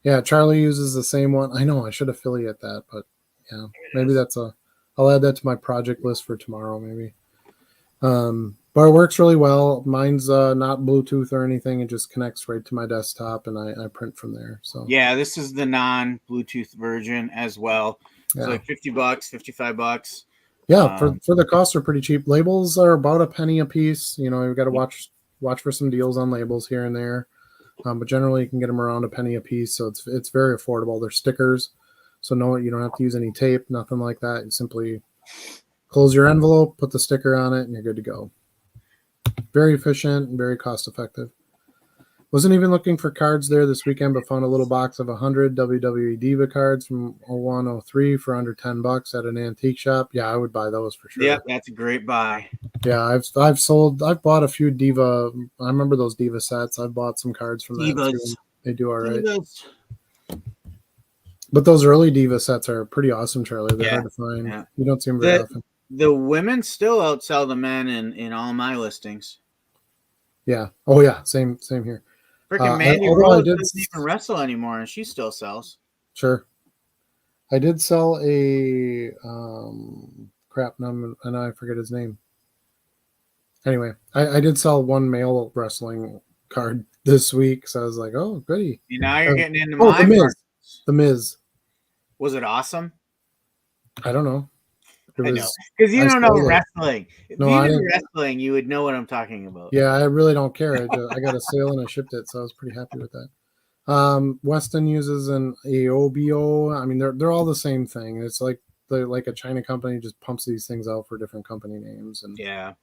Yeah, Charlie uses the same one. I know I should affiliate that, but yeah, maybe I'll add that to my project list for tomorrow, maybe. But it works really well. Mine's not Bluetooth or anything. It just connects right to my desktop, and I print from there. So yeah, this is the non-Bluetooth version as well. yeah. It's like $50, $55. Yeah, for the costs are pretty cheap. Labels are about a penny a piece. You've got to watch for some deals on labels here and there. But generally you can get them around a penny a piece, so it's very affordable. They're stickers, so no, you don't have to use any tape, nothing like that. You simply close your envelope, put the sticker on it, and you're good to go. Very efficient and very cost effective. Wasn't even looking for cards there this weekend, but found a little box of 100 WWE Diva cards from 01-03 for under $10 at an antique shop. Yeah, I would buy those for sure. Yeah, that's a great buy. Yeah, I've bought a few Diva. I remember those Diva sets. I've bought some cards from them too. They do all right. Divas. But those early Diva sets are pretty awesome, Charlie. They're hard to find. Yeah. You don't see them very often. The women still outsell the men in all my listings. Yeah. Oh yeah. Same here. Freaking Mandy Rose doesn't even wrestle anymore, and she still sells. Sure. I did sell a and I forget his name. Anyway, I did sell one male wrestling card this week, so I was like, oh, goody. Now you're getting into my The Miz. Was it awesome? I don't know. I know, because you don't know wrestling. If no, you knew wrestling, you would know what I'm talking about. Yeah, I really don't care. I got a sale and I shipped it, so I was pretty happy with that. Weston uses an AOBO. I mean, they're all the same thing. It's like a China company just pumps these things out for different company names, and yeah.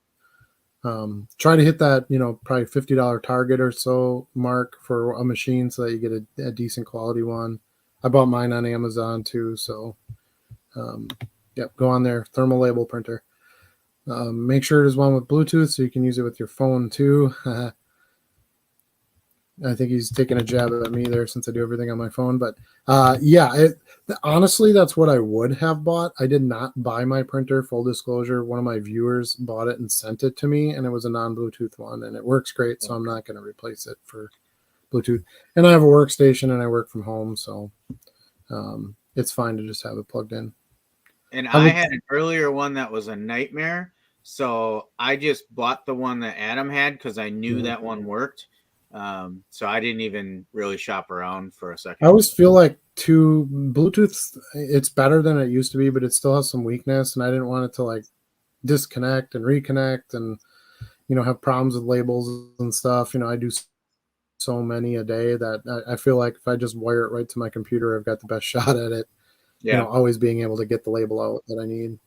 Try to hit that probably $50 target or so mark for a machine so that you get a decent quality one. I bought mine on Amazon too, so. Yep, go on there. Thermal label printer. Make sure it is one with Bluetooth so you can use it with your phone too. I think he's taking a jab at me there since I do everything on my phone. But honestly, that's what I would have bought. I did not buy my printer, full disclosure. One of my viewers bought it and sent it to me, and it was a non-Bluetooth one, and it works great, so I'm not going to replace it for Bluetooth. And I have a workstation, and I work from home, so it's fine to just have it plugged in. And I had an earlier one that was a nightmare, so I just bought the one that Adam had because I knew that one worked. So I didn't even really shop around for a second. I always feel like Bluetooth, it's better than it used to be, but it still has some weakness, and I didn't want it to like disconnect and reconnect and have problems with labels and stuff. I do so many a day that I feel like if I just wire it right to my computer, I've got the best shot at it. Yeah, always being able to get the label out that I need.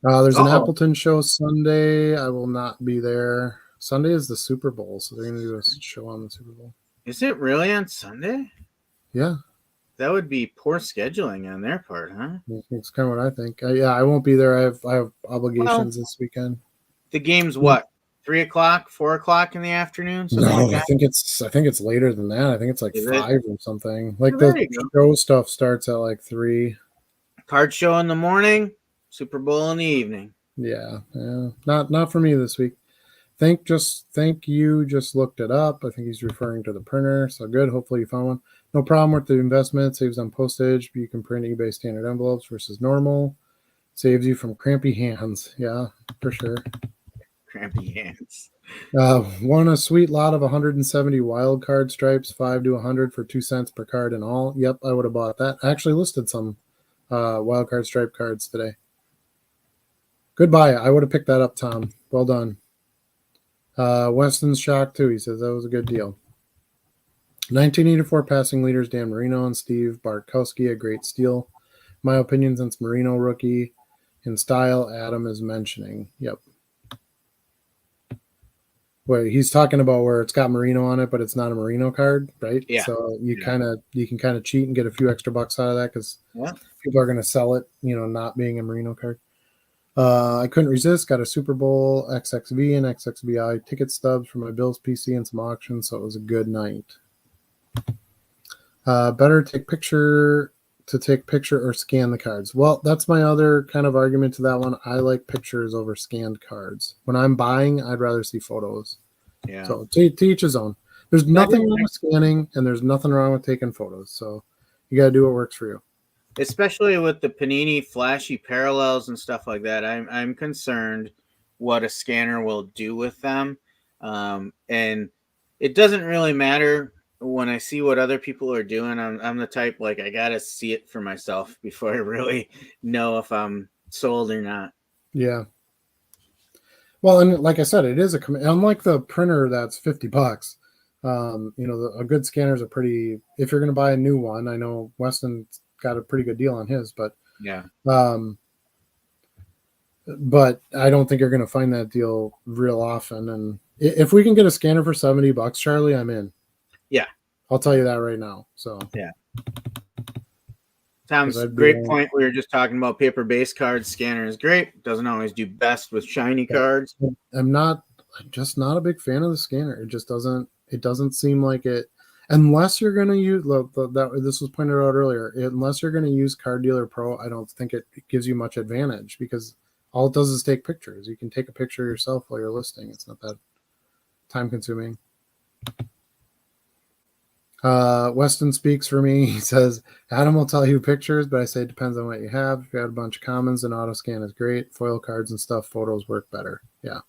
There's an Appleton show Sunday. I will not be there. Sunday is the Super Bowl, so they're going to do a show on the Super Bowl. Is it really on Sunday? Yeah, That would be poor scheduling on their part, huh? it's kind of what I think. I won't be there. I have obligations this weekend. The game's what? 3 o'clock, 4 o'clock in the afternoon? Something No, like I that? think it's later than that. I think it's like Is it? 5 or something. Like There the you show stuff starts at like 3. Card show in the morning, Super Bowl in the evening. Yeah. Not for me this week. Think you just looked it up. I think he's referring to the printer. So good. Hopefully you found one. No problem with the investment. Saves on postage. You can print eBay standard envelopes versus normal. Saves you from crampy hands. Yeah, for sure. Crampy hands. Won a sweet lot of 170 wild card stripes, 5 to 100 for 2 cents per card in all. Yep, I would have bought that. I actually listed some wild card stripe cards today. Goodbye. I would have picked that up, Tom. Well done. Weston's shocked too. He says that was a good deal. 1984 passing leaders Dan Marino and Steve Bartkowski, a great steal. My opinion, since Marino rookie in style, Adam is mentioning. Yep. Where he's talking about where it's got Marino on it, but it's not a Marino card, right? Yeah. So you can kind of cheat and get a few extra bucks out of that because Yeah. people are going to sell it, not being a Marino card. I couldn't resist. Got a Super Bowl XXV and XXVI ticket stubs for my Bills PC and some auctions, so it was a good night. Better take picture or scan the cards. Well, that's my other kind of argument to that one. I like pictures over scanned cards. When I'm buying, I'd rather see photos. Yeah. So to each his own. There's nothing wrong with scanning, and there's nothing wrong with taking photos. So you got to do what works for you. Especially with the Panini flashy parallels and stuff like that, I'm concerned what a scanner will do with them. And it doesn't really matter when I see what other people are doing. I'm the type, like, I gotta see it for myself before I really know if I'm sold or not. Yeah. Well, and like I said, it is unlike the printer that's $50. A good scanner is if you're going to buy a new one, I know Weston got a pretty good deal on his, but yeah. But I don't think you're going to find that deal real often. And if we can get a scanner for $70, Charlie, I'm in. Yeah. I'll tell you that right now. So yeah. Tom's great point. We were just talking about paper-based cards. Scanner is great. Doesn't always do best with shiny cards. I'm just not a big fan of the scanner. It doesn't seem like it, unless you're going to use this was pointed out earlier, unless you're going to use Card Dealer Pro, I don't think it gives you much advantage because all it does is take pictures. You can take a picture yourself while you're listing. It's not that time consuming. Weston speaks for me. He says, Adam will tell you pictures, but I say it depends on what you have. If you had a bunch of commons, then auto scan is great. Foil cards and stuff, photos work better. Yeah.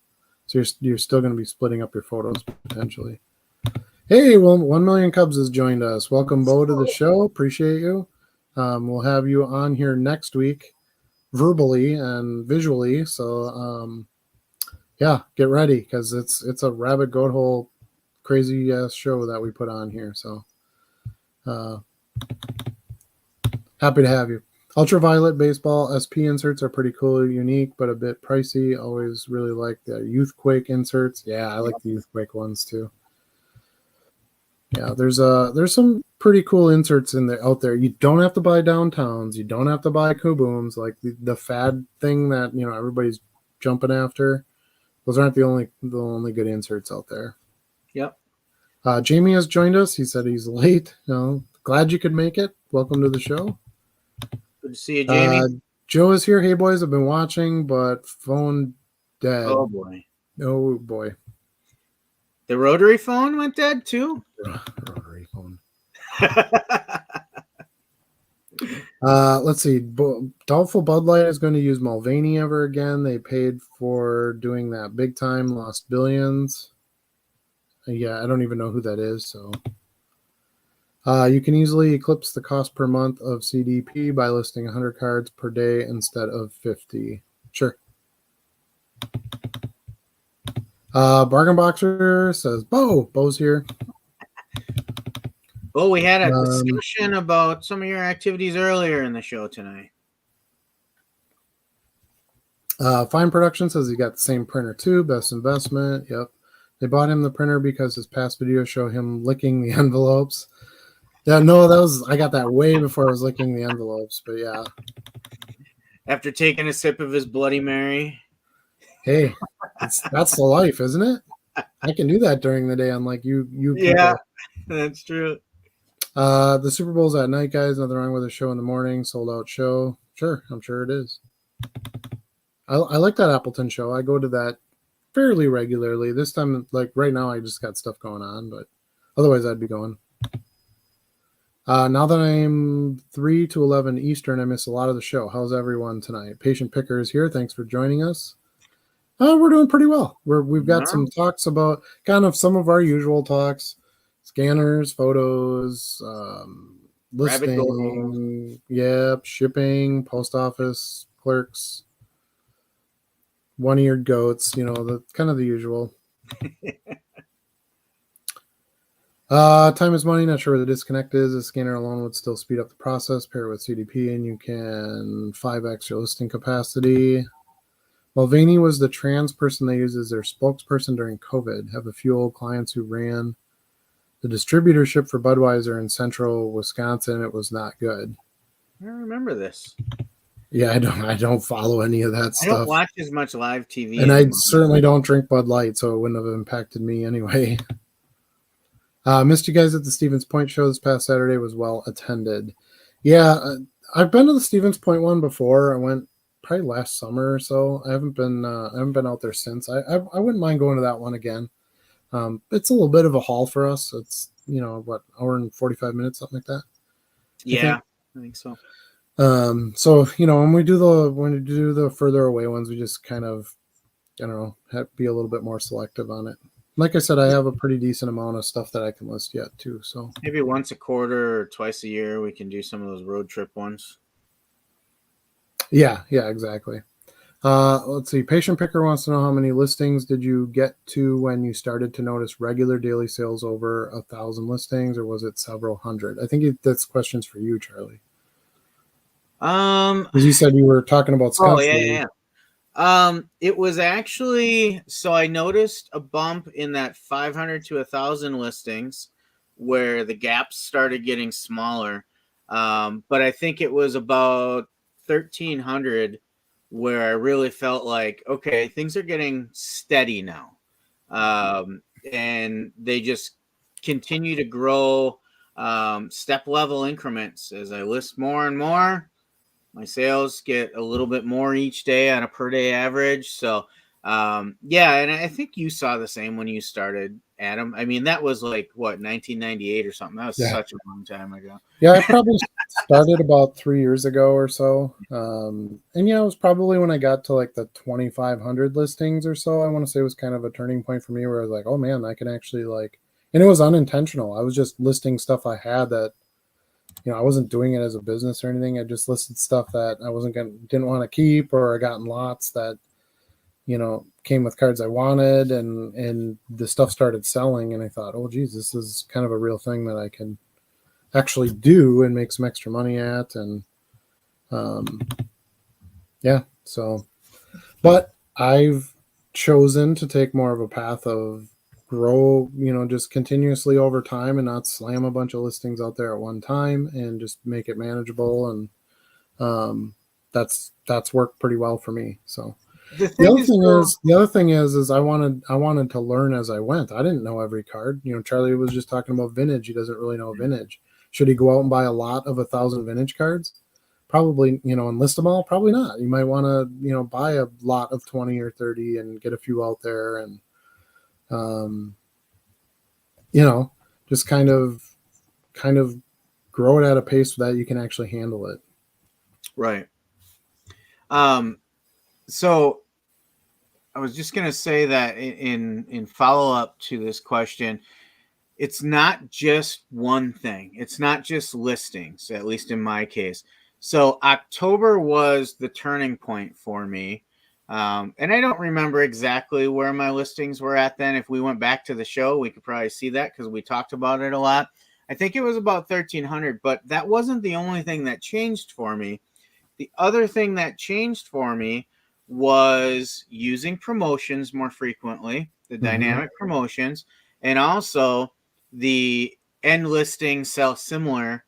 So you're still going to be splitting up your photos potentially. Hey, well, 1 Million Cubs has joined us. Welcome, Bo, to the show. Appreciate you. We'll have you on here next week, verbally and visually. So, get ready because it's a rabbit goat hole crazy ass show that we put on here. So, happy to have you. Ultraviolet baseball SP inserts are pretty cool, unique, but a bit pricey. Always really like the Youthquake inserts. Yeah, I like the Youthquake ones too. Yeah, there's some pretty cool inserts out there. You don't have to buy downtowns. You don't have to buy Kabooms, like the fad thing that everybody's jumping after. Those aren't the only good inserts out there. Yep. Jamie has joined us. He said he's late. Glad you could make it. Welcome to the show. Good to see you, Jamie. Joe is here. Hey, boys, I've been watching, but phone dead. Oh, boy. Oh, boy. The rotary phone went dead, too? Rotary phone. Let's see. Doubtful Bud Light is going to use Mulvaney ever again. They paid for doing that big time, lost billions. Yeah, I don't even know who that is, so... you can easily eclipse the cost per month of CDP by listing 100 cards per day instead of 50. Sure. Bargain Boxer says, Bo's here. Oh, we had a discussion about some of your activities earlier in the show tonight. Fine Production says he got the same printer too. Best investment. Yep. They bought him the printer because his past videos show him licking the envelopes. Yeah, no, I got that way before I was licking the envelopes, but yeah. After taking a sip of his Bloody Mary. Hey, that's the life, isn't it? I can do that during the day, unlike you people. Yeah, that's true. The Super Bowl's at night, guys. Nothing wrong with a show in the morning. Sold out show. Sure, I'm sure it is. I like that Appleton show. I go to that fairly regularly. This time, like right now, I just got stuff going on, but otherwise I'd be going. Now that I'm 3 to 11 Eastern, I miss a lot of the show. How's everyone tonight? Patient Picker is here. Thanks for joining us. We're doing pretty well. We've got some talks about kind of some of our usual talks, scanners, photos, listing, yep, shipping, post office, clerks, one-eared goats, the kind of the usual. Time is money. Not sure where the disconnect is. A scanner alone would still speed up the process. Pair it with CDP, and you can 5x your listing capacity. Mulvaney was the trans person they used as their spokesperson during COVID. Have a few old clients who ran the distributorship for Budweiser in central Wisconsin. It was not good. I remember this. Yeah, I don't follow any of that stuff. I don't watch as much live TV. And I certainly don't drink Bud Light, so it wouldn't have impacted me anyway. Missed you guys at the Stevens Point show this past Saturday. Was well attended. Yeah, I've been to the Stevens Point one before. I went probably last summer or so. I haven't been out there since. I wouldn't mind going to that one again. It's a little bit of a haul for us. It's hour and 45 minutes, something like that. Yeah, I think so. So when we do the further away ones, we just kind of have to be a little bit more selective on it. Like I said, I have a pretty decent amount of stuff that I can list yet too. So maybe once a quarter or twice a year, we can do some of those road trip ones. Yeah, exactly. Let's see. Patient Picker wants to know how many listings did you get to when you started to notice regular daily sales over 1,000 listings, or was it several hundred? I think that's questions for you, Charlie. Because you said you were talking about Scott. Oh, yeah. It was actually, so I noticed a bump in that 500 to 1,000 listings where the gaps started getting smaller. But I think it was about 1,300 where I really felt like, okay, things are getting steady now. And they just continue to grow step level increments. As I list more and more, my sales get a little bit more each day on a per day average. So, and I think you saw the same when you started, Adam. I mean, that was like, 1998 or something. That was such a long time ago. Yeah, I probably started about 3 years ago or so. It was probably when I got to like the 2,500 listings or so. I want to say it was kind of a turning point for me where I was like, oh man, I can actually and it was unintentional. I was just listing stuff I had that, I wasn't doing it as a business or anything. I just listed stuff that I didn't want to keep, or I got in lots that, came with cards I wanted, and the stuff started selling, and I thought, oh geez, this is kind of a real thing that I can actually do and make some extra money at. And but I've chosen to take more of a path of grow, just continuously over time and not slam a bunch of listings out there at one time and just make it manageable. And that's worked pretty well for me. So the other thing is I wanted to learn as I went. I didn't know every card. Charlie was just talking about vintage. He doesn't really know vintage. Should he go out and buy a lot of 1,000 vintage cards? Probably, and list them all? Probably not. You might want to, buy a lot of 20 or 30 and get a few out there and, just kind of grow it at a pace that you can actually handle it. Right. So I was just going to say that in follow up to this question, it's not just one thing. It's not just listings, at least in my case. So October was the turning point for me. And I don't remember exactly where my listings were at then. If we went back to the show, we could probably see that because we talked about it a lot. I think it was about 1,300, but that wasn't the only thing that changed for me. The other thing that changed for me was using promotions more frequently. the dynamic promotions, and also the end listing sell similar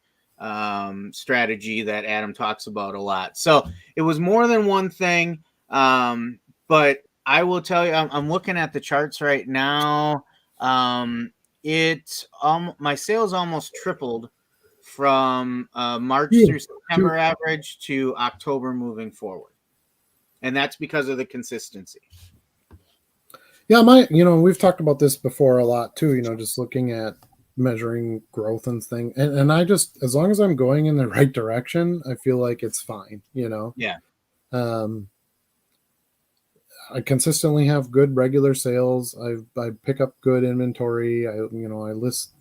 strategy that Adam talks about a lot. So it was more than one thing, but I will tell you, I'm looking at the charts right now. My sales almost tripled from March through September average to October moving forward, and that's because of the consistency. Yeah, we've talked about this before a lot too, just looking at measuring growth and thing. And I just, as long as I'm going in the right direction, I feel like it's fine, Yeah. I consistently have good regular sales. I pick up good inventory. I list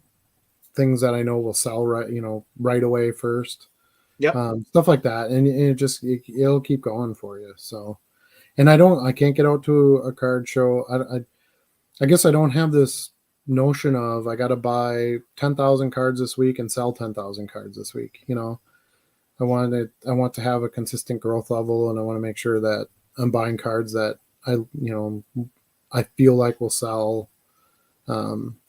things that I know will sell right away first. Yep. Stuff like that. And it'll keep going for you. So, and I can't get out to a card show. I guess I don't have this notion of I got to buy 10,000 cards this week and sell 10,000 cards this week. I want to have a consistent growth level, and I want to make sure that I'm buying cards that I feel like will sell.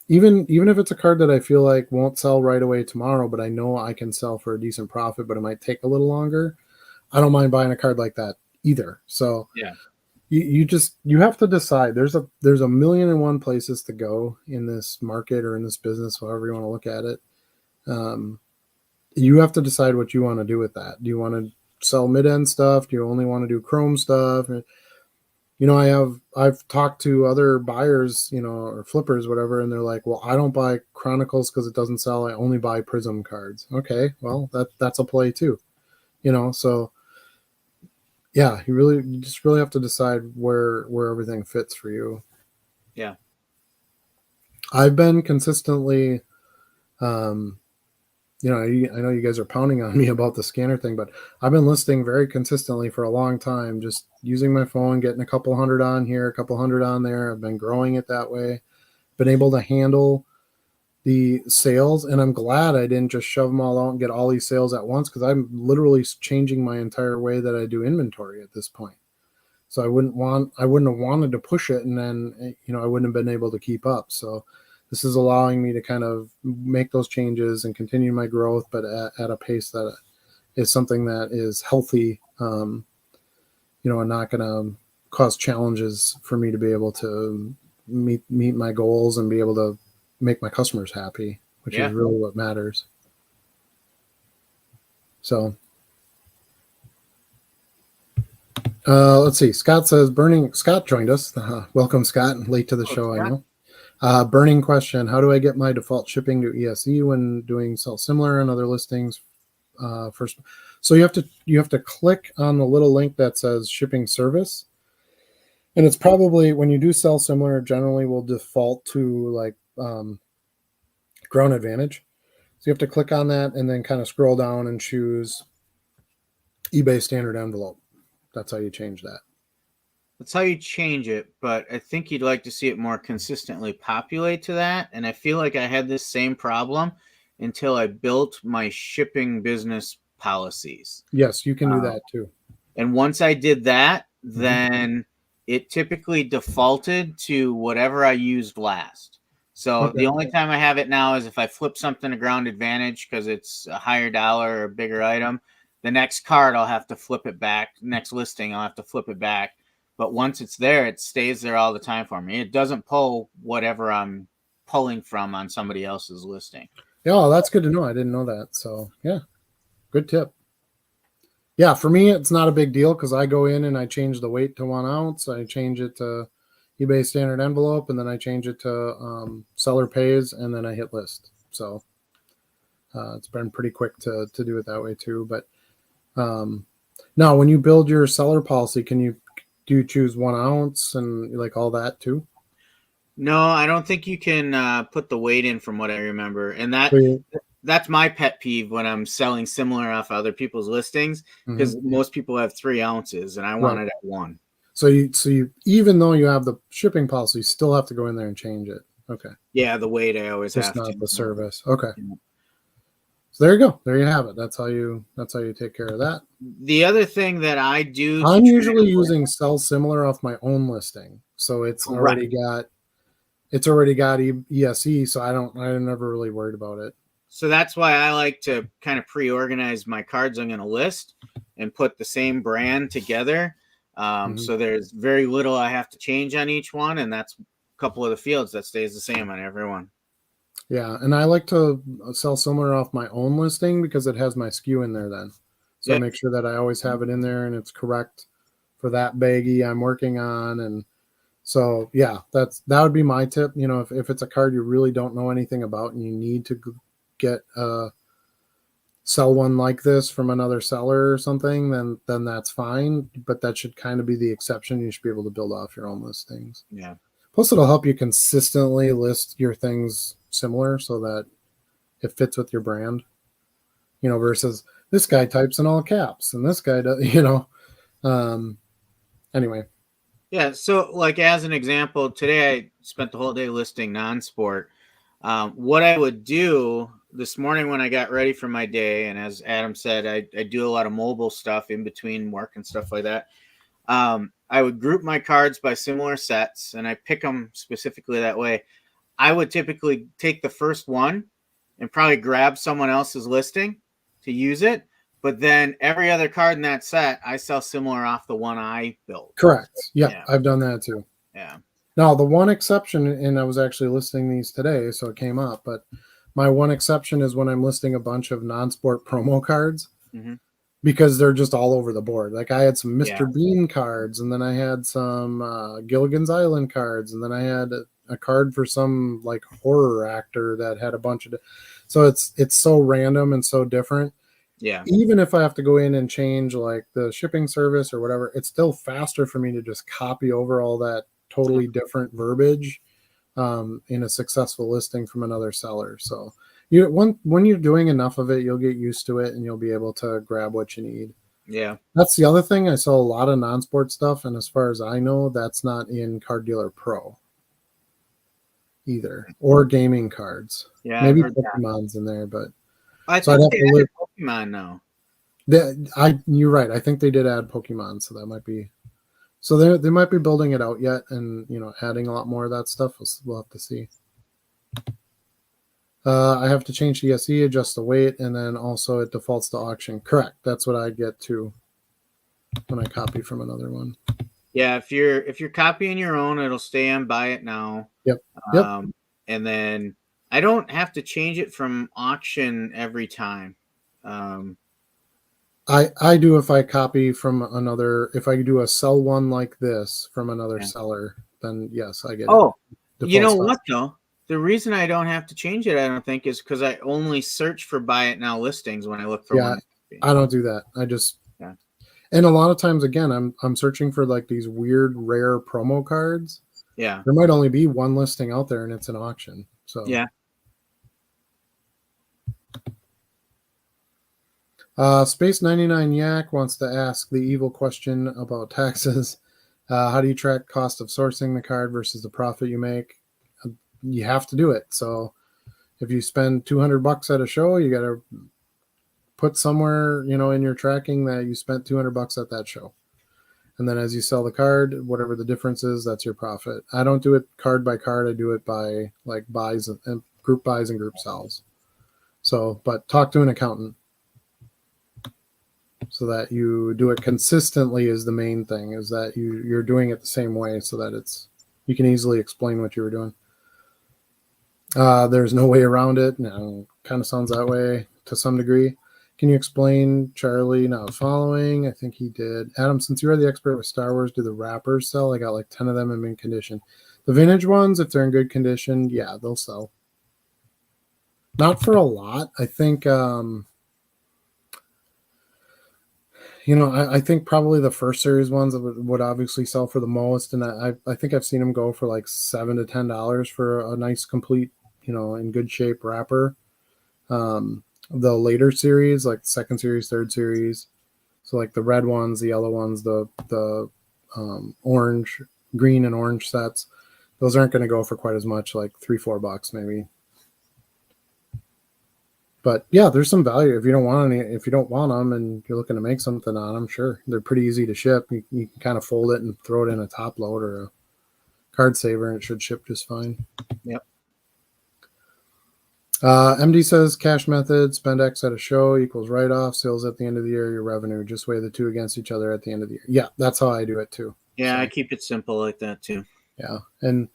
Even if it's a card that I feel like won't sell right away tomorrow, but I know I can sell for a decent profit, but it might take a little longer. I don't mind buying a card like that either. So yeah, you have to decide. There's a million and one places to go in this market or in this business, however you want to look at it. You have to decide what you want to do with that. Do you want to sell mid-end stuff? Do you only want to do chrome stuff? I've talked to other buyers, or flippers, whatever, and they're like, well, I don't buy Chronicles because it doesn't sell. I only buy Prism cards. Okay, well, that's a play too, so yeah, you just really have to decide where everything fits for you. Yeah. I've been consistently, I know you guys are pounding on me about the scanner thing, but I've been listing very consistently for a long time, just using my phone, getting a couple hundred on here, a couple hundred on there. I've been growing it that way, been able to handle the sales, and I'm glad I didn't just shove them all out and get all these sales at once, because I'm literally changing my entire way that I do inventory at this point. So I wouldn't have wanted to push it, and then I wouldn't have been able to keep up. So this is allowing me to kind of make those changes and continue my growth, but at a pace that is something that is healthy, and not going to cause challenges for me to be able to meet my goals and be able to make my customers happy, which is really what matters. So let's see. Scott says, Scott joined us. Welcome, Scott. Late to the show, Scott. I know. Burning question: how do I get my default shipping to ESE when doing sell similar and other listings? First, so you have to click on the little link that says shipping service, and it's probably, when you do sell similar, generally will default to like Ground Advantage. So you have to click on that and then kind of scroll down and choose eBay standard envelope. That's how you change that. That's how you change it, but I think you'd like to see it more consistently populate to that. And I feel like I had this same problem until I built my shipping business policies. Yes, you can do that too. And once I did that, then it typically defaulted to whatever I used last. So the only time I have it now is if I flip something to Ground Advantage because it's a higher dollar or a bigger item. The next card, I'll have to flip it back. Next listing, I'll have to flip it back. But once it's there, it stays there all the time for me. It doesn't pull whatever I'm pulling from on somebody else's listing. Yeah, that's good to know. I didn't know that. So, yeah, good tip. Yeah, for me, it's not a big deal because I go in and I change the weight to 1 ounce. I change it to eBay standard envelope, and then I change it to seller pays, and then I hit list. So it's been pretty quick to do it that way too. But now, when you build your seller policy, do you choose 1 ounce and like all that too? No, I don't think you can put the weight in, from what I remember. And that's my pet peeve when I'm selling similar off other people's listings, because most people have 3 ounces and I want it at 1. So you even though you have the shipping policy, you still have to go in there and change it. Okay. Yeah, the weight I always Just have to. Not the service. Okay. Yeah. So there you go. There you have it. That's how you take care of that. The other thing that I do, I'm usually using sell similar off my own listing. So it's already got it's already got ESE, so I'm never really worried about it. So that's why I like to kind of pre-organize my cards I'm going to list and put the same brand together. So there's very little I have to change on each one, and that's a couple of the fields that stays the same on everyone. Yeah, and I like to sell similar off my own listing because it has my SKU in there then. So I make sure that I always have it in there and it's correct for that baggie I'm working on. And so, yeah, that would be my tip. You know, if it's a card you really don't know anything about and you need to get sell one like this from another seller or something, then that's fine. But that should kind of be the exception. You should be able to build off your own listings. Yeah. Plus, it'll help you consistently list your things similar so that it fits with your brand. You know, versus this guy types in all caps and this guy does. You know. Anyway. Yeah. So, like as an example, today I spent the whole day listing non-sport. What I would do this morning when I got ready for my day, and as Adam said, I do a lot of mobile stuff in between work and stuff like that. I would group my cards by similar sets, and I pick them specifically that way. I would typically take the first one and probably grab someone else's listing to use it. But then every other card in that set, I sell similar off the one I built. Correct. Yeah, I've done that too. Yeah. Now, the one exception, and I was actually listing these today, so it came up, but my one exception is when I'm listing a bunch of non-sport promo cards because they're just all over the board. Like I had some Mr. Bean cards, and then I had some Gilligan's Island cards, and then I had a card for some like horror actor that had a bunch of. So it's so random and so different. Yeah. Even if I have to go in and change like the shipping service or whatever, it's still faster for me to just copy over all that totally different verbiage in a successful listing from another seller. So when you're doing enough of it, you'll get used to it and you'll be able to grab what you need. Yeah. That's the other thing. I sell a lot of non-sport stuff, and as far as I know, that's not in Card Dealer Pro either, or gaming cards. Yeah. Maybe Pokemon's in there, but I think they added Pokemon now. You're right. I think they did add Pokemon, so that might be. So they might be building it out yet, and adding a lot more of that stuff. We'll have to see. I have to change the SE, adjust the weight, and then also it defaults to auction. Correct. That's what I get to when I copy from another one. Yeah, if you're copying your own, it'll stay on Buy It Now. Yep. And then I don't have to change it from auction every time. I do if I copy from another. If I do a sell one like this from another seller, then yes, I get it. You know what though? The reason I don't have to change it, I don't think, is because I only search for Buy It Now listings when I look for one. I don't do that. I just and a lot of times again, I'm searching for like these weird rare promo cards. Yeah, there might only be one listing out there, and it's an auction. So yeah. Space 99 Yak wants to ask the evil question about taxes. How do you track cost of sourcing the card versus the profit you make? You have to do it. So if you spend $200 at a show, you got to put somewhere, in your tracking that you spent $200 at that show. And then as you sell the card, whatever the difference is, that's your profit. I don't do it card by card. I do it by like buys and group buys and group sells. So, but talk to an accountant. So that you do it consistently is the main thing, is that you're doing it the same way so that you can easily explain what you were doing. There's no way around it. No, kind of sounds that way to some degree. Can you explain Charlie not following? I think he did. Adam, since you are the expert with Star Wars, do the wrappers sell? I got like 10 of them in mint condition. The vintage ones, if they're in good condition, yeah, they'll sell. Not for a lot. I think I think probably the first series ones would obviously sell for the most, and I think I've seen them go for like $7 to $10 for a nice, complete, in good shape wrapper. The later series, like second series, third series, so like the red ones, the yellow ones, the orange, green, and orange sets, those aren't going to go for quite as much, like $3-4 maybe. But yeah, there's some value if you don't want them and you're looking to make something on them. Sure, they're pretty easy to ship. You can kind of fold it and throw it in a top load or a card saver, and it should ship just fine. Yep. MD says cash method, spend X at a show equals write-off, sales at the end of the year, your revenue. Just weigh the two against each other at the end of the year. Yeah, that's how I do it too. Yeah, So, I keep it simple like that too. yeah. And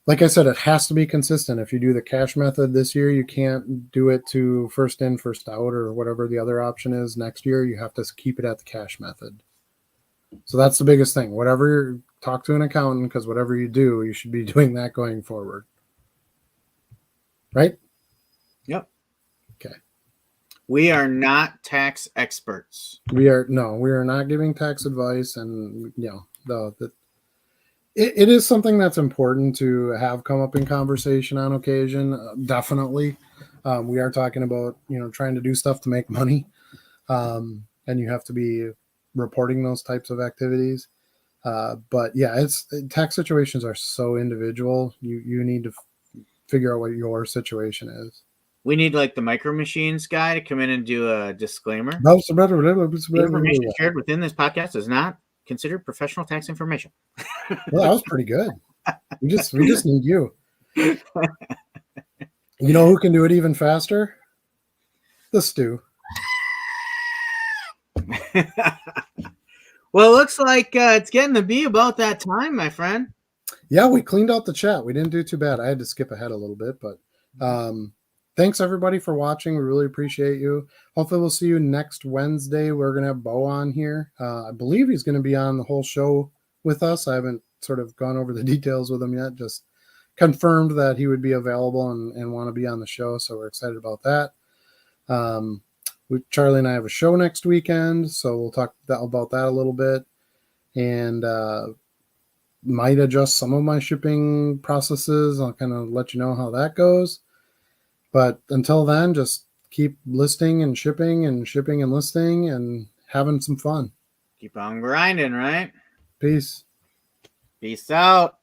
like I said, it has to be consistent. If you do the cash method this year, you can't do it to first in, first out, or whatever the other option is next year. You have to keep it at the cash method. So that's the biggest thing. Whatever, talk to an accountant, because whatever you do, you should be doing that going forward. Right? Yep. Okay. We are not tax experts. We are not giving tax advice, and it is something that's important to have come up in conversation on occasion. Definitely, we are talking about trying to do stuff to make money, and you have to be reporting those types of activities. But yeah, tax situations are so individual. You need to figure out what your situation is. We need like the Micro Machines guy to come in and do a disclaimer. The The information shared within this podcast is not considered professional tax information. Well, that was pretty good. We just need you. You know who can do it even faster? The Stew. Well, it looks like it's getting to be about that time, my friend. Yeah, we cleaned out the chat. We didn't do too bad. I had to skip ahead a little bit, but thanks everybody for watching. We really appreciate you. Hopefully we'll see you next Wednesday. We're going to have Bo on here. I believe he's going to be on the whole show with us. I haven't sort of gone over the details with him yet, just confirmed that he would be available and want to be on the show. So we're excited about that. Charlie and I have a show next weekend, so we'll talk about that a little bit, and might adjust some of my shipping processes. I'll kind of let you know how that goes. But until then, just keep listing and shipping and listing and having some fun. Keep on grinding, right? Peace. Peace out.